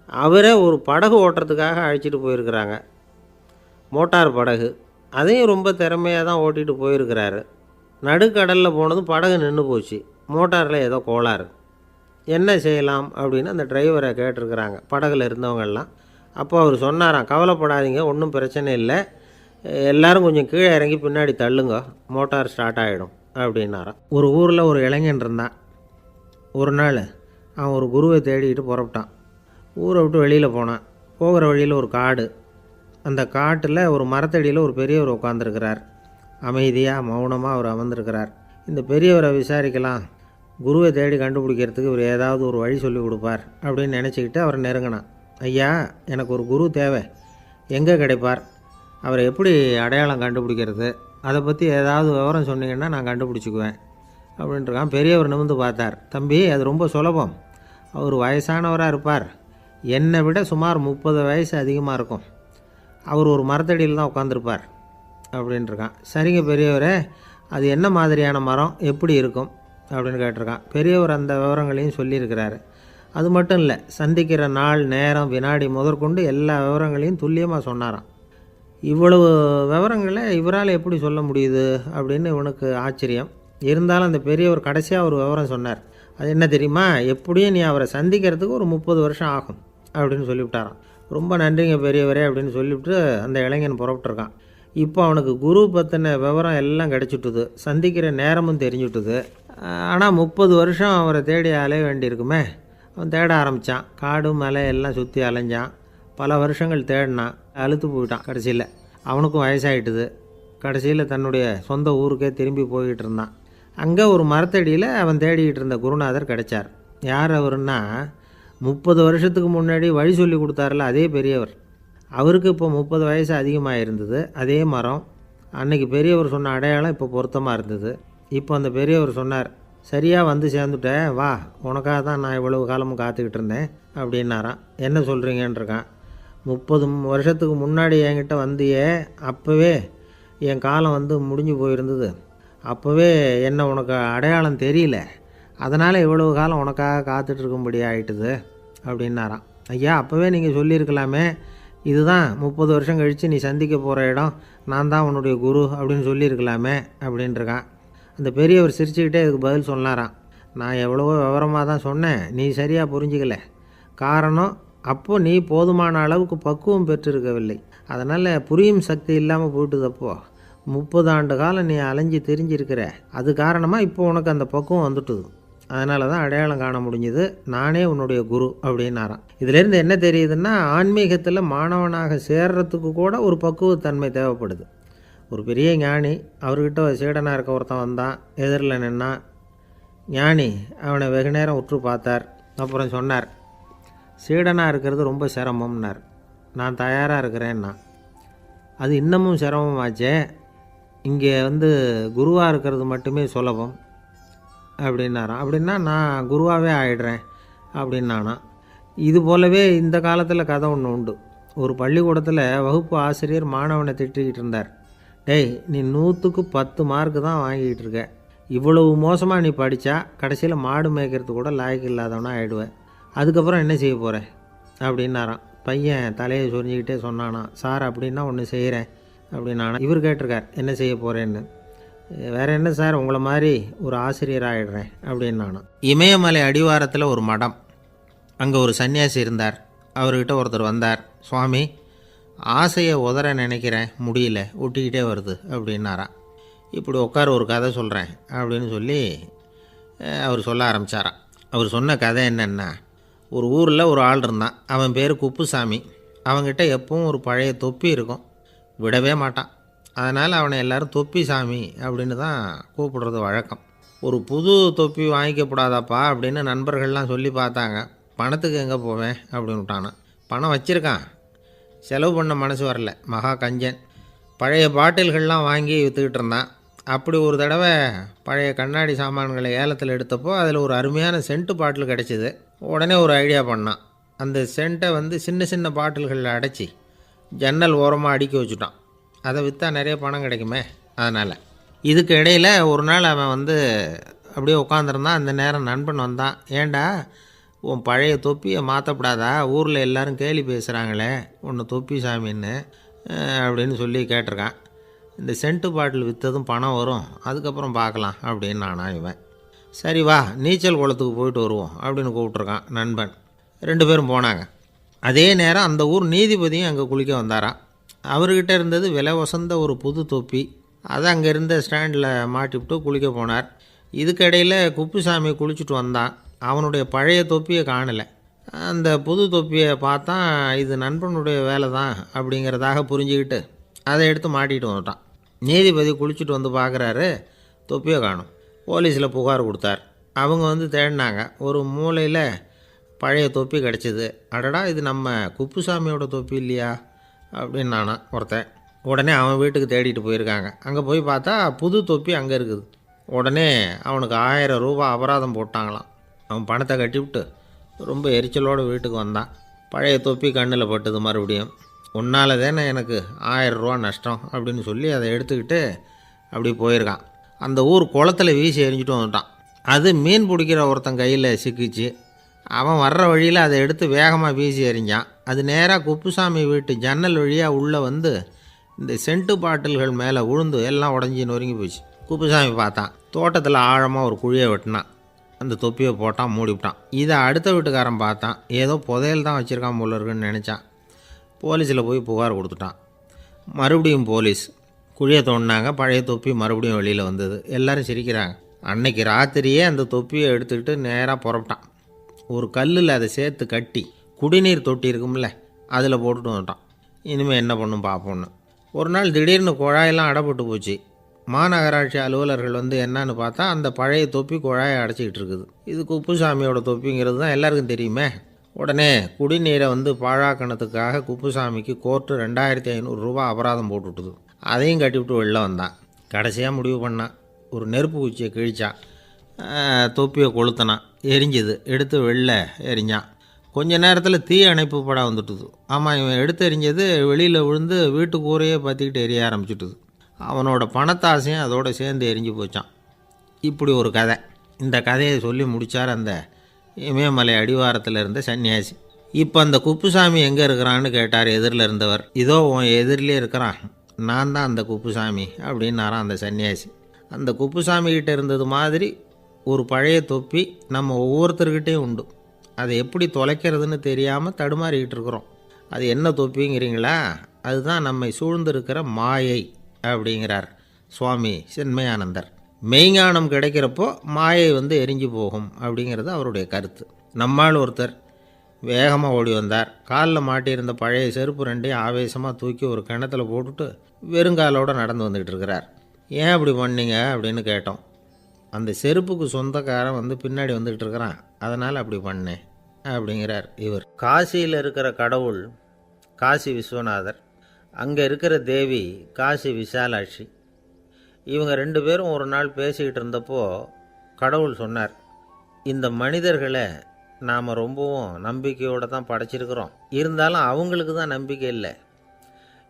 அவரே ஒரு படகு ஓட்டுறதுக்காக அழைச்சிட்டு போயிருக்கிறாங்க, மோட்டார் படகு. அதையும் ரொம்ப திறமையாக தான் ஓட்டிகிட்டு போயிருக்கிறாரு. நடுக்கடலில் போனதும் படகு நின்று போச்சு. மோட்டாரில் ஏதோ கோளாறு. என்ன செய்யலாம் அப்படின்னு அந்த டிரைவரை கேட்டிருக்கிறாங்க படகுல இருந்தவங்கெல்லாம். அப்போ அவர் சொன்னாராம், கவலைப்படாதீங்க, ஒன்றும் பிரச்சனை இல்லை, எல்லோரும் கொஞ்சம் கீழே இறங்கி பின்னாடி தள்ளுங்க, மோட்டார் ஸ்டார்ட் ஆகிடும் அப்படின்னாராம். ஒரு ஊரில் ஒரு இளைஞன் இருந்தான். ஒரு நாள் அவன் ஒரு குருவை தேடிக்கிட்டு புறப்பட்டான். ஊரை விட்டு வெளியில் போனான். போகிற வழியில் ஒரு காடு. அந்த காட்டில் ஒரு மரத்தடியில் ஒரு பெரியவர் உட்காந்துருக்கிறார். அமைதியாக மௌனமாக அவர் அமர்ந்திருக்கிறார். இந்த பெரியவரை விசாரிக்கலாம், குருவை தேடி கண்டுபிடிக்கிறதுக்கு இவர் ஏதாவது ஒரு வழி சொல்லி கொடுப்பார் அப்படின்னு நினச்சிக்கிட்டு அவரை நெருங்கினான். ஐயா, எனக்கு ஒரு குரு தேவை, எங்கே கிடைப்பார், அவரை எப்படி அடையாளம் கண்டுபிடிக்கிறது, அதை பற்றி ஏதாவது விவரம் சொன்னீங்கன்னா நான் கண்டுபிடிச்சிக்குவேன் அப்படின்ட்டுருக்கான். பெரியவர் நிமிர்ந்து பார்த்தார். தம்பி, அது ரொம்ப சுலபம். அவர் வயசானவராக இருப்பார், என்னை விட சுமார் 30 வயசு அதிகமாக இருக்கும். அவர் ஒரு மரத்தடியில் தான் உட்காந்துருப்பார் அப்படின்ட்டுருக்கான். சரிங்க பெரியவரே, அது என்ன மாதிரியான மரம், எப்படி இருக்கும் அப்படின்னு கேட்டிருக்கான். பெரியவர் அந்த விவரங்களையும் சொல்லியிருக்கிறாரு. அது மட்டும் இல்லை, சந்திக்கிற நாள், நேரம், வினாடி முதற்கொண்டு எல்லா விவரங்களையும் துல்லியமாக சொன்னாராம். இவ்வளவு விவரங்களை இவரால் எப்படி சொல்ல முடியுது அப்படின்னு இவனுக்கு ஆச்சரியம். இருந்தாலும் அந்த பெரியவர் கடைசியாக ஒரு விவரம் சொன்னார். அது என்ன தெரியுமா, எப்படியும் நீ அவரை சந்திக்கிறதுக்கு ஒரு 30 வருஷம் ஆகும் அப்படின்னு சொல்லிவிட்டாராம். ரொம்ப நன்றிங்க பெரியவரே அப்படின்னு சொல்லிவிட்டு அந்த இளைஞன் புறப்பட்டுருக்கான். இப்போ அவனுக்கு குரு பற்றின விவரம் எல்லாம் கிடச்சிட்டுது, சந்திக்கிற நேரமும் தெரிஞ்சுட்டுது. ஆனால் 30 வருஷம் அவரை தேடி அலைய வேண்டியிருக்குமே. அவன் தேட ஆரம்பித்தான். காடு மலை எல்லாம் சுற்றி அலைஞ்சான். பல வருஷங்கள் தேடினான், அழுத்து போயிட்டான். கடைசியில் அவனுக்கும் வயசாகிட்டுது. கடைசியில் தன்னுடைய சொந்த ஊருக்கே திரும்பி போய்கிட்டு இருந்தான். அங்கே ஒரு மரத்தடியில் அவன் தேடிக்கிட்டு இருந்த குருநாதர் கிடைச்சார். யார் அவருன்னா, 30 வருஷத்துக்கு முன்னாடி வழி சொல்லி கொடுத்தாருல அதே பெரியவர். அவருக்கு இப்போ 30 வயசு அதிகமாக இருந்தது. அதே மரம், அன்னைக்கு பெரியவர் சொன்ன அடையாளம் இப்போ பொருத்தமாக இருந்தது. இப்போ அந்த பெரியவர் சொன்னார், சரியாக வந்து சேர்ந்துட்டேன், வா, உனக்காக தான் நான் இவ்வளவு காலமும் காத்துக்கிட்டு இருந்தேன் அப்படின்னாராம். என்ன சொல்கிறீங்கன்றிருக்கான். 30 வருஷத்துக்கு முன்னாடி என்கிட்ட வந்தியே, அப்போவே என் காலம் வந்து முடிஞ்சு போயிருந்தது. அப்போவே என்ன உனக்கு அடையாளம் தெரியல, அதனால் இவ்வளவு காலம் உனக்காக காத்துட்ருக்கும்படி ஆகிட்டுது அப்படின்னாராம். ஐயா, அப்போவே நீங்கள் சொல்லியிருக்கலாமே, இதுதான் 30 வருஷம் கழித்து நீ சந்திக்க போகிற இடம், நான் தான் உன்னுடைய குரு அப்படின்னு சொல்லியிருக்கலாமே அப்படின்ட்டுருக்கான். அந்த பெரியவர் சிரிச்சுக்கிட்டே இதுக்கு பதில் சொன்னாராம். நான் எவ்வளவோ விவரமாக தான் சொன்னேன், நீ சரியாக புரிஞ்சிக்கல. காரணம், அப்போது நீ போதுமான அளவுக்கு பக்குவம் பெற்றிருக்கவில்லை, அதனால் புரியும் சக்தி இல்லாமல் போயிட்டுதப்போ 30 ஆண்டு காலம் நீ அலைஞ்சி தெரிஞ்சிருக்கிற. அது காரணமாக இப்போ உனக்கு அந்த பக்குவம் வந்துட்டுது, அதனால தான் அடையாளம் காண முடிஞ்சுது, நானே உன்னுடைய குரு அப்படின்னாராம். இதிலேருந்து என்ன தெரியுதுன்னா, ஆன்மீகத்தில் மாணவனாக சேர்றதுக்கு கூட ஒரு பக்குவத்தன்மை தேவைப்படுது. ஒரு பெரிய ஞானி, அவர்கிட்ட சீடனாக இருக்க ஒருத்தன் வந்தான், எதிரில் நின்னான். ஞானி அவனை வெகு நேரம் உற்று பார்த்தார். அப்புறம் சொன்னார், சீடனாக இருக்கிறது ரொம்ப சிரமம்னார். நான் தயாராக இருக்கிறேன்னா. அது இன்னமும் சிரமமாச்சே, இங்கே வந்து குருவாக இருக்கிறது மட்டுமே சுலபம் அப்படின்னாராம். அப்படின்னா நான் குருவாகவே ஆகிடுறேன் அப்படின்னானா. இது போலவே இந்த காலத்தில் கதை ஒன்று உண்டு. ஒரு பள்ளிக்கூடத்தில் வகுப்பு ஆசிரியர் மாணவனை திட்டிக்கிட்டு இருந்தார். டேய், நீ 100க்கு 10 மார்க்கு தான் வாங்கிக்கிட்டு இருக்க, இவ்வளவு மோசமாக நீ படித்தா கடைசியில் மாடு மேய்க்கிறது கூட லாய்க்கு இல்லாதவனா ஆகிடுவேன், அதுக்கப்புறம் என்ன செய்ய போகிற அப்படின்னாராம். பையன் தலையை சொரிஞ்சிக்கிட்டே சொன்னானா, சார் அப்படின்னா ஒன்று செய்கிறேன் அப்படின்னானா. இவர் கேட்டிருக்கார், என்ன செய்ய போகிறேன்னு. வேறு என்ன சார், உங்களை மாதிரி ஒரு ஆசிரியர் ஆகிடுறேன் அப்படின்னானா. இமயமலை அடிவாரத்தில் ஒரு மடம், அங்கே ஒரு சன்னியாசி இருந்தார். அவர்கிட்ட ஒருத்தர் வந்தார். சுவாமி, ஆசையை உதற நினைக்கிறேன், முடியல, ஒட்டிக்கிட்டே வருது அப்படின்னாராம். இப்படி உட்கார, ஒரு கதை சொல்கிறேன் அப்படின்னு சொல்லி அவர் சொல்ல ஆரம்பித்தாராம். அவர் சொன்ன கதை என்னென்னா, ஒரு ஊரில் ஒரு ஆள் இருந்தான். அவன் பேர் குப்புசாமி. அவன்கிட்ட எப்பவும் ஒரு பழைய தொப்பி இருக்கும், விடவே மாட்டான். அதனால் அவனை எல்லோரும் தொப்பி சாமி அப்படின்னு தான் கூப்பிடுறது வழக்கம். ஒரு புது தொப்பி வாங்கிக்கப்படாதாப்பா அப்படின்னு நண்பர்கள்லாம் சொல்லி பார்த்தாங்க. பணத்துக்கு எங்கே போவேன் அப்படின்னு விட்டானா. பணம் வச்சுருக்கான், செலவு பண்ண மனசு வரல. மகா கஞ்சன். பழைய பாட்டில்கள்லாம் வாங்கி விற்றுக்கிட்டு இருந்தான். அப்படி ஒரு தடவை பழைய கண்ணாடி சாமான்களை ஏலத்தில் எடுத்தப்போ அதில் ஒரு அருமையான சென்ட்டு பாட்டில் கிடச்சிது. உடனே ஒரு ஐடியா பண்ணான். அந்த சென்ட்டை சின்ன சின்ன பாட்டில்களில் அடைச்சி ஜன்னல் ஓரமாக அடுக்கி வச்சுட்டான். அதை விற்றா நிறைய பணம் கிடைக்குமே, அதனால். இதுக்கு இடையில் ஒரு நாள் அவன் அப்படியே உட்காந்துருந்தான். அந்த நேரம் நண்பன் வந்தான். ஏண்டா உன் பழைய தொப்பியை மாற்றப்படாதா, ஊரில் எல்லோரும் கேலி பேசுகிறாங்களே உன்னை தொப்பி சாமின்னு அப்படின்னு சொல்லி கேட்டிருக்கான். இந்த சென்ட்டு பாட்டில் விற்றதும் பணம் வரும், அதுக்கப்புறம் பார்க்கலாம் அப்படின்னு நானா இவன். சரி வா நீச்சல் குளத்துக்கு போயிட்டு வருவோம் அப்படின்னு கூப்பிட்ருக்கான் நண்பன். 2 பேரும் போனாங்க. அதே நேரம் அந்த ஊர் நீதிபதியும் அங்கே குளிக்க வந்தாராம். அவர்கிட்ட இருந்தது விலை வசந்த ஒரு புது தொப்பி. அதை அங்கே இருந்த ஸ்டாண்டில் மாட்டிவிட்டு குளிக்க போனார். இதுக்கிடையில் குப்புசாமி குளிச்சுட்டு வந்தான். அவனுடைய பழைய தொப்பியை காணலை. அந்த புது தொப்பியை பார்த்தா இது நண்பனுடைய வேலை தான் அப்படிங்கிறதாக புரிஞ்சுக்கிட்டு அதை எடுத்து மாட்டிகிட்டு வந்துட்டான். நீதிபதி குளிச்சுட்டு வந்து பார்க்குறாரு, தொப்பியை காணும். போலீஸில் புகார் கொடுத்தார். அவங்க தேடினாங்க. ஒரு மூலையில் பழைய தொப்பி கிடச்சிது. அடடா இது நம்ம குப்புசாமியோட தொப்பி இல்லையா அப்படின்னு நானா ஒருத்தன். உடனே அவன் வீட்டுக்கு தேடிட்டு போயிருக்காங்க. அங்கே போய் பார்த்தா புது தொப்பி அங்கே இருக்குது. உடனே அவனுக்கு 1000 ரூபா அபராதம் போட்டாங்களாம். அவன் பணத்தை கட்டிவிட்டு ரொம்ப எரிச்சலோடு வீட்டுக்கு வந்தான். பழைய தொப்பி கண்ணில் பட்டுது. மறுபடியும் உன்னால் தானே எனக்கு 1000 ரூபா நஷ்டம் அப்படின்னு சொல்லி அதை எடுத்துக்கிட்டு அப்படி போயிருக்கான். அந்த ஊர் குளத்தில் வீசி எரிஞ்சிட்டு வந்துட்டான். அது மீன் பிடிக்கிற ஒருத்தன் கையில் சிக்கிச்சு. அவன் வர்ற வழியில் அதை எடுத்து வேகமாக வீசி எறிஞ்சான். அது நேராக குப்புசாமி வீட்டு ஜன்னல் வழியாக உள்ளே இந்த சென்ட்டு பாட்டில்கள் மேலே விழுந்து எல்லாம் உடஞ்சி நொறுங்கி போச்சு. குப்புசாமி பார்த்தான். தோட்டத்தில் ஆழமாக ஒரு குழியை வெட்டினான். அந்த தொப்பியை போட்டான், மூடிவிட்டான். இதை அடுத்த வீட்டுக்காரன் பார்த்தான். ஏதோ புதையல் தான் வச்சுருக்கான் போல இருக்குன்னு நினச்சான். போலீஸில் போய் புகார் கொடுத்துட்டான். மறுபடியும் போலீஸ் குழியை தோண்டினாங்க. பழைய தொப்பி மறுபடியும் வெளியில் வந்தது. எல்லோரும் சிரிக்கிறாங்க. அன்னைக்கு ராத்திரியே அந்த தொப்பியை எடுத்துக்கிட்டு நேராக புறப்பட்டான். ஒரு கல்லில் அதை சேர்த்து கட்டி குடிநீர் தொட்டி இருக்கும்ல அதில் போட்டுட்டு வந்துட்டான். இனிமேல் என்ன பண்ணும் பார்ப்போன்னு. ஒரு நாள் திடீர்னு குழாயெல்லாம் அடைப்பட்டு போச்சு. மாநகராட்சி அலுவலர்கள் என்னன்னு பார்த்தா அந்த பழைய தொப்பி குழாயை அடைச்சிக்கிட்டு இருக்குது. இது குப்புசாமியோட தொப்பிங்கிறது தான் எல்லாருக்கும் தெரியுமே. உடனே குடிநீரை பாழாக்கணத்துக்காக குப்புசாமிக்கு கோர்ட்டு 2500 ரூபா அபராதம் போட்டுவிட்டுது. அதையும் கட்டிவிட்டு வெளில வந்தான். கடைசியாக முடிவு பண்ணான். ஒரு நெருப்பு குச்சியை கிழிச்சான். தொப்பியை கொளுத்தினான். எரிஞ்சுது. எடுத்து வெளில எரிஞ்சான். கொஞ்ச நேரத்தில் தீ அணைப்பு படம் வந்துட்டுது. ஆமாம், இவன் எடுத்து எரிஞ்சது வெளியில் விழுந்து வீட்டு கூரையே பற்றிக்கிட்டு எரிய ஆரம்பிச்சுட்டுது. அவனோட பணத்தாசையும் அதோடு சேர்ந்து எரிஞ்சு போச்சான். இப்படி ஒரு கதை. இந்த கதையை சொல்லி முடித்தார் அந்த இமயமலை அடிவாரத்தில் இருந்த சன்னியாசி. இப்போ அந்த குப்புசாமி எங்கே இருக்கிறான்னு கேட்டார் எதிரில் இருந்தவர். இதோ உன் எதிரிலே இருக்கிறான், நான் தான் அந்த குப்புசாமி அப்படின்னாரான் அந்த சன்னியாசி. அந்த குப்புசாமிகிட்ட இருந்தது மாதிரி ஒரு பழைய தொப்பி நம்ம ஒவ்வொருத்தர்கிட்டையும் உண்டு. அதை எப்படி தொலைக்கிறதுன்னு தெரியாமல் தடுமாறிக்கிட்டு இருக்கிறோம். அது என்ன தொப்பிங்கிறீங்களா? அதுதான் நம்மை சூழ்ந்திருக்கிற மாயை அப்படிங்கிறார் சுவாமி சின்மயானந்தர். மெய்ஞானம் கிடைக்கிறப்போ மாயை எரிஞ்சு போகும் அப்படிங்கிறது அவருடைய கருத்து. நம்மால் ஒருத்தர் வேகமாக ஓடி வந்தார். காலில் மாட்டியிருந்த பழைய செருப்பு 2ஐயும் ஆவேசமாக தூக்கி ஒரு கிணத்துல போட்டுட்டு வெறுங்காலோடு நடந்து வந்துக்கிட்டு இருக்கிறார். ஏன் அப்படி பண்ணீங்க அப்படின்னு கேட்டோம். அந்த செருப்புக்கு சொந்தக்காரன் பின்னாடி வந்துக்கிட்டு இருக்கிறான், அதனால் அப்படி பண்ணேன் அப்படிங்கிறார் இவர். காசியில் இருக்கிற கடவுள் காசி விஸ்வநாதர், அங்கே இருக்கிற தேவி காசி விசாலாட்சி. இவங்க 2 பேரும் ஒரு நாள் பேசிக்கிட்டு இருந்தப்போ கடவுள் சொன்னார், இந்த மனிதர்களை நாம் ரொம்பவும் நம்பிக்கையோடு தான் படைச்சிருக்கிறோம். இருந்தாலும் அவங்களுக்கு தான் நம்பிக்கை இல்லை,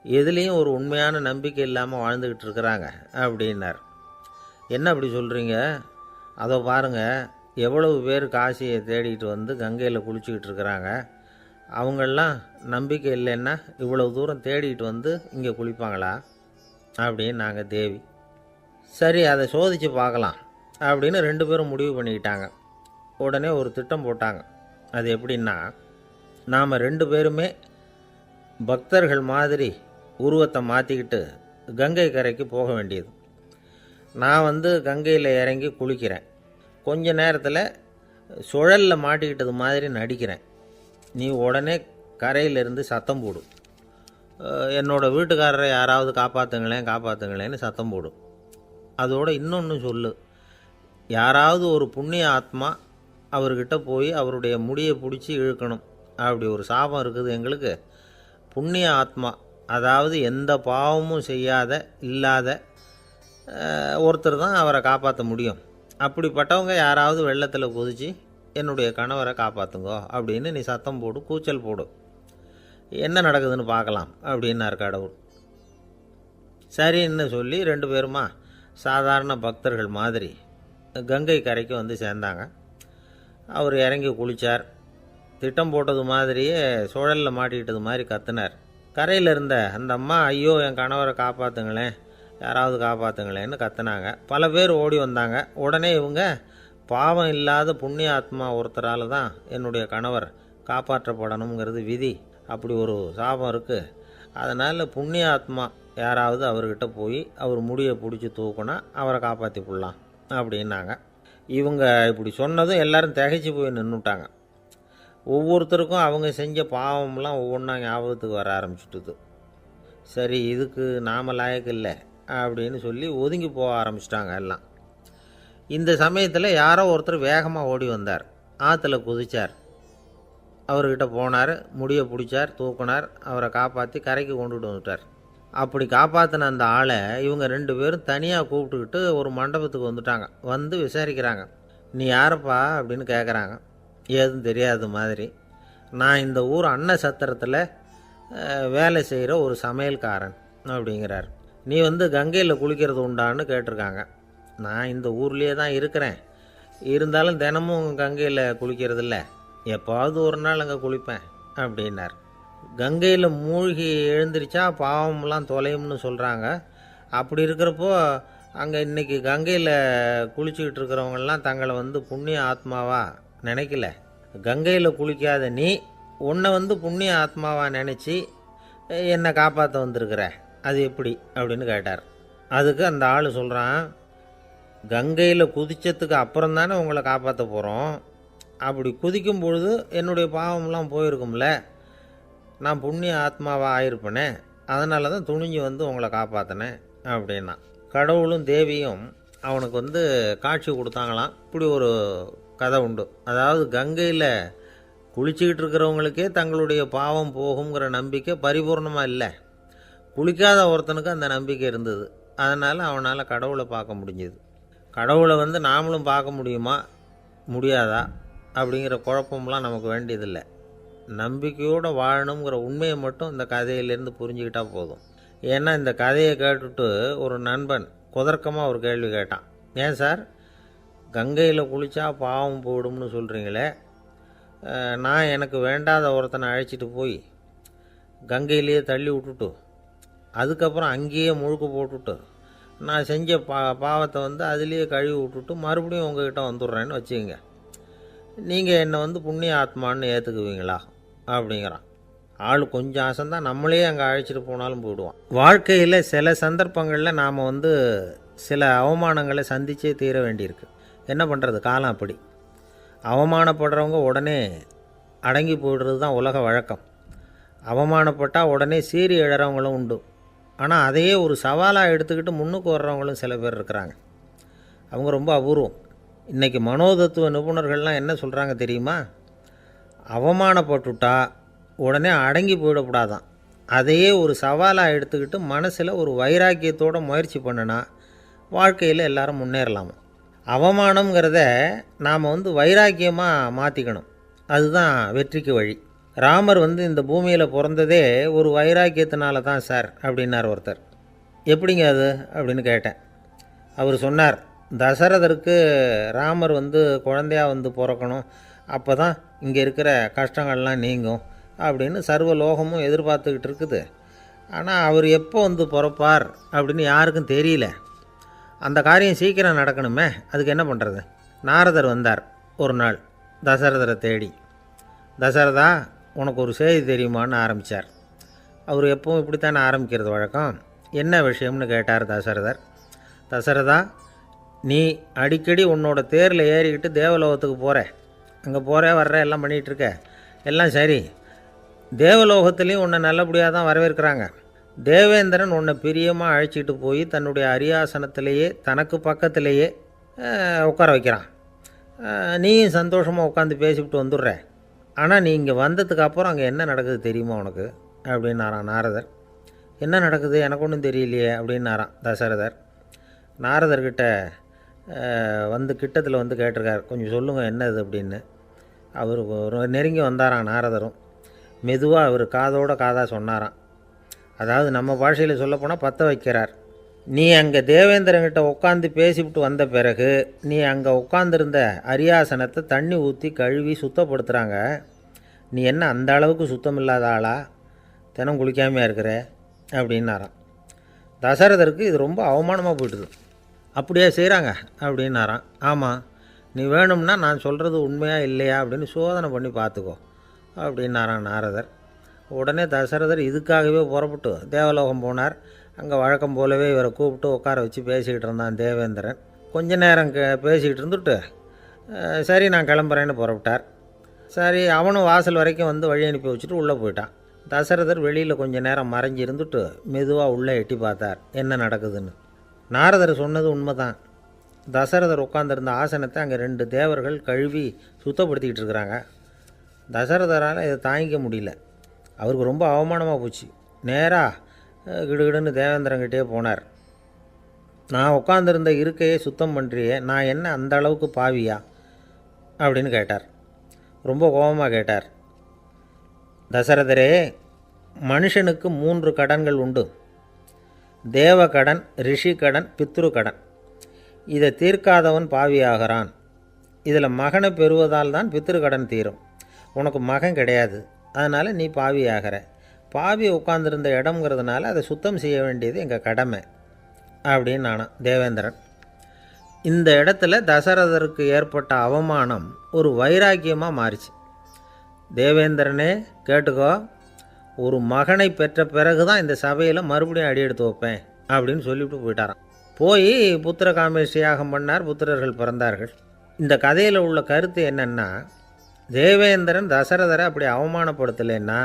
எதுலேயும் ஒரு உண்மையான நம்பிக்கை இல்லாமல் வாழ்ந்துக்கிட்டு இருக்கிறாங்க அப்படின்னார். என்ன அப்படி சொல்கிறீங்க? அதோ பாருங்கள், எவ்வளவு பேர் காசியை தேடிட்டு கங்கையில் குளிச்சுக்கிட்டு இருக்கிறாங்க. அவங்களெலாம் நம்பிக்கை இல்லைன்னா இவ்வளவு தூரம் தேடிட்டு இங்கே குளிப்பாங்களா அப்படின்னு நாங்கள் தேவி. சரி, அதை சோதித்து பார்க்கலாம் அப்படின்னு 2 பேரும் முடிவு பண்ணிக்கிட்டாங்க. உடனே ஒரு திட்டம் போட்டாங்க. அது எப்படின்னா, நாம் 2 பேருமே பக்தர்கள் மாதிரி உருவத்தை மாற்றிக்கிட்டு கங்கை கரைக்கு போக வேண்டியது. நான் கங்கையில் இறங்கி குளிக்கிறேன். கொஞ்ச நேரத்தில் சுழலில் மாட்டிக்கிட்டது மாதிரி நடிக்கிறேன். நீ உடனே கரையிலிருந்து சத்தம் போடும், என்னோடய வீட்டுக்காரரை யாராவது காப்பாற்றுங்களேன்னு சத்தம் போடும். அதோடு இன்னொன்று சொல்லு, யாராவது ஒரு புண்ணிய ஆத்மா அவர்கிட்ட போய் அவருடைய முடியை பிடிச்சி இழுக்கணும். அப்படி ஒரு சாபம் இருக்குது எங்களுக்கு. புண்ணிய ஆத்மா, அதாவது எந்த பாவமும் செய்யாத இல்லாத ஒருத்தர் தான் அவரை காப்பாற்ற முடியும். அப்படிப்பட்டவங்க யாராவது வெள்ளத்தில் குதித்து என்னுடைய கணவரை காப்பாற்றுங்கோ அப்படின்னு நீ சத்தம் போடு, கூச்சல் போடு, என்ன நடக்குதுன்னு பார்க்கலாம் அப்படின்னார் கடவுள். சரின்னு சொல்லி 2 பேருமா சாதாரண பக்தர்கள் மாதிரி கங்கை கரைக்கு வந்து சேர்ந்தாங்க. அவர் இறங்கி குளித்தார். திட்டம் போட்டது மாதிரியே சுழலில் மாட்டிக்கிட்டது மாதிரி கத்துனார். கரையில் இருந்த அந்த அம்மா, ஐயோ என் கணவரை காப்பாற்றுங்களேன், யாராவது காப்பாற்றுங்களேன்னு கத்துனாங்க. பல பேர் ஓடி வந்தாங்க. உடனே இவங்க, பாவம் இல்லாத புண்ணிய ஆத்மா ஒருத்தரால் தான் என்னுடைய கணவர் காப்பாற்றப்படணுங்கிறது விதி, அப்படி ஒரு சாபம் இருக்குது, அதனால் புண்ணிய ஆத்மா யாராவது அவர்கிட்ட போய் அவர் முடியை பிடிச்சி தூக்குனா அவரை காப்பாற்றி போடலாம் அப்படின்னாங்க. இவங்க இப்படி சொன்னதும் எல்லாரும் திகைச்சு போய் நின்றுட்டாங்க. ஒவ்வொருத்தருக்கும் அவங்க செஞ்ச பாவம்லாம் ஒவ்வொன்றா ஞாபகத்துக்கு வர ஆரம்பிச்சுட்டுது. சரி, இதுக்கு நாம் லாயக்கு இல்லை அப்படின்னு சொல்லி ஒதுங்கி போக ஆரம்பிச்சிட்டாங்க எல்லாம். இந்த சமயத்தில் யாரோ ஒருத்தர் வேகமாக ஓடி வந்தார். ஆற்றுல குதித்தார். அவர்கிட்ட போனார், முடியை பிடிச்சார், தூக்குனார், அவரை காப்பாற்றி கரைக்கு கொண்டுட்டு வந்துட்டார். அப்படி காப்பாற்றின அந்த ஆளை இவங்க 2 பேரும் தனியாக கூப்பிட்டுக்கிட்டு ஒரு மண்டபத்துக்கு வந்துட்டாங்க. வந்து விசாரிக்கிறாங்க. நீ யாரப்பா அப்படின்னு கேட்குறாங்க. ஏதும் தெரியாத மாதிரி. நான் இந்த ஊர் அன்ன சத்திரத்தில் வேலை செய்கிற ஒரு சமையல்காரன் அப்படிங்கிறார். நீ வந்து கங்கையில் குளிக்கிறது உண்டான்னு கேட்டிருக்காங்க. நான் இந்த ஊர்லேயே தான் இருக்கிறேன், இருந்தாலும் தினமும் கங்கையில் குளிக்கிறதில்ல, எப்போவாவது ஒரு நாள் அங்கே குளிப்பேன் அப்படின்னார். கங்கையில் மூழ்கி எழுந்திரிச்சா பாவம்லாம் தொலையும்னு சொல்கிறாங்க. அப்படி இருக்கிறப்போ அங்கே இன்றைக்கி கங்கையில் குளிச்சுக்கிட்டு இருக்கிறவங்கெல்லாம் தங்களை வந்து புண்ணிய ஆத்மாவா நினைக்கல. கங்கையில் குளிக்காத நீ உன்னை வந்து புண்ணிய ஆத்மாவா நினச்சி என்னை காப்பாற்ற வந்திருக்கிற, அது எப்படி அப்படின்னு கேட்டார். அதுக்கு அந்த ஆள் சொல்கிறான், கங்கையில் குதித்ததுக்கு அப்புறம் தானே உங்களை காப்பாற்ற போகிறோம். அப்படி குதிக்கும் பொழுது என்னுடைய பாவம்லாம் போயிருக்கும்ல, நான் புண்ணிய ஆத்மாவாக ஆயிருப்பேனே, அதனால தான் துணிஞ்சு வந்து உங்களை காப்பாற்றினேன் அப்படின்னா. கடவுளும் தேவியும் அவனுக்கு வந்து காட்சி கொடுத்தாங்களாம். இப்படி ஒரு கதை உண்டு. அதாவது கங்கையில் குளிச்சுக்கிட்டு இருக்கிறவங்களுக்கே தங்களுடைய பாவம் போகுங்கிற நம்பிக்கை பரிபூர்ணமாக இல்லை. குளிக்காத ஒருத்தனுக்கு அந்த நம்பிக்கை இருந்தது. அதனால் அவனால் கடவுளை பார்க்க முடிஞ்சது. கடவுளை வந்து நாமளும் பார்க்க முடியுமா முடியாதா அப்படிங்கிற குழப்பம்லாம் நமக்கு வேண்டியதில்லை. நம்பிக்கையோடு வாழணுங்கிற உண்மையை மட்டும் இந்த கதையிலேருந்து புரிஞ்சுக்கிட்டால் போதும். ஏன்னா இந்த கதையை கேட்டுட்டு ஒரு நண்பன் குதர்க்கமாக ஒரு கேள்வி கேட்டான். ஏன் சார், கங்கையில் குளித்தா பாவம் போயிடும்னு சொல்கிறீங்களே, நான் எனக்கு வேண்டாத ஒருத்தனை அழைச்சிட்டு போய் கங்கையிலேயே தள்ளி விட்டுட்டு அதுக்கப்புறம் அங்கேயே முழுக்க போட்டுட்டு நான் செஞ்ச பாவத்தை வந்து அதுலேயே கழுவி விட்டுட்டு மறுபடியும் உங்ககிட்ட வந்துடுறேன்னு வச்சுக்கோங்க, நீங்கள் என்னை வந்து புண்ணிய ஆத்மான்னு ஏற்றுக்குவீங்களா அப்படிங்கிறான். ஆள் கொஞ்சம் ஆசைந்தான், நம்மளே அங்கே அழைச்சிட்டு போனாலும் போயிடுவான். வாழ்க்கையில் சில சந்தர்ப்பங்களில் நாம் வந்து சில அவமானங்களை சந்தித்தே தீர வேண்டியிருக்கு. என்ன பண்ணுறது, காலம் அப்படி. அவமானப்படுறவங்க உடனே அடங்கி போயிடுறது தான் உலக வழக்கம். அவமானப்பட்டால் உடனே சீறி எழறவங்களும் உண்டு. ஆனால் அதையே ஒரு சவாலாக எடுத்துக்கிட்டு முன்னுக்கு வர்றவங்களும் சில பேர் இருக்கிறாங்க. அவங்க ரொம்ப அபூர்வம். இன்றைக்கி மனோதத்துவ நிபுணர்கள்லாம் என்ன சொல்கிறாங்க தெரியுமா? அவமானப்பட்டுட்டா உடனே அடங்கி போயிடக்கூடாதான், அதையே ஒரு சவாலாக எடுத்துக்கிட்டு மனசில் ஒரு வைராக்கியத்தோடு முயற்சி பண்ணினா வாழ்க்கையில் எல்லாரும் முன்னேறலாமா. அவமானங்கிறத நாம் வந்து வைராக்கியமாக மாற்றிக்கணும், அதுதான் வெற்றிக்கு வழி. ராமர் வந்து இந்த பூமியில் பிறந்ததே ஒரு வைராக்கியத்தினால தான் சார் அப்படின்னார் ஒருத்தர். எப்படிங்க அது அப்படின்னு கேட்டேன். அவர் சொன்னார், தசரதருக்கு ராமர் வந்து குழந்தையாக வந்து பிறக்கணும், அப்போ தான் இங்கே இருக்கிற கஷ்டங்கள்லாம் நீங்கும் அப்படின்னு சர்வ லோகமும் எதிர்பார்த்துக்கிட்டு இருக்குது. ஆனால் அவர் எப்போ வந்து பிறப்பார் அப்படின்னு யாருக்கும் தெரியல. அந்த காரியம் சீக்கிரம் நடக்கணுமே, அதுக்கு என்ன பண்ணுறது? நாரதர் வந்தார் ஒரு நாள் தசரதரை தேடி. தசரதா, உனக்கு ஒரு செய்தி தெரியுமான்னு ஆரம்பித்தார். அவர் எப்பவும் இப்படித்தானே ஆரம்பிக்கிறது வழக்கம். என்ன விஷயம்னு கேட்டார் தசரதர். தசரதா, நீ அடிக்கடி உன்னோட தேரில் ஏறிக்கிட்டு தேவலோகத்துக்கு போகிற, அங்கே போகிற வர்ற எல்லாம் பண்ணிகிட்ருக்க, எல்லாம் சரி. தேவலோகத்துலேயும் உன்னை நல்லபடியாக தான் வரவேற்கிறாங்க. தேவேந்திரன் உன்னை பிரியமாக அழைச்சிட்டு போய் தன்னுடைய அரியாசனத்திலேயே தனக்கு பக்கத்திலேயே உட்கார வைக்கிறான். நீயும் சந்தோஷமாக உட்காந்து பேசிவிட்டு வந்துடுற. ஆனால் நீ இங்கே வந்ததுக்கு அப்புறம் அங்கே என்ன நடக்குது தெரியுமா உனக்கு அப்படின்னாரான் நாரதர். என்ன நடக்குது எனக்கு ஒன்றும் தெரியலையே அப்படின்னாரான் தசரதர். நாரதர்கிட்ட வந்து கிட்டத்தில் வந்து கேட்டிருக்கார், கொஞ்சம் சொல்லுங்கள் என்னது அப்படின்னு. அவர் நெருங்கி வந்தாராம் நாரதரும். மெதுவாக அவர் காதோட காதாக சொன்னாராம். அதாவது நம்ம பாஷையில் சொல்லப்போனால் பற்ற வைக்கிறார். நீ அங்கே தேவேந்திரங்கிட்ட உட்காந்து பேசிவிட்டு வந்த பிறகு நீ அங்கே உட்காந்துருந்த அரியாசனத்தை தண்ணி ஊற்றி கழுவி சுத்தப்படுத்துகிறாங்க. நீ என்ன அந்த அளவுக்கு சுத்தம் இல்லாத ஆளா, தினம் குளிக்காமையாக இருக்கிற அப்படின்னாராம். தசரதருக்கு இது ரொம்ப அவமானமாக போயிட்டுது. அப்படியே செய்கிறாங்க அப்படின்னாராம். ஆமாம், நீ வேணும்னா நான் சொல்கிறது உண்மையா இல்லையா அப்படின்னு சோதனை பண்ணி பார்த்துக்கோ அப்படின்னாரான் நாரதர். உடனே தசரதர் இதுக்காகவே புறப்பட்டு தேவலோகம் போனார். அங்கே வழக்கம் போலவே இவரை கூப்பிட்டு உட்கார வச்சு பேசிக்கிட்டு இருந்தான் தேவேந்திரன். கொஞ்ச நேரம் பேசிக்கிட்டு இருந்துட்டு சரி நான் கிளம்புறேன்னு புறப்பட்டார். சரி அவனும் வாசல் வரைக்கும் வந்து வழி அனுப்பி வச்சுட்டு உள்ளே போயிட்டான். தசரதர் வெளியில் கொஞ்சம் நேரம் மறைஞ்சி இருந்துட்டு மெதுவாக உள்ளே எட்டி பார்த்தார் என்ன நடக்குதுன்னு. நாரதர் சொன்னது உண்மைதான். தசரதர் உட்காந்துருந்த ஆசனத்தை அங்கே 2 தேவர்கள் கழுவி சுத்தப்படுத்திக்கிட்டு இருக்கிறாங்க. தசரதரால் இதை தாங்கிக்க முடியல. அவருக்கு ரொம்ப அவமானமாக போச்சு. நேராக கிடுகிடுன்னு தேவேந்திரங்கிட்டே போனார். நான் உட்காந்துருந்த இருக்கையை சுத்தம் பண்ணுறியே, நான் என்ன அந்த அளவுக்கு பாவியா அப்படின்னு கேட்டார். ரொம்ப கோபமாக கேட்டார். தசரதரே, மனுஷனுக்கு 3 கடன்கள் உண்டு. தேவ கடன், ரிஷி கடன், பித்ரு கடன். இதை தீர்க்காதவன் பாவியாகிறான். இதில் மகனை பெறுவதால் தான் பித்ரு கடன் தீரும். உனக்கு மகன் கிடையாது, அதனால் நீ பாவியாகிற. பாவி உட்காந்துருந்த இடம்ங்கிறதுனால அதை சுத்தம் செய்ய வேண்டியது எங்கள் கடமை அப்படின்னு நானான் தேவேந்திரன். இந்த இடத்துல தசரதருக்கு ஏற்பட்ட அவமானம் ஒரு வைராக்கியமாக மாறிச்சு. தேவேந்திரனே கேட்டுக்கோ, ஒரு மகனை பெற்ற பிறகு தான் இந்த சபையில் மறுபடியும் அடி எடுத்து வைப்பேன் அப்படின்னு சொல்லிவிட்டு போயிட்டாரான். போய் புத்திர காமேஷ்டி யாகம் பண்ணார். புத்திரர்கள் பிறந்தார்கள். இந்த கதையில் உள்ள கருத்து என்னென்னா, தேவேந்திரன் தசரதரை அப்படி அவமானப்படுத்தலைன்னா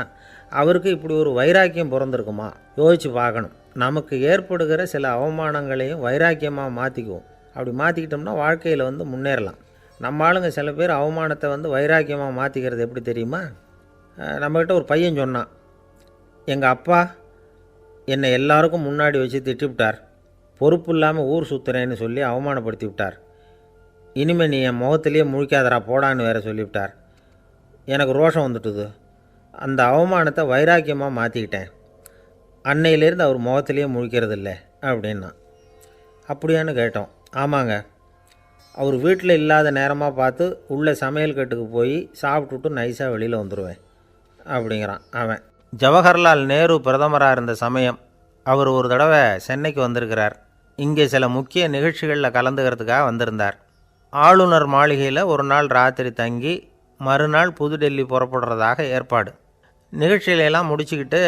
அவருக்கு இப்படி ஒரு வைராக்கியம் பிறந்திருக்குமா யோசித்து பார்க்கணும். நமக்கு ஏற்படுகிற சில அவமானங்களையும் வைராக்கியமாக மாற்றிக்குவோம். அப்படி மாற்றிக்கிட்டோம்னா வாழ்க்கையில் வந்து முன்னேறலாம். நம்ம ஆளுங்க சில பேர் அவமானத்தை வந்து வைராக்கியமாக மாற்றிக்கிறது எப்படி தெரியுமா? நம்மக்கிட்ட ஒரு பையன் சொன்னான், எங்கள் அப்பா என்னை எல்லாருக்கும் முன்னாடி வச்சு திட்டிவிட்டார், பொறுப்பு இல்லாமல் ஊர் சுற்றுறேன்னு சொல்லி அவமானப்படுத்தி விட்டார். இனிமேல் நீ என் முகத்திலேயே முழிக்காதரா போடான்னு வேறு சொல்லிவிட்டார். எனக்கு ரோஷம் வந்துட்டுது. அந்த அவமானத்தை வைராக்கியமாக மாற்றிக்கிட்டேன். அன்னையிலேருந்து அவர் முகத்திலேயே முழிக்கிறது இல்லை அப்படின்னா. அப்படியான்னு கேட்டோம். ஆமாங்க, அவர் வீட்டில் இல்லாத நேரமாக பார்த்து உள்ளே சமையல் கட்டுக்கு போய் சாப்பிட்டுட்டு நைஸாக வெளியில் வந்துடுவேன் அப்படிங்கிறான் அவன். ஜவஹர்லால் நேரு பிரதமராக இருந்த சமயம் அவர் ஒரு தடவை சென்னைக்கு வந்திருக்கிறார். இங்கே சில முக்கிய நிகழ்ச்சிகளில் கலந்துக்கிறதுக்காக வந்திருந்தார். ஆளுநர் மாளிகையில் ஒரு நாள் ராத்திரி தங்கி மறுநாள் புதுடெல்லி புறப்படுறதாக ஏற்பாடு. நிகழ்ச்சியிலெல்லாம் முடிச்சுக்கிட்டு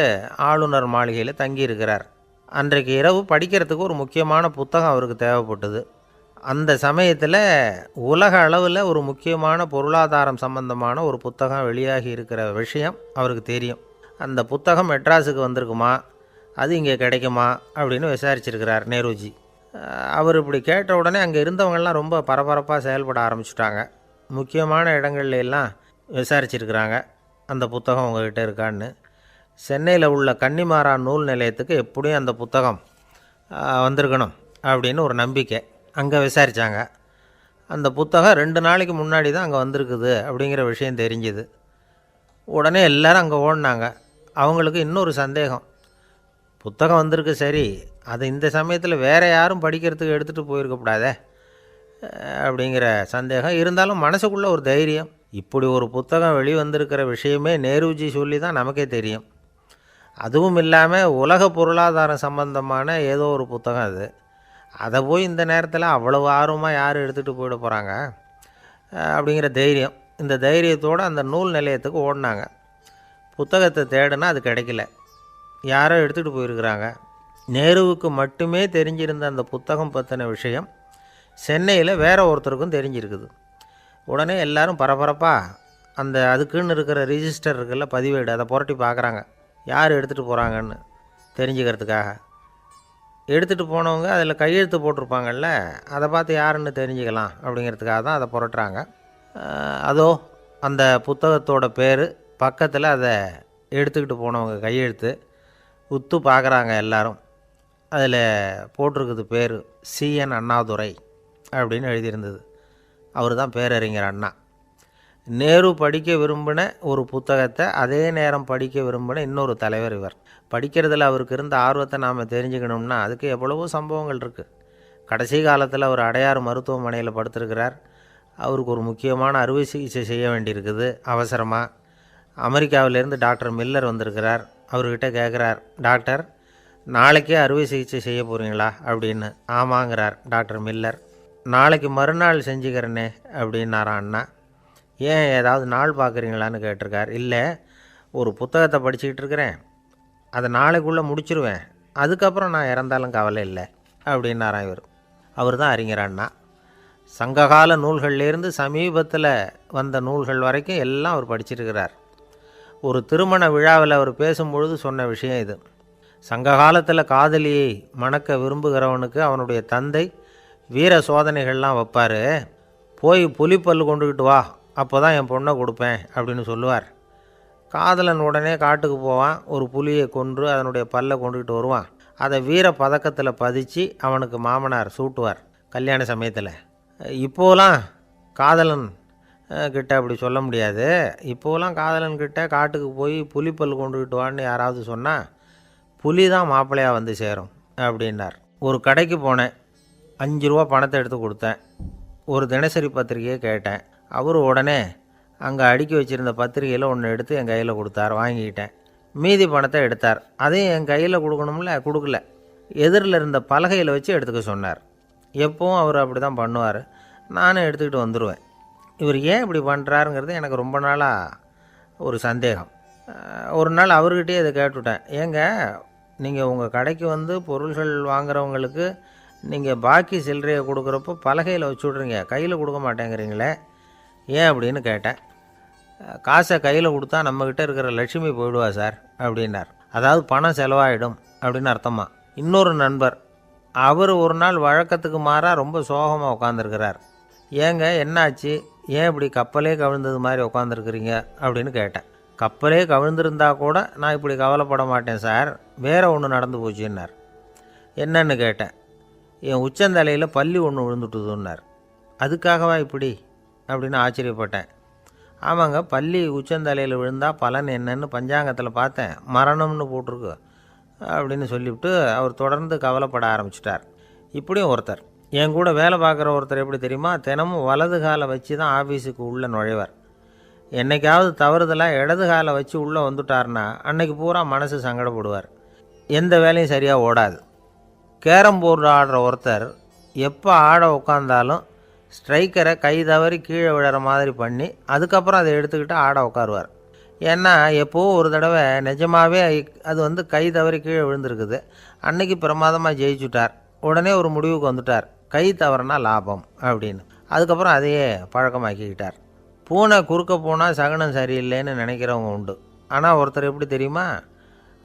ஆளுநர் மாளிகையில் தங்கியிருக்கிறார். அன்றைக்கு இரவு படிக்கிறதுக்கு ஒரு முக்கியமான புத்தகம் அவருக்கு தேவைப்பட்டது. அந்த சமயத்தில் உலக அளவில் ஒரு முக்கியமான பொருளாதாரம் சம்பந்தமான ஒரு புத்தகம் வெளியாகி இருக்கிற விஷயம் அவருக்கு தெரியும். அந்த புத்தகம் மெட்ராஸுக்கு வந்திருக்குமா, அது இங்கே கிடைக்குமா அப்படின்னு விசாரிச்சிருக்கிறார் நேருஜி. அவர் இப்படி கேட்ட உடனே அங்கே இருந்தவங்கள்லாம் ரொம்ப பரபரப்பாக செயல்பட ஆரம்பிச்சிட்டாங்க. முக்கியமான இடங்கள்ல எல்லாம் விசாரிச்சிருக்கிறாங்க அந்த புத்தகம் உங்கள்கிட்ட இருக்கான்னு. சென்னையில் உள்ள கன்னிமாரா நூல் நிலையத்துக்கு எப்படியும் அந்த புத்தகம் வந்திருக்கணும் அப்படின்னு ஒரு நம்பிக்கை. அங்கே விசாரித்தாங்க. அந்த புத்தகம் 2 நாளைக்கு முன்னாடி தான் அங்கே வந்திருக்குது அப்படிங்கிற விஷயம் தெரிஞ்சுது. உடனே எல்லோரும் அங்கே ஓடினாங்க. அவங்களுக்கு இன்னொரு சந்தேகம், புத்தகம் வந்திருக்கு சரி, அது இந்த சமயத்தில் வேறு யாரும் படிக்கிறதுக்கு எடுத்துகிட்டு போயிருக்கக்கூடாதே அப்படிங்கிற சந்தேகம் இருந்தாலும் மனசுக்குள்ளே ஒரு தைரியம். இப்படி ஒரு புத்தகம் வெளிவந்திருக்கிற விஷயமே நேருஜி சொல்லி தான் நமக்கே தெரியும். அதுவும் இல்லாமல் உலக பொருளாதாரம் சம்பந்தமான ஏதோ ஒரு புத்தகம் அது. அதை போய் இந்த நேரத்தில் அவ்வளவு ஆர்வமாக யார் எடுத்துகிட்டு போயிட போகிறாங்க அப்படிங்கிற தைரியம். இந்த தைரியத்தோடு அந்த நூல் நிலையத்துக்கு ஓடினாங்க. புத்தகத்தை தேடினா அது கிடைக்கல. யாரோ எடுத்துகிட்டு போயிருக்கிறாங்க. நேருவுக்கு மட்டுமே தெரிஞ்சிருந்த அந்த புத்தகம் பற்றின விஷயம் சென்னையில் வேறு ஒருத்தருக்கும் தெரிஞ்சிருக்குது. உடனே எல்லோரும் பரபரப்பாக அந்த அதுக்குன்னு இருக்கிற ரிஜிஸ்டர் இருக்குல்ல, பதிவேடு, அதை புரட்டி பார்க்குறாங்க யார் எடுத்துகிட்டு போகிறாங்கன்னு தெரிஞ்சுக்கிறதுக்காக. எடுத்துகிட்டு போனவங்க அதில் கையெழுத்து போட்டிருப்பாங்கல்ல, அதை பார்த்து யாருன்னு தெரிஞ்சுக்கலாம் அப்படிங்கிறதுக்காக தான் அதை புரட்டுறாங்க. அதோ அந்த புத்தகத்தோட பேர் பக்கத்தில் அதை எடுத்துக்கிட்டு போனவங்க கையெழுத்து உத்து பார்க்குறாங்க எல்லாரும். அதில் போட்டிருக்குது பேர் CN அண்ணாதுரை அப்படின்னு எழுதியிருந்தது. அவர் தான் பேரறிஞர் அண்ணா. நேரு படிக்க விரும்பின ஒரு புத்தகத்தை அதே நேரம் படிக்க விரும்பின இன்னொரு தலைவர் இவர். படிக்கிறதுல அவருக்கு இருந்த ஆர்வத்தை நாம் தெரிஞ்சுக்கணும்னா அதுக்கு எவ்வளவோ சம்பவங்கள் இருக்குது. கடைசி காலத்தில் அவர் அடையாறு மருத்துவமனையில் படுத்திருக்கிறார். அவருக்கு ஒரு முக்கியமான அறுவை சிகிச்சை செய்ய வேண்டியிருக்குது அவசரமாக. அமெரிக்காவிலேருந்து டாக்டர் மில்லர் வந்திருக்கிறார். அவர்கிட்ட கேட்குறார், டாக்டர் நாளைக்கே அறுவை சிகிச்சை செய்ய போகிறீங்களா அப்படின்னு. ஆமாங்கிறார் டாக்டர் மில்லர். நாளைக்கு மறுநாள் செஞ்சுக்கிறேனே அப்படின்னாரான் அண்ணா. ஏன் ஏதாவது நாள் பார்க்குறீங்களான்னு கேட்டிருக்கார். இல்லை, ஒரு புத்தகத்தை படிச்சுக்கிட்டு இருக்கிறேன், அதை நாளைக்குள்ளே முடிச்சிருவேன், அதுக்கப்புறம் நான் இறந்தாலும் கவலை இல்லை அப்படின்னாரான் இவர். அவர் தான் அறிஞர் அண்ணா. சங்ககால நூல்கள்லேருந்து சமீபத்தில் வந்த நூல்கள் வரைக்கும் எல்லாம் அவர் படிச்சிருக்கிறார். ஒரு திருமண விழாவில் அவர் பேசும்பொழுது சொன்ன விஷயம் இது. சங்க காலத்தில் காதலியை மணக்க விரும்புகிறவனுக்கு அவனுடைய தந்தை வீர சோதனைகள்லாம் வைப்பார். போய் புலிப்பல் கொண்டுக்கிட்டு வா, அப்போ தான் என் பொண்ணை கொடுப்பேன் அப்படின்னு சொல்லுவார். காதலன் உடனே காட்டுக்கு போவான், ஒரு புலியை கொன்று அதனுடைய பல்லை கொண்டுக்கிட்டு வருவான். அதை வீர பதக்கத்தில் பதித்து அவனுக்கு மாமனார் சூட்டுவார் கல்யாண சமயத்தில். இப்போலாம் காதலன் கிட்ட அப்படி சொல்ல முடியாது. இப்போலாம் காதலன்கிட்ட காட்டுக்கு போய் புலிப்பல் கொண்டுக்கிட்டு வான்னு யாராவது சொன்னால் புலி தான் மாப்பிள்ளையாக வந்து சேரும் அப்படின்னார். ஒரு கடைக்கு போனேன், 5 ரூபா பணத்தை எடுத்து கொடுத்தேன். ஒரு தினசரி பத்திரிகையை கேட்டேன். அவர் உடனே அங்கே அடுக்கி வச்சுருந்த பத்திரிகையில் ஒன்று எடுத்து என் கையில் கொடுத்தார். வாங்கிக்கிட்டேன். மீதி பணத்தை எடுத்தார். அதையும் என் கையில் கொடுக்கணும்ல, கொடுக்கல. எதிரில் இருந்த பலகையில் வச்சு எடுத்துக்க சொன்னார். எப்போவும் அவர் அப்படி தான் பண்ணுவார். நானும் எடுத்துக்கிட்டு வந்துடுவேன். இவர் ஏன் இப்படி பண்ணுறாருங்கிறது எனக்கு ரொம்ப நாளாக ஒரு சந்தேகம். ஒரு நாள் அவர்கிட்டயே இதை கேட்டுவிட்டேன். ஏங்க, நீங்கள் உங்கள் கடைக்கு வந்து பொருள்கள் வாங்குறவங்களுக்கு நீங்கள் பாக்கி சில்லறையை கொடுக்குறப்போ பலகையில் வச்சு விட்றீங்க, கையில் கொடுக்க மாட்டேங்கிறீங்களே, ஏன் அப்படின்னு கேட்டேன். காசை கையில் கொடுத்தா நம்மக்கிட்ட இருக்கிற லட்சுமி போயிடுவா சார் அப்படின்னார். அதாவது பணம் செலவாயிடும் அப்படின்னு அர்த்தமா. இன்னொரு நண்பர், அவர் ஒரு நாள் வழக்கத்துக்கு மாறாக ரொம்ப சோகமாக உட்காந்துருக்கிறார். ஏங்க என்னாச்சு, ஏன் இப்படி கப்பலே கவிழ்ந்தது மாதிரி உட்காந்துருக்குறீங்க அப்படின்னு கேட்டேன். கப்பலே கவிழ்ந்திருந்தா கூட நான் இப்படி கவலைப்பட மாட்டேன் சார், வேறு ஒன்று நடந்து போச்சுன்னார். என்னன்னு கேட்டேன். என் உச்சந்தலையில் பல்லி ஒன்று விழுந்துட்டுதுன்னார். அதுக்காகவா இப்படி அப்படின்னு ஆச்சரியப்பட்டேன். ஆமாங்க, பல்லி உச்சந்தலையில் விழுந்தால் பலன் என்னன்னு பஞ்சாங்கத்தில் பார்த்தேன், மரணம்னு போட்டிருக்கு அப்படின்னு சொல்லிவிட்டு அவர் தொடர்ந்து கவலைப்பட ஆரம்பிச்சிட்டார். இப்படியும் ஒருத்தர், என் கூட வேலை பார்க்குற ஒருத்தர் எப்படி தெரியுமா, தினமும் வலது காலை வச்சு தான் ஆஃபீஸுக்கு உள்ளே நுழைவார். என்றைக்காவது தவறுதலாக இடது காலை வச்சு உள்ளே வந்துட்டார்னா அன்னைக்கு பூரா மனசு சங்கடப்படுவார். எந்த வேலையும் சரியாக ஓடாது. கேரம் போர்டு ஆடுற ஒருத்தர் எப்போ ஆட உட்காந்தாலும் ஸ்ட்ரைக்கரை கை தவறி கீழே விழுற மாதிரி பண்ணி அதுக்கப்புறம் அதை எடுத்துக்கிட்டு ஆட உட்காருவார். ஏன்னா எப்போவும் ஒரு தடவை நிஜமாகவே அது கை தவறி கீழே விழுந்திருக்குது. அன்னைக்கு பிரமாதமாக ஜெயிச்சுட்டார். உடனே ஒரு முடிவுக்கு வந்துட்டார், கை தவறுனா லாபம் அப்படின்னு. அதுக்கப்புறம் அதையே பழக்கமாக்கிக்கிட்டார். பூனை குறுக்க போனால் சகுனம் சரியில்லைன்னு நினைக்கிறவங்க உண்டு. ஆனால் ஒருத்தர் எப்படி தெரியுமா,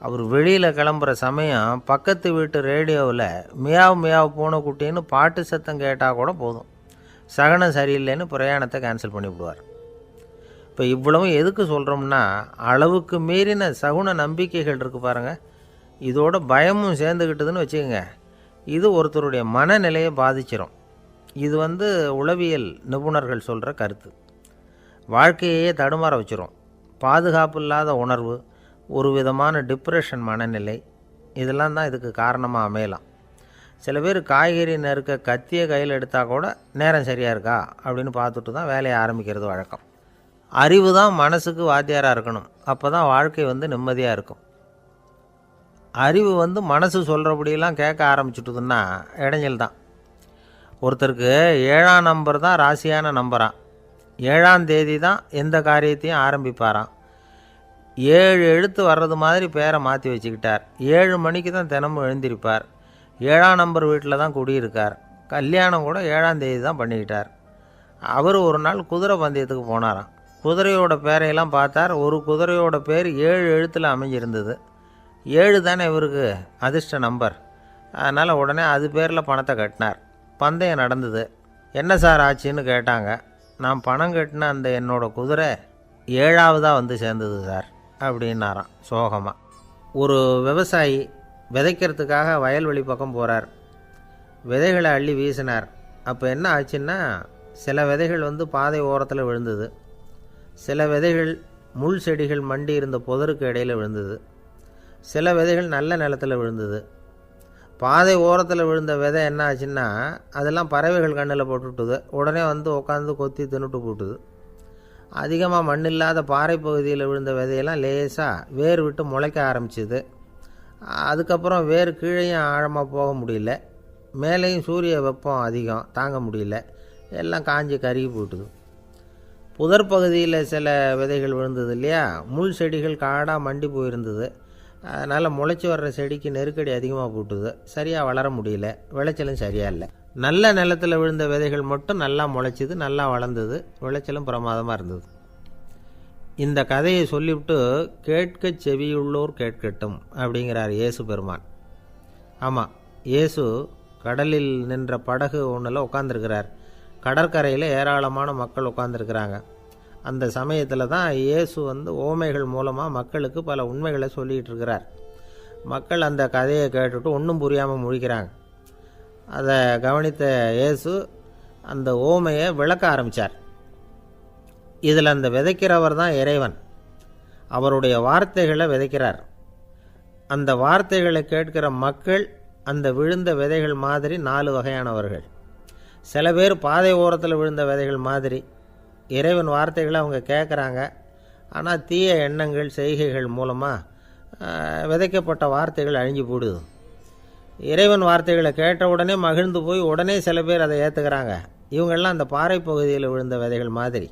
அவர் வெளியில் கிளம்புற சமயம் பக்கத்து வீட்டு ரேடியோவில் மியாவ் மியாவ் பூனை குட்டின்னு பாட்டு சத்தம் கேட்டால் கூட போதும், சகுனம் சரியில்லைன்னு பிரயாணத்தை கேன்சல் பண்ணிவிடுவார். இப்போ இவ்வளவும் எதுக்கு சொல்கிறோம்னா, அளவுக்கு மீறின சகுன நம்பிக்கைகள் இருக்குது பாருங்கள், இதோட பயமும் சேர்ந்துக்கிட்டதுன்னு வச்சுக்கோங்க, இது ஒருத்தருடைய மனநிலையை பாதிச்சிடும். இது உளவியல் நிபுணர்கள் சொல்கிற கருத்து. வாழ்க்கையே தடுமாற வச்சிரும். பாதுகாப்பு இல்லாத உணர்வு, ஒரு விதமான டிப்ரெஷன் மனநிலை, இதெல்லாம் தான் இதுக்கு காரணமாக அமையலாம். சில பேர் காய்கறி நறுக்க கத்தியை கையில் எடுத்தால் கூட நேரம் சரியாக இருக்கா அப்படின்னு பார்த்துட்டு தான் வேலையை ஆரம்பிக்கிறது வழக்கம். அறிவு தான் மனசுக்கு வாத்தியாராக இருக்கணும், அப்போ தான் வாழ்க்கை நிம்மதியாக இருக்கும். அறிவு மனசு சொல்கிறபடியெல்லாம் கேட்க ஆரம்பிச்சுட்டுதுன்னா இடைஞ்சல் தான். ஒருத்தருக்கு 7ஆம் நம்பர் தான் ராசியான நம்பரான். 7ஆம் தேதி தான் எந்த காரியத்தையும் ஆரம்பிப்பாராம். 7 எழுத்து வர்றது மாதிரி பேரை மாற்றி வச்சுக்கிட்டார். 7 மணிக்கு தான் தினமும் எழுந்திருப்பார். 7ஆம் நம்பர் வீட்டில் தான் குடியிருக்கார். கல்யாணம் கூட 7ஆம் தேதி தான் பண்ணிக்கிட்டார். அவர் ஒரு நாள் குதிரை பந்தயத்துக்கு போனாராம். குதிரையோட பேரையெல்லாம் பார்த்தார். ஒரு குதிரையோட பேர் 7 எழுத்தில் அமைஞ்சிருந்தது. 7 தானே இவருக்கு அதிர்ஷ்ட நம்பர். அதனால் உடனே அது பேரில் பணத்தை கட்டினார். பந்தயம் நடந்தது. என்ன சார் ஆச்சுன்னு கேட்டாங்க. நான் பணம் கட்டின அந்த என்னோடய குதிரை 7ஆவதாக வந்து சேர்ந்தது சார் அப்படின்னாராம் சோகமாக. ஒரு விவசாயி விதைக்கிறதுக்காக வயல்வெளி பக்கம் போகிறார். விதைகளை அள்ளி வீசினார். அப்போ என்ன ஆச்சுன்னா, சில விதைகள் வந்து பாதை ஓரத்தில் விழுந்தது, சில விதைகள் முள் செடிகள் மண்டி இருந்த புதருக்கு இடையில் விழுந்தது, சில விதைகள் நல்ல நிலத்தில் விழுந்தது. பாதை ஓரத்தில் விழுந்த விதை என்ன ஆச்சுன்னா, அதெல்லாம் பறவைகள் கண்ணில் போட்டுவிட்டுது. உடனே வந்து உட்காந்து கொத்தி தின்னுட்டு போட்டுது. அதிகமாக மண் இல்லாத பாறை பகுதியில் விழுந்த விதையெல்லாம் லேசாக வேர் விட்டு முளைக்க ஆரம்பிச்சிது. அதுக்கப்புறம் வேர் கீழேயும் ஆழமாக போக முடியல, மேலேயும் சூரிய வெப்பம் அதிகம் தாங்க முடியல, எல்லாம் காஞ்சி கருகி போட்டுது. புதர் பகுதியில் சில விதைகள் விழுந்தது இல்லையா, முள் செடிகள் காடாக மண்டி போயிருந்தது. அதனால் முளைச்சி வர்ற செடிக்கு நெருக்கடி அதிகமாக போட்டுது, சரியாக வளர முடியல, விளைச்சலும் சரியாக இல்லை. நல்ல நிலத்தில் விழுந்த விதைகள் மட்டும் நல்லா முளைச்சிது, நல்லா வளர்ந்தது, விளைச்சலும் பிரமாதமாக இருந்தது. இந்த கதையை சொல்லிவிட்டு கேட்க செவியுள்ளோர் கேட்கட்டும் அப்படிங்கிறார் இயேசு பெருமான். ஆமாம், இயேசு கடலில் நின்ற படகு ஒன்றில் உட்காந்துருக்கிறார். கடற்கரையில் ஏராளமான மக்கள் உட்காந்துருக்கிறாங்க. அந்த சமயத்தில் தான் இயேசு வந்து ஓமைகள் மூலமாக மக்களுக்கு பல உண்மைகளை சொல்லிகிட்டு இருக்கிறார். மக்கள் அந்த கதையை கேட்டுட்டு ஒன்றும் புரியாமல் முழிக்கிறாங்க. அதை கவனித்த இயேசு அந்த ஓமையை விளக்க ஆரம்பித்தார். இதில் அந்த விதைக்கிறவர் தான் இறைவன். அவருடைய வார்த்தைகளை விதைக்கிறார். அந்த வார்த்தைகளை கேட்கிற மக்கள் அந்த விழுந்த விதைகள் மாதிரி 4 வகையானவர்கள். சில பேர் பாதை ஓரத்தில் விழுந்த விதைகள் மாதிரி இறைவன் வார்த்தைகளை அவங்க கேட்குறாங்க. ஆனால் தீய எண்ணங்கள் செய்கைகள் மூலமாக விதைக்கப்பட்ட வார்த்தைகள் அழிஞ்சு போடுது. இறைவன் வார்த்தைகளை கேட்ட உடனே மகிழ்ந்து போய் உடனே சில பேர் அதை ஏற்றுக்கிறாங்க. இவங்கெல்லாம் அந்த பாறை பகுதியில் விழுந்த விதைகள் மாதிரி.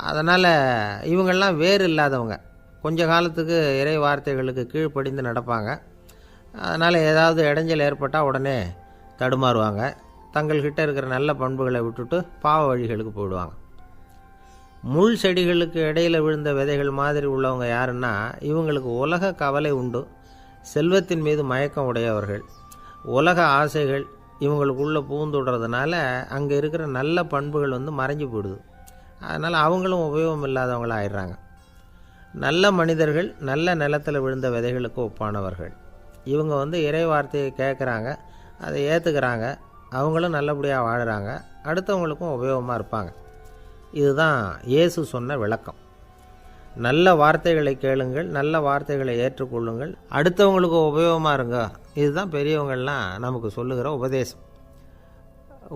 அதனால் இவங்கெல்லாம் வேறு இல்லாதவங்க, கொஞ்ச காலத்துக்கு இறை வார்த்தைகளுக்கு கீழ்ப்படிந்து நடப்பாங்க. அதனால் ஏதாவது இடைஞ்சல் ஏற்பட்டால் உடனே தடுமாறுவாங்க. தங்கள்கிட்ட இருக்கிற நல்ல பண்புகளை விட்டுட்டு பாவ வழிகளுக்கு போயிடுவாங்க. முள் செடிகளுக்கு இடையில் விழுந்த விதைகள் மாதிரி உள்ளவங்க யாருன்னா, இவங்களுக்கு உலக கவலை உண்டு, செல்வத்தின் மீது மயக்கம் உடையவர்கள். உலக ஆசைகள் இவங்களுக்குள்ளே பூந்துடுறதுனால அங்கே இருக்கிற நல்ல பண்புகள் வந்து மறைஞ்சு போயிடுது. அதனால் அவங்களும் உபயோகம் இல்லாதவங்களாக ஆயிடுறாங்க. நல்ல மனிதர்கள் நல்ல நிலத்தில் விழுந்த விதைகளுக்கு ஒப்பானவர்கள். இவங்க வந்து இறை வார்த்தையை கேட்குறாங்க, அதை ஏற்றுக்கிறாங்க, அவங்களும் நல்லபடியாக வாழுறாங்க, அடுத்தவங்களுக்கும் உபயோகமாக இருப்பாங்க. இதுதான் இயேசு சொன்ன விளக்கம். நல்ல வார்த்தைகளை கேளுங்கள், நல்ல வார்த்தைகளை ஏற்றுக்கொள்ளுங்கள், அடுத்தவங்களுக்கு உபயோகமாக இருங்க. இதுதான் பெரியவங்கள்லாம் நமக்கு சொல்லுகிற உபதேசம்.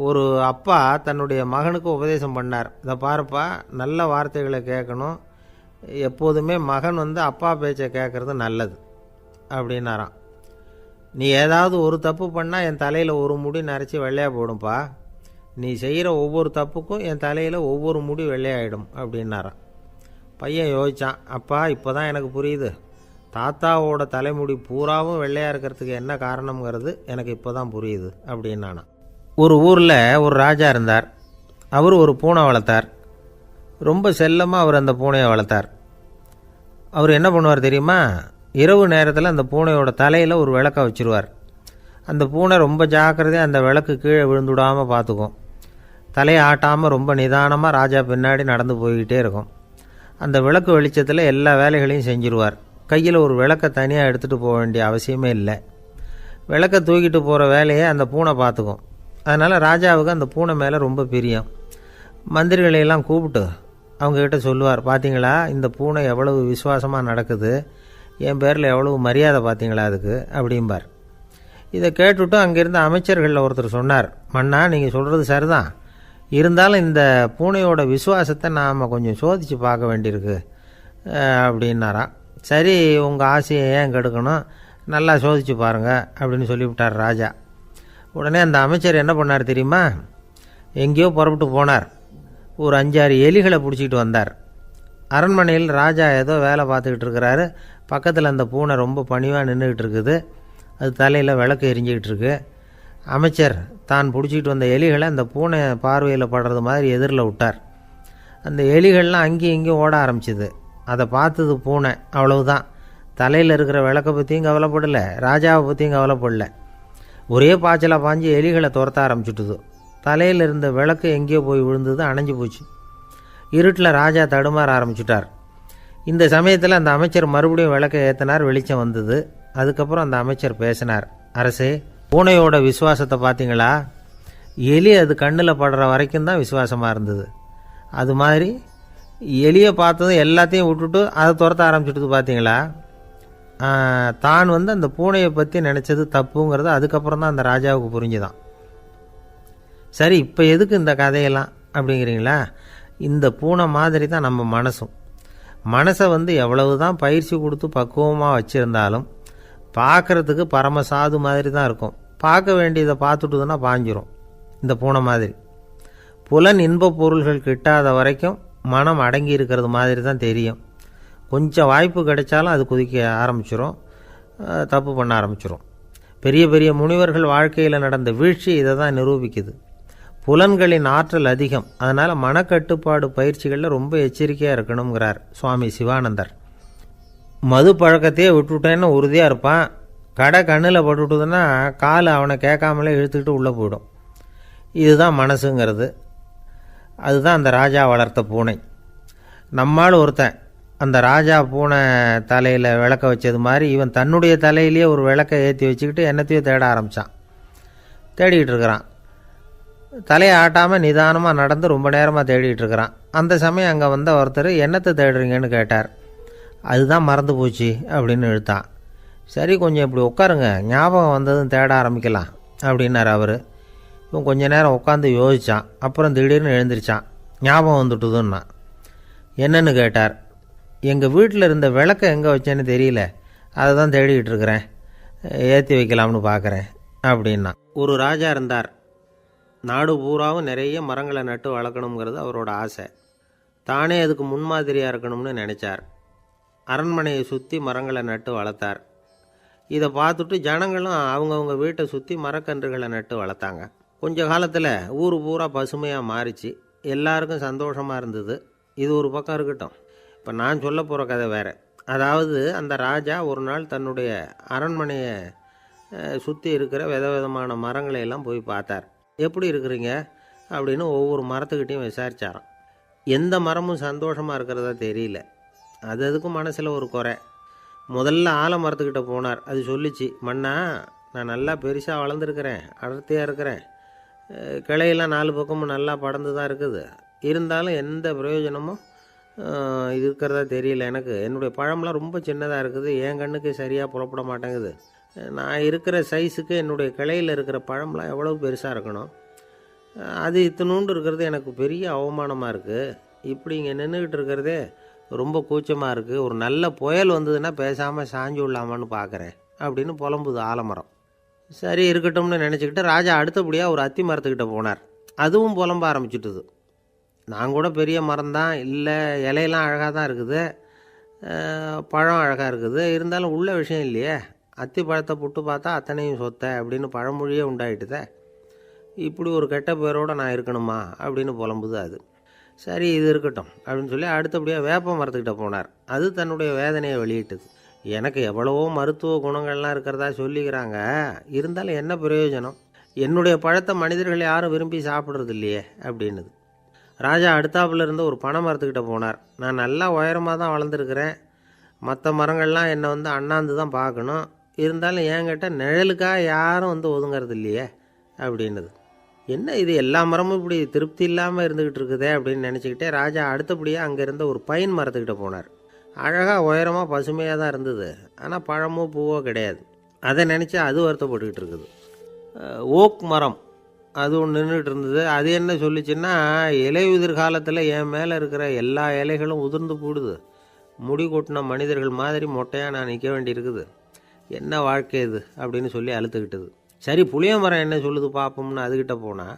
ஒரு அப்பா தன்னுடைய மகனுக்கு உபதேசம் பண்ணார். இதை பாருப்பா, நல்ல வார்த்தைகளை கேட்கணும், எப்போதுமே மகன் வந்து அப்பா பேச்சை கேட்குறது நல்லது அப்படின்னாராம். நீ ஏதாவது ஒரு தப்பு பண்ணால் என் தலையில் ஒரு முடி நரைச்சி வெள்ளையாக போடும்பா, நீ செய்கிற ஒவ்வொரு தப்புக்கும் என் தலையில் ஒவ்வொரு முடி வெள்ளையாயிடும் அப்படின்னாராம். பையன் யோசித்தான், அப்பா இப்போ தான் எனக்கு புரியுது, தாத்தாவோட தலைமுடி பூராவும் வெள்ளையாக இருக்கிறதுக்கு என்ன காரணங்கிறது எனக்கு இப்போ தான் புரியுது அப்படின்னானா. ஒரு ஊரில் ஒரு ராஜா இருந்தார். அவர் ஒரு பூனை வளர்த்தார். ரொம்ப செல்லமாக அவர் அந்த பூனையை வளர்த்தார். அவர் என்ன பண்ணுவார் தெரியுமா, இரவு நேரத்தில் அந்த பூனையோட தலையில் ஒரு விளக்கை வச்சுருவார். அந்த பூனை ரொம்ப ஜாக்கிரதையாக அந்த விளக்கு கீழே விழுந்துடாமல் பார்த்துக்கும். தலையை ஆட்டாமல் ரொம்ப நிதானமாக ராஜா பின்னாடி நடந்து போய்கிட்டே இருக்கும். அந்த விளக்கு வெளிச்சத்தில் எல்லா வேலைகளையும் செஞ்சுருவார். கையில் ஒரு விளக்கை தனியாக எடுத்துகிட்டு போக வேண்டிய அவசியமே இல்லை. விளக்கை தூக்கிட்டு போகிற வேலையை அந்த பூனை பார்த்துக்கும். அதனால் ராஜாவுக்கு அந்த பூனை மேலே ரொம்ப பிரியம். மந்திரிகளையெல்லாம் கூப்பிட்டு அவங்கக்கிட்ட சொல்லுவார், பார்த்தீங்களா இந்த பூனை எவ்வளவு விசுவாசமாக நடக்குது, என் பேரில் எவ்வளவு மரியாதை பார்த்தீங்களா அதுக்கு அப்படிம்பார். இதை கேட்டுவிட்டு அங்கேருந்து அமைச்சர்களில் ஒருத்தர் சொன்னார், மன்னா நீங்கள் சொல்கிறது சரிதான், இருந்தாலும் இந்த பூனையோட விசுவாசத்தை நாம் கொஞ்சம் சோதித்து பார்க்க வேண்டியிருக்கு அப்படின்னாராம். சரி, உங்கள் ஆசையை ஏன் கெடுக்கணும், நல்லா சோதித்து பாருங்கள் அப்படின்னு சொல்லிவிட்டார் ராஜா. உடனே அந்த அமைச்சர் என்ன பண்ணார் தெரியுமா, எங்கேயோ புறப்பட்டு போனார். ஒரு 5-6 எலிகளை பிடிச்சிக்கிட்டு வந்தார். அரண்மனையில் ராஜா ஏதோ வேலை பார்த்துக்கிட்டு இருக்கிறாரு. பக்கத்தில் அந்த பூனை ரொம்ப பணிவாக நின்றுக்கிட்டு இருக்குது. அது தலையில் விளக்கு எரிஞ்சிக்கிட்டு இருக்கு. அமைச்சர் தான் பிடிச்சிக்கிட்டு வந்த எலிகளை அந்த பூனை பார்வையில் படுறது மாதிரி எதிரில் விட்டார். அந்த எலிகள்லாம் அங்கேயும் இங்கேயும் ஓட ஆரம்பிச்சிது. அதை பார்த்தது பூனை, அவ்வளவுதான். தலையில் இருக்கிற விளக்கை பற்றியும் கவலைப்படலை, ராஜாவை பற்றியும் கவலைப்படலை. ஒரே பாய்ச்சலாக பாஞ்சு எலிகளை துரத்த ஆரம்பிச்சுட்டுது. தலையில் இருந்த விளக்கு எங்கேயோ போய் விழுந்தது, அணைஞ்சு போச்சு. இருட்டில் ராஜா தடுமாற ஆரம்பிச்சுட்டார். இந்த சமயத்தில் அந்த அமைச்சர் மறுபடியும் விளக்கை ஏற்றினார். வெளிச்சம் வந்தது. அதுக்கப்புறம் அந்த அமைச்சர் பேசினார். அரசே, பூனையோட விசுவாசத்தை பார்த்தீங்களா? எலி அது கண்ணில் படுற வரைக்கும் தான் விசுவாசமாக இருந்தது. அது மாதிரி எலியை பார்த்ததும் எல்லாத்தையும் விட்டுட்டு அதை துரத்த ஆரம்பிச்சுட்டு பார்த்தீங்களா? தான் அந்த பூனையை பற்றி நினச்சது தப்புங்கிறது அதுக்கப்புறம் தான் அந்த ராஜாவுக்கு புரிஞ்சுதான். சரி, இப்போ எதுக்கு இந்த கதையெல்லாம் அப்படிங்கிறீங்களா? இந்த பூனை மாதிரி தான் நம்ம மனசும். மனசை எவ்வளவு தான் பயிற்சி கொடுத்து பக்குவமாக வச்சுருந்தாலும் பார்க்குறதுக்கு பரமசாது மாதிரி தான் இருக்கும். பார்க்க வேண்டியதை பார்த்துட்டுதுன்னா பாஞ்சிரும். இந்த பூனை மாதிரி புலன் இன்ப பொருள்கள் கிட்டாத வரைக்கும் மனம் அடங்கி இருக்கிறது மாதிரி தான் தெரியும். கொஞ்சம் வாய்ப்பு கிடைச்சாலும் அது குதிக்க ஆரம்பிச்சிரும், தப்பு பண்ண ஆரம்பிச்சிரும். பெரிய பெரிய முனிவர்கள் வாழ்க்கையில் நடந்த வீழ்ச்சி இதை தான் நிரூபிக்குது. புலன்களின் ஆற்றல் அதிகம். அதனால் மனக்கட்டுப்பாடு பயிற்சிகளில் ரொம்ப எச்சரிக்கையாக இருக்கணுங்கிறார் சுவாமி சிவானந்தர். மது பழக்கத்தையே விட்டுவிட்டேன்னு உறுதியாக இருப்பான். கடை கண்ணில் பட்டுவிட்டுதுன்னா கால் அவனை கேட்காமலே இழுத்துக்கிட்டு உள்ளே போயிடும். இதுதான் மனசுங்கிறது. அதுதான் அந்த ராஜா வளர்த்த பூனை. நம்மால் ஒருத்தன் அந்த ராஜா பூனை தலையில் விளக்க வச்சது மாதிரி இவன் தன்னுடைய தலையிலேயே ஒரு விளக்கை ஏற்றி வச்சுக்கிட்டு என்னத்தையும் தேட ஆரம்பித்தான். தேடிக்கிட்டு இருக்கிறான். தலையை ஆட்டாமல் நிதானமாக நடந்து ரொம்ப நேரமாக தேடிகிட்டு இருக்கிறான். அந்த சமயம் அங்கே வந்த ஒருத்தர், என்னத்தை தேடுறீங்கன்னு கேட்டார். அதுதான் மறந்து போச்சு அப்படின்னு இழுத்தான். சரி, கொஞ்சம் இப்படி உட்காருங்க, ஞாபகம் வந்ததும் தேட ஆரம்பிக்கலாம் அப்படின்னார் அவர். இவன் கொஞ்ச நேரம் உட்காந்து யோசித்தான். அப்புறம் திடீர்னு எழுந்திரிச்சான். ஞாபகம் வந்துட்டுதுன்னா. என்னன்னு கேட்டார். எங்கள் வீட்டில் இருந்த விளக்கை எங்கே வச்சேன்னு தெரியல, அதை தான் தேடிக்கிட்டு இருக்கிறேன், ஏற்றி வைக்கலாம்னு பார்க்குறேன் அப்படின்னா. ஒரு ராஜா இருந்தார். நாடு பூராவும் நிறைய மரங்களை நட்டு வளர்க்கணுங்கிறது அவரோட ஆசை. தானே அதுக்கு முன்மாதிரியாக இருக்கணும்னு நினச்சார். அரண்மனையை சுற்றி மரங்களை நட்டு வளர்த்தார். இதை பார்த்துட்டு ஜனங்களும் அவங்கவுங்க வீட்டை சுற்றி மரக்கன்றுகளை நட்டு வளர்த்தாங்க. கொஞ்ச காலத்தில் ஊர் பூரா பசுமையாக மாறிச்சு. எல்லாருக்கும் சந்தோஷமாக இருந்தது. இது ஒரு பக்கம் இருக்கட்டும். இப்போ நான் சொல்ல போகிற கதை வேறு. அதாவது, அந்த ராஜா ஒரு நாள் தன்னுடைய அரண்மனையை சுற்றி இருக்கிற விதவிதமான மரங்களை எல்லாம் போய் பார்த்தார். எப்படி இருக்கிறீங்க அப்படின்னு ஒவ்வொரு மரத்துக்கிட்டையும் விசாரித்தாராம். எந்த மரமும் சந்தோஷமாக இருக்கிறதா தெரியல. அது அதுக்கும் மனசில் ஒரு குறை. முதல்ல ஆலமரத்துக்கிட்ட போனார். அது சொல்லிச்சு, மண்ணா, நான் நல்லா பெருசாக வளர்ந்துருக்கிறேன், அடர்த்தியாக இருக்கிறேன், கிளையெல்லாம் 4 பக்கமும் நல்லா படர்ந்து தான் இருக்குது, இருந்தாலும் எந்த பிரயோஜனமும் இது இருக்கிறதா தெரியல. எனக்கு என்னுடைய பழம்லாம் ரொம்ப சின்னதாக இருக்குது, என் கண்ணுக்கு சரியாக புறப்பட மாட்டேங்குது. நான் இருக்கிற சைஸுக்கு என்னுடைய கிளையில் இருக்கிற பழம்லாம் எவ்வளோ பெருசாக இருக்கணும், அது இத்தினூண்டு இருக்கிறது எனக்கு பெரிய அவமானமாக இருக்குது. இப்படி இங்கே நின்றுக்கிட்டு இருக்கிறதே ரொம்ப கூச்சமாக இருக்குது. ஒரு நல்ல புயல் வந்ததுன்னா பேசாமல் சாஞ்சு விடலாமான்னு பார்க்குறேன் அப்படின்னு புலம்புது ஆலமரம். சரி, இருக்கட்டும்னு நினச்சிக்கிட்டு ராஜா அடுத்தபடியாக ஒரு அத்தி மரத்துக்கிட்ட போனார். அதுவும் புலம்ப ஆரம்பிச்சுட்டுது. நான் கூட பெரிய மரம்தான், இல்லை இலையெல்லாம் அழகாக தான் இருக்குது, பழம் அழகாக இருக்குது, இருந்தாலும் உள்ள விஷயம் இல்லையே, அத்தி பழத்தை புட்டு பார்த்தா அத்தனையும் சொத்தை அப்படின்னு பழமொழியே உண்டாயிட்டுதே. இப்படி ஒரு கெட்ட பேரோடு நான் இருக்கணுமா அப்படின்னு புலம்புது அது. சரி, இது இருக்கட்டும் அப்படின்னு சொல்லி அடுத்தபடியாக வேப்ப மரத்துக்கிட்ட போனார். அது தன்னுடைய வேதனையை வெளியிட்டது. எனக்கு எவ்வளவோ மருத்துவ குணங்கள்லாம் இருக்கிறதா சொல்லிக்கிறாங்க, இருந்தாலும் என்ன பிரயோஜனம், என்னுடைய பழத்தை மனிதர்கள் யாரும் விரும்பி சாப்பிட்றது இல்லையே அப்படின்னுது. ராஜா அடுத்தாப்புல இருந்த ஒரு பனை மரத்துக்கிட்ட போனார். நான் நல்லா உயரமாக தான் வளர்ந்துருக்கிறேன், மற்ற மரங்கள்லாம் என்னை அண்ணாந்து தான் பார்க்கணும், இருந்தாலும் என்கிட்ட நிழலுக்காக யாரும் ஒதுங்கிறது இல்லையே அப்படின்னுது. என்ன இது, எல்லா மரமும் இப்படி திருப்தி இல்லாமல் இருந்துக்கிட்டு இருக்குதே அப்படின்னு நினச்சிக்கிட்டே ராஜா அடுத்தபடியாக அங்கே இருந்த ஒரு பைன் மரத்துக்கிட்ட போனார். அழகாக உயரமாக பசுமையாக தான் இருந்தது, ஆனால் பழமோ பூவோ கிடையாது. அதை நினச்சி அது வருத்தப்பட்டுக்கிட்டு இருக்குது. ஓக் மரம் அது ஒன்று நின்றுட்டு இருந்தது. அது என்ன சொல்லிச்சுன்னா, இலையுதிர் காலத்தில் என் மேலே இருக்கிற எல்லா இலைகளும் உதிர்ந்து போடுது, முடி கொட்டின மனிதர்கள் மாதிரி மொட்டையாக நான் நிற்க வேண்டியிருக்குது, என்ன வாழ்க்கை இது அப்படின்னு சொல்லி அழுத்துக்கிட்டது. சரி, புளிய மரம் என்ன சொல்லுது பார்ப்போம்னு அதுக்கிட்ட போனால்,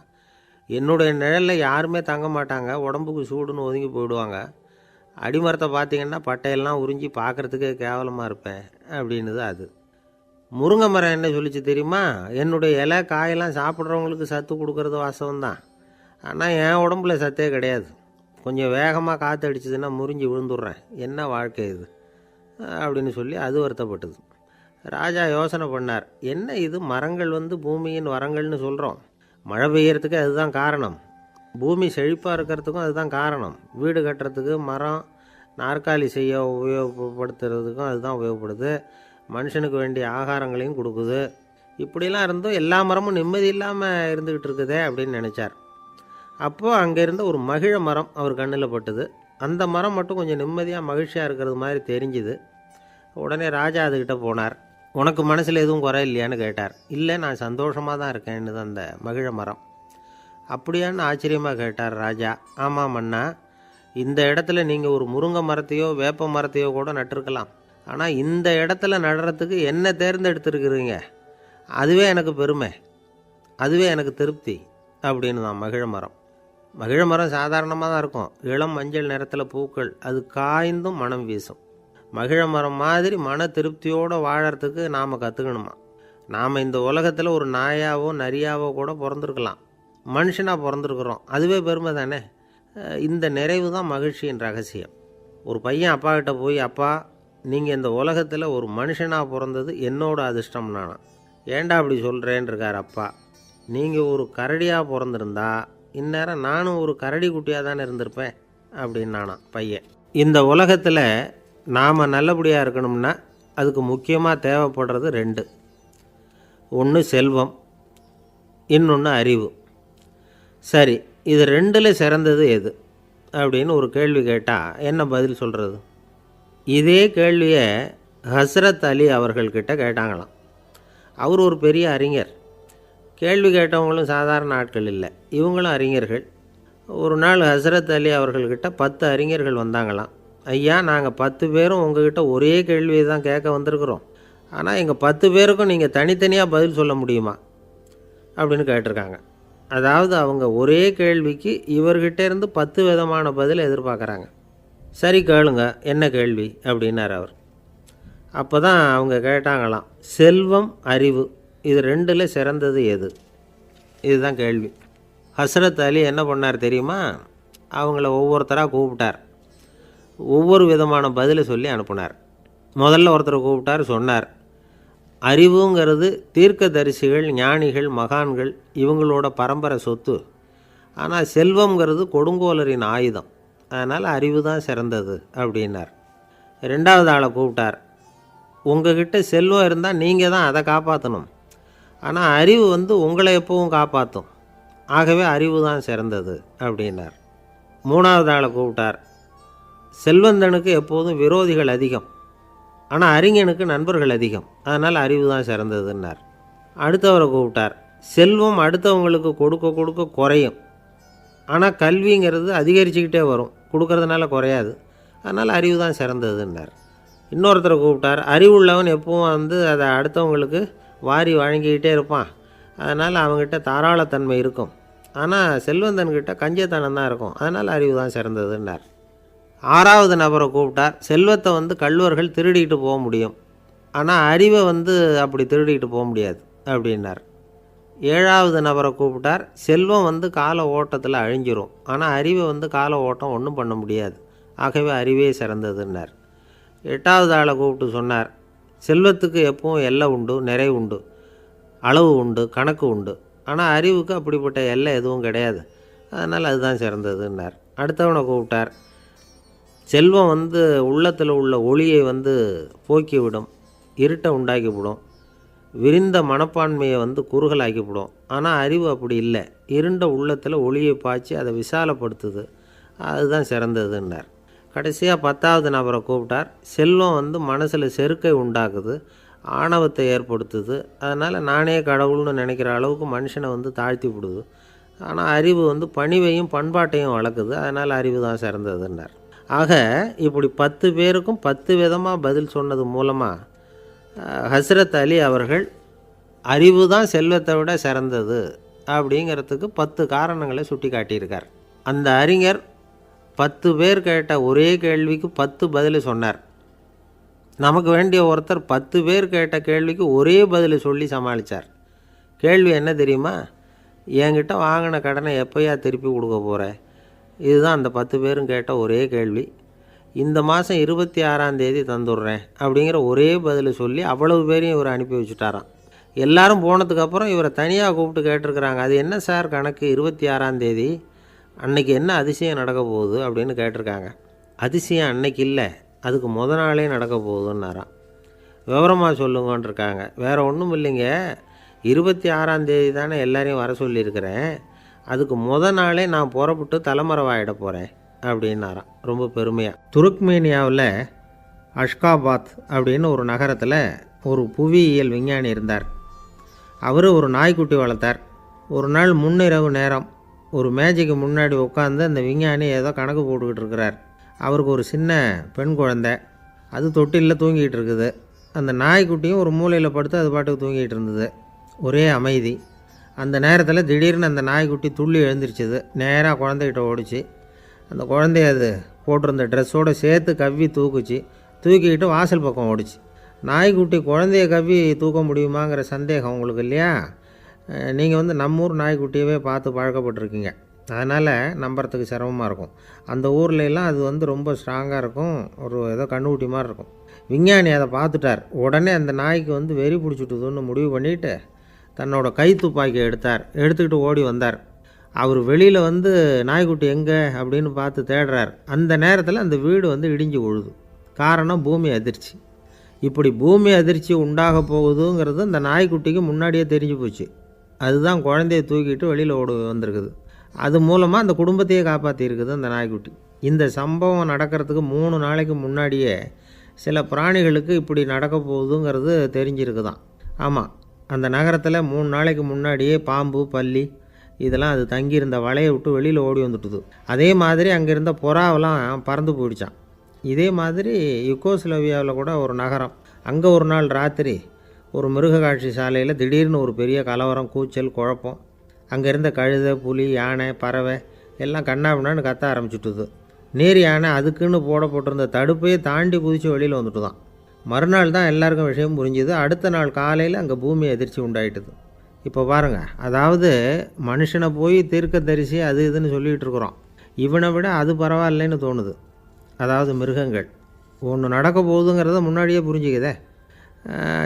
என்னுடைய நிழலில் யாருமே தங்க மாட்டாங்க, உடம்புக்கு சூடுன்னு ஒதுங்கி போயிடுவாங்க, அடிமரத்தை பார்த்திங்கன்னா பட்டையெல்லாம் உறிஞ்சி பார்க்குறதுக்கே கேவலமாக இருப்பேன் அப்படின்னுது அது. முருங்கை மரம் என்ன சொல்லிச்சு தெரியுமா, என்னுடைய இலை காயெல்லாம் சாப்பிட்றவங்களுக்கு சத்து கொடுக்கறது வாசம்தான், ஆனால் என் உடம்புல சத்தே கிடையாது, கொஞ்சம் வேகமாக காற்று அடிச்சதுன்னா முறிஞ்சி விழுந்துடுறேன், என்ன வாழ்க்கை இது அப்படின்னு சொல்லி அது வருத்தப்பட்டது. ராஜா யோசனை பண்ணார், என்ன இது, மரங்கள் பூமியின் வரங்கள்னு சொல்கிறோம், மழை பெய்யறதுக்கு அதுதான் காரணம். பூமி செழிப்பாக இருக்கிறதுக்கும் அதுதான் காரணம். வீடு கட்டுறதுக்கு மரம், நாற்காலி செய்ய உபயோகப்படுத்துறதுக்கும் அதுதான் உபயோகப்படுது. மனுஷனுக்கு வேண்டிய ஆகாரங்களையும் கொடுக்குது. இப்படிலாம் இருந்தும் எல்லா மரமும் நிம்மதி இல்லாமல் இருந்துக்கிட்டு இருக்குதே அப்படின்னு நினச்சார். அப்போது அங்கே இருந்த ஒரு மகிழ மரம் அவர் கண்ணில் பட்டுது. அந்த மரம் மட்டும் கொஞ்சம் நிம்மதியாக மகிழ்ச்சியாக இருக்கிறது மாதிரி தெரிஞ்சுது. உடனே ராஜா அதுக்கிட்ட போனார். உனக்கு மனசில் எதுவும் குறை இல்லையான்னு கேட்டார். இல்லை, நான் சந்தோஷமாக தான் இருக்கேன்னு அந்த மகிழ மரம். அப்படியான்னு ஆச்சரியமாக கேட்டார் ராஜா. ஆமாம் மன்னா, இந்த இடத்துல நீங்கள் ஒரு முருங்கை மரத்தையோ வேப்ப மரத்தையோ கூட நட்டிருக்கலாம். ஆனால் இந்த இடத்துல நடுறதுக்கு என்ன தேர்ந்தெடுத்துருக்குறீங்க, அதுவே எனக்கு பெருமை, அதுவே எனக்கு திருப்தி அப்படின்னு தான் மகிழ மரம். மகிழ மரம் சாதாரணமாக தான் இருக்கும். இளம் மஞ்சள் நிறத்தில் பூக்கள், அது காய்ந்தும் மனம் வீசும். மகிழ மரம் மாதிரி மன திருப்தியோடு வாழறதுக்கு நாம் கற்றுக்கணுமா. நாம் இந்த உலகத்தில் ஒரு நாயாவோ நரியாவோ கூட பிறந்திருக்கலாம். மனுஷனாக பிறந்திருக்கிறோம், அதுவே பெருமை தானே. இந்த நிறைவு தான் மகிழ்ச்சியின் ரகசியம். ஒரு பையன் அப்பா கிட்ட போய், அப்பா, நீங்கள் இந்த உலகத்தில் ஒரு மனுஷனாக பிறந்தது என்னோட அதிர்ஷ்டம் நானா. ஏண்டா அப்படி சொல்கிறேன்னு இருக்கார் அப்பா. நீங்கள் ஒரு கரடியாக பிறந்திருந்தா இந்நேரம் நானும் ஒரு கரடி குட்டியாக தானே இருந்திருப்பேன் அப்படின்னு நானா பையன். இந்த உலகத்தில் நாம் நல்லபடியாக இருக்கணும்னா அதுக்கு முக்கியமாக தேவைப்படுறது 2. ஒன்று செல்வம், இன்னொன்று அறிவு. சரி, இது 2ல் சிறந்தது எது அப்படின்னு ஒரு கேள்வி கேட்டால் என்ன பதில் சொல்கிறது? இதே கேள்வியை ஹஸ்ரத் அலி அவர்கள்கிட்ட கேட்டாங்களாம். அவர் ஒரு பெரிய அறிஞர். கேள்வி கேட்டவங்களும் சாதாரண ஆட்கள் இல்லை, இவங்களும் அறிஞர்கள். ஒரு நாள் ஹஸ்ரத் அலி அவர்கள்கிட்ட 10 அறிஞர்கள் வந்தாங்களாம். ஐயா, நாங்கள் 10 பேரும் உங்ககிட்ட ஒரே கேள்வியை தான் கேட்க வந்திருக்கிறோம். ஆனால் எங்கள் 10 பேருக்கும் நீங்கள் தனித்தனியாக பதில் சொல்ல முடியுமா அப்படின்னு கேட்டிருக்காங்க. அதாவது அவங்க ஒரே கேள்விக்கு இவர்கிட்ட இருந்து 10 விதமான பதில் எதிர்பார்க்குறாங்க. சரி கேளுங்க, என்ன கேள்வி அப்படின்னார் அவர். அப்போ தான் அவங்க கேட்டாங்களாம், செல்வம், அறிவு, இது 2ல் சிறந்தது எது? இதுதான் கேள்வி. ஹஸ்ரத் அலி என்ன பண்ணார் தெரியுமா? அவங்கள ஒவ்வொருத்தராக கூப்பிட்டார். ஒவ்வொரு விதமான பதிலை சொல்லி அனுப்புனார். முதல்ல ஒருத்தரை கூப்பிட்டார். சொன்னார், அறிவுங்கிறது தீர்க்கதரிசிகள், ஞானிகள், மகான்கள் இவங்களோட பரம்பரை சொத்து. ஆனால் செல்வங்கிறது கொடுங்கோலரின் ஆயுதம். அதனால் அறிவு தான் சிறந்தது அப்படின்னார். 2வது ஆளை கூப்பிட்டார். உங்ககிட்ட செல்வம் இருந்தால் நீங்கள் தான் அதை காப்பாற்றணும். ஆனால் அறிவு உங்களை எப்பவும் காப்பாற்றும். ஆகவே அறிவு தான் சிறந்தது அப்படின்னார். 3வது ஆளை கூப்பிட்டார். செல்வந்தனுக்கு எப்போதும் விரோதிகள் அதிகம், ஆனால் அறிஞனுக்கு நண்பர்கள் அதிகம். அதனால் அறிவு தான் சிறந்ததுன்னார். அடுத்தவரை கூப்பிட்டார். செல்வம் அடுத்தவங்களுக்கு கொடுக்க கொடுக்க குறையும், ஆனால் கல்விங்கிறது அதிகரிச்சுக்கிட்டே வரும், கொடுக்கறதுனால குறையாது. அதனால் அறிவு தான் சிறந்ததுன்னார். இன்னொருத்தரை கூப்பிட்டார். அறிவுள்ளவன் எப்பவும் அதை அடுத்தவங்களுக்கு வாரி வழங்கிக்கிட்டே இருப்பான். அதனால் அவங்ககிட்ட தாராளத்தன்மை இருக்கும். ஆனால் செல்வந்தன்கிட்ட கஞ்சத்தனம் தான் இருக்கும். அதனால் அறிவு தான் சிறந்ததுன்னார். 6வது நபரை கூப்பிட்டார். செல்வத்தை கள்வர்கள் திருடிட்டு போக முடியும், ஆனால் அறிவை அப்படி திருடிட்டு போக முடியாது அப்படின்னார். 7வது நபரை கூப்பிட்டார். செல்வம் கால ஓட்டத்தில் அழிஞ்சிரும், ஆனால் அறிவை கால ஓட்டம் ஒன்றும் பண்ண முடியாது. ஆகவே அறிவே சிறந்ததுன்னார். 8வது ஆளை கூப்பிட்டு சொன்னார், செல்வத்துக்கு எப்பவும் எல்லை உண்டு, நிறை உண்டு, அளவு உண்டு, கணக்கு உண்டு. ஆனால் அறிவுக்கு அப்படிப்பட்ட எல்லை எதுவும் கிடையாது. அதனால் அதுதான் சிறந்ததுன்னார். அடுத்தவனை கூப்பிட்டார். செல்வம் உள்ளத்தில் உள்ள ஒளியை போக்கிவிடும், இருட்டை உண்டாக்கிவிடும், விரிந்த மனப்பான்மையை குறுகலாக்கிவிடும். ஆனால் அறிவு அப்படி இல்லை, இருண்ட உள்ளத்தில் ஒளியை பாய்ச்சி அதை விசாலப்படுத்துது. அதுதான் சிறந்ததுன்னார். கடைசியாக 10வது நபரை கூப்பிட்டார். செல்வம் மனசில் செருக்கை உண்டாக்குது, ஆணவத்தை ஏற்படுத்துது. அதனால் நானே கடவுள்னு நினைக்கிற அளவுக்கு மனுஷனை தாழ்த்தி விடுது. ஆனால் அறிவு பணிவையும் பண்பாட்டையும் வளர்க்குது. அதனால் அறிவு தான் சிறந்ததுன்னார். ஆக இப்படி 10 பேருக்கும் 10 விதமாக பதில் சொன்னது மூலமாக ஹஸ்ரத் அலி அவர்கள் அறிவு தான் செல்வத்தை விட சிறந்தது அப்படிங்கிறதுக்கு 10 காரணங்களை சுட்டி காட்டியிருக்கார். அந்த அறிஞர் 10 பேர் கேட்ட ஒரே கேள்விக்கு 10 பதில் சொன்னார். நமக்கு வேண்டிய ஒருத்தர் 10 பேர் கேட்ட கேள்விக்கு ஒரே பதில் சொல்லி சமாளித்தார். கேள்வி என்ன தெரியுமா? என்கிட்ட வாங்கின கடனை எப்போயா திருப்பி கொடுக்க போகிறேன்? இதுதான் அந்த 10 பேரும் கேட்ட ஒரே கேள்வி. இந்த மாதம் 26ஆம் தேதி தந்துடுறேன் அப்படிங்கிற ஒரே பதில் சொல்லி அவ்வளவு பேரையும் இவர் அனுப்பி வச்சுட்டாராம். எல்லாரும் போனதுக்கப்புறம் இவரை தனியாக கூப்பிட்டு கேட்டிருக்கிறாங்க. அது என்ன சார் கணக்கு 26ஆம் தேதி அன்னைக்கு என்ன அதிசயம் நடக்க போகுது அப்படின்னு கேட்டிருக்காங்க. அதிசயம் அன்னைக்கு இல்லை, அதுக்கு நாளே நடக்க போகுதுன்னாராம். விவரமாக சொல்லுங்கன்னு இருக்காங்க. வேறு ஒன்றும் இல்லைங்க, 26ஆம் தேதி தானே எல்லாரையும் வர சொல்லியிருக்கிறேன், அதுக்கு நாளே நான் புறப்பட்டு தலைமறைவாயிட போகிறேன் அப்படின்னாராம் ரொம்ப பெருமையாக. துருக்மேனியாவில் அஷ்காபாத் அப்படின்னு ஒரு நகரத்தில் ஒரு புவியியல் விஞ்ஞானி இருந்தார். அவர் ஒரு நாய்க்குட்டி வளர்த்தார். ஒரு நாள் முன்னிரவு நேரம் ஒரு மேஜைக்கு முன்னாடி உட்காந்து அந்த விஞ்ஞானி ஏதோ கணக்கு போட்டுக்கிட்டு இருக்கிறார். அவருக்கு ஒரு சின்ன பெண் குழந்தை, அது தொட்டிலில் தூங்கிட்டு இருக்குது. அந்த நாய்க்குட்டியும் ஒரு மூலையில் படுத்து அது பாட்டுக்கு தூங்கிட்டு இருந்தது. ஒரே அமைதி. அந்த நேரத்தில் திடீர்னு அந்த நாய்க்குட்டி துள்ளி எழுந்திரிச்சிது. நேராக குழந்தைகிட்ட ஓடிச்சு. அந்த குழந்தைய அது போட்டிருந்த ட்ரெஸ்ஸோடு சேர்த்து கவ்வி தூக்குச்சு. தூக்கிக்கிட்டு வாசல் பக்கம் ஓடிச்சு. நாய்க்குட்டி குழந்தைய கவ்வி தூக்க முடியுமாங்கிற சந்தேகம் உங்களுக்கு இல்லையா? நீங்கள் நம்மூர் நாய்க்குட்டியவே பார்த்து பழக்கப்பட்டிருக்கீங்க, அதனால் நம்புறதுக்கு சிரமமாக இருக்கும். அந்த ஊர்லெலாம் அது ரொம்ப ஸ்ட்ராங்காக இருக்கும், ஒரு ஏதோ கண்ணுக்குட்டி மாதிரி இருக்கும். விஞ்ஞானி அதை பார்த்துட்டார். உடனே அந்த நாய்க்கு வெறி பிடிச்சிட்டுதுன்னு முடிவு பண்ணிவிட்டு தன்னோட கை துப்பாக்கியை எடுத்துக்கிட்டு ஓடி வந்தார். அவர் வெளியில் நாய்க்குட்டி எங்கே அப்படின்னு பார்த்து தேடுறார். அந்த நேரத்தில் அந்த வீடு இடிஞ்சு விழுது. காரணம் பூமி அதிர்ச்சி. இப்படி பூமி அதிர்ச்சி உண்டாக போகுதுங்கிறது அந்த நாய்க்குட்டிக்கு முன்னாடியே தெரிஞ்சு போச்சு. அதுதான் குழந்தைய தூக்கிட்டு வெளியில் வந்திருக்குது. அது மூலமாக அந்த குடும்பத்தையே காப்பாற்றிருக்குது அந்த நாய்க்குட்டி. இந்த சம்பவம் நடக்கிறதுக்கு 3 நாளைக்கு முன்னாடியே சில பிராணிகளுக்கு இப்படி நடக்க போகுதுங்கிறது தெரிஞ்சிருக்குதான். ஆமாம், அந்த நகரத்தில் 3 நாளைக்கு முன்னாடியே பாம்பு, பல்லி இதெல்லாம் அது தங்கியிருந்த வலையை விட்டு வெளியில் ஓடி வந்துட்டுது. அதே மாதிரி அங்கே இருந்த புறாவெல்லாம் பறந்து போயிடுச்சான். இதே மாதிரி யுகோஸ்லோவியாவில் கூட ஒரு நகரம், அங்கே ஒரு நாள் ராத்திரி ஒரு மிருக காட்சி சாலையில் திடீர்னு ஒரு பெரிய கலவரம், கூச்சல், குழப்பம். அங்கே இருந்த கழுதை, புலி, யானை, பறவை எல்லாம் கண்ணாபின்னான்னு கத்த ஆரம்பிச்சுட்டுது. நேர் யானை அதுக்குன்னு போடப்பட்டிருந்த தடுப்பையே தாண்டி குதித்து வெளியில் வந்துட்டு தான். மறுநாள் தான் எல்லாருக்கும் விஷயம் புரிஞ்சுது. அடுத்த நாள் காலையில் அங்கே பூமி அதிர்ச்சி உண்டாயிட்டுது. இப்போ பாருங்கள், அதாவது மனுஷனை போய் தீர்க்கதரிசி அது இதுன்னு சொல்லிகிட்டு இருக்கிறோம். இவனை விட அது பரவாயில்லைன்னு தோணுது. அதாவது மிருகங்கள் ஒன்று நடக்க போகுதுங்கிறத முன்னாடியே புரிஞ்சுக்குதே.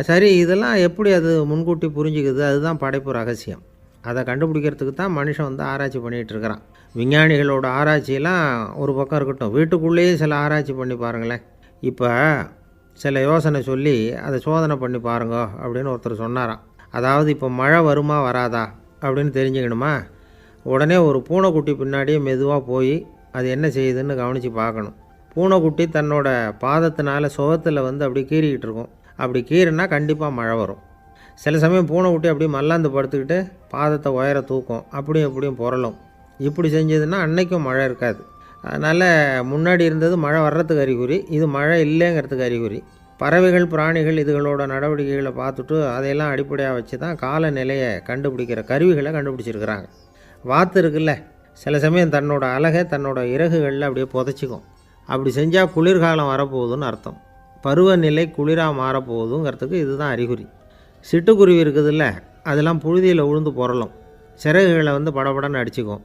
சரி, இதெல்லாம் எப்படி அது முன்கூட்டி புரிஞ்சுக்குது? அதுதான் படைப்பு ரகசியம். அதை கண்டுபிடிக்கிறதுக்கு தான் மனுஷன் ஆராய்ச்சி பண்ணிகிட்டு இருக்கிறான். விஞ்ஞானிகளோட ஆராய்ச்சியெல்லாம் ஒரு பக்கம் இருக்கட்டும், வீட்டுக்குள்ளேயே சில ஆராய்ச்சி பண்ணி பாருங்களேன். இப்போ சில யோசனை சொல்லி அதை சோதனை பண்ணி பாருங்க அப்படின்னு ஒருத்தர் சொன்னாராம். அதாவது இப்போ மழை வருமா வராதா அப்படின்னு தெரிஞ்சுக்கணுமா, உடனே ஒரு பூனைக்குட்டி பின்னாடியே மெதுவாக போய் அது என்ன செய்யுதுன்னு கவனித்து பார்க்கணும். பூனைக்குட்டி தன்னோட பாதத்தினால சுகத்தில் அப்படி கீறிக்கிட்டு இருக்கும். அப்படி கீறினா கண்டிப்பாக மழை வரும். சில சமயம் பூனைக்குட்டி அப்படியே மல்லாந்து படுத்துக்கிட்டு பாதத்தை உயர தூக்கும், அப்படியும் இப்படியும் புரளும். இப்படி செஞ்சதுன்னா அன்னைக்கும் மழை இருக்காது. அதனால் முன்னாடி இருந்தது மழை வர்றதுக்கு அறிகுறி, இது மழை இல்லைங்கிறதுக்கு அறிகுறி. பறவைகள், பிராணிகள் இதுகளோட நடவடிக்கைகளை பார்த்துட்டு அதையெல்லாம் அடிப்படையாக வச்சு தான் காலநிலையை கண்டுபிடிக்கிற கருவிகளை கண்டுபிடிச்சிருக்கிறாங்க. வாத்து இருக்குல்ல, சில சமயம் தன்னோட அழகை தன்னோட இறகுகளில் அப்படியே புதைச்சிக்கும். அப்படி செஞ்சால் குளிர்காலம் வரப்போகுதுன்னு அர்த்தம். பருவநிலை குளிராக மாறப்போகுதுங்கிறதுக்கு இதுதான் அறிகுறி. சிட்டுக்குருவி இருக்குதுல்ல, அதெல்லாம் புழுதியில் விழுந்து புரளும், சிறகுகளை படபடன்னு அடிச்சுக்கும்.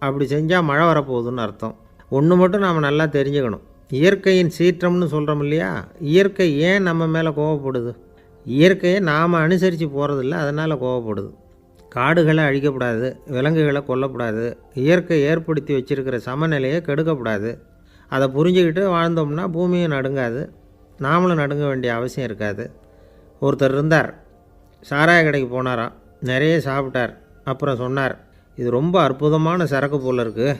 அப்படி செஞ்சால் மழை வரப்போகுதுன்னு அர்த்தம். ஒன்று மட்டும் நாம் நல்லா தெரிஞ்சுக்கணும், இயற்கையின் சீற்றம்னு சொல்கிறோம் இல்லையா, இயற்கை ஏன் நம்ம மேலே கோவப்படுது? இயற்கையை நாம் அனுசரித்து போகிறதில்ல, அதனால் கோவப்படுது. காடுகளை அழிக்கப்படாது, விலங்குகளை கொல்லக்கூடாது, இயற்கை ஏற்படுத்தி வச்சுருக்கிற சமநிலையை கெடுக்கக்கூடாது. அதை புரிஞ்சுக்கிட்டு வாழ்ந்தோம்னா பூமியும் நடுங்காது, நாமளும் நடுங்க வேண்டிய அவசியம் இருக்காது. ஒருத்தர் இருந்தார், சாராய கடைக்கு போனாராம், நிறைய சாப்பிட்டார். அப்புறம் சொன்னார், இது ரொம்ப அற்புதமான சரக்கு போல் இருக்குது,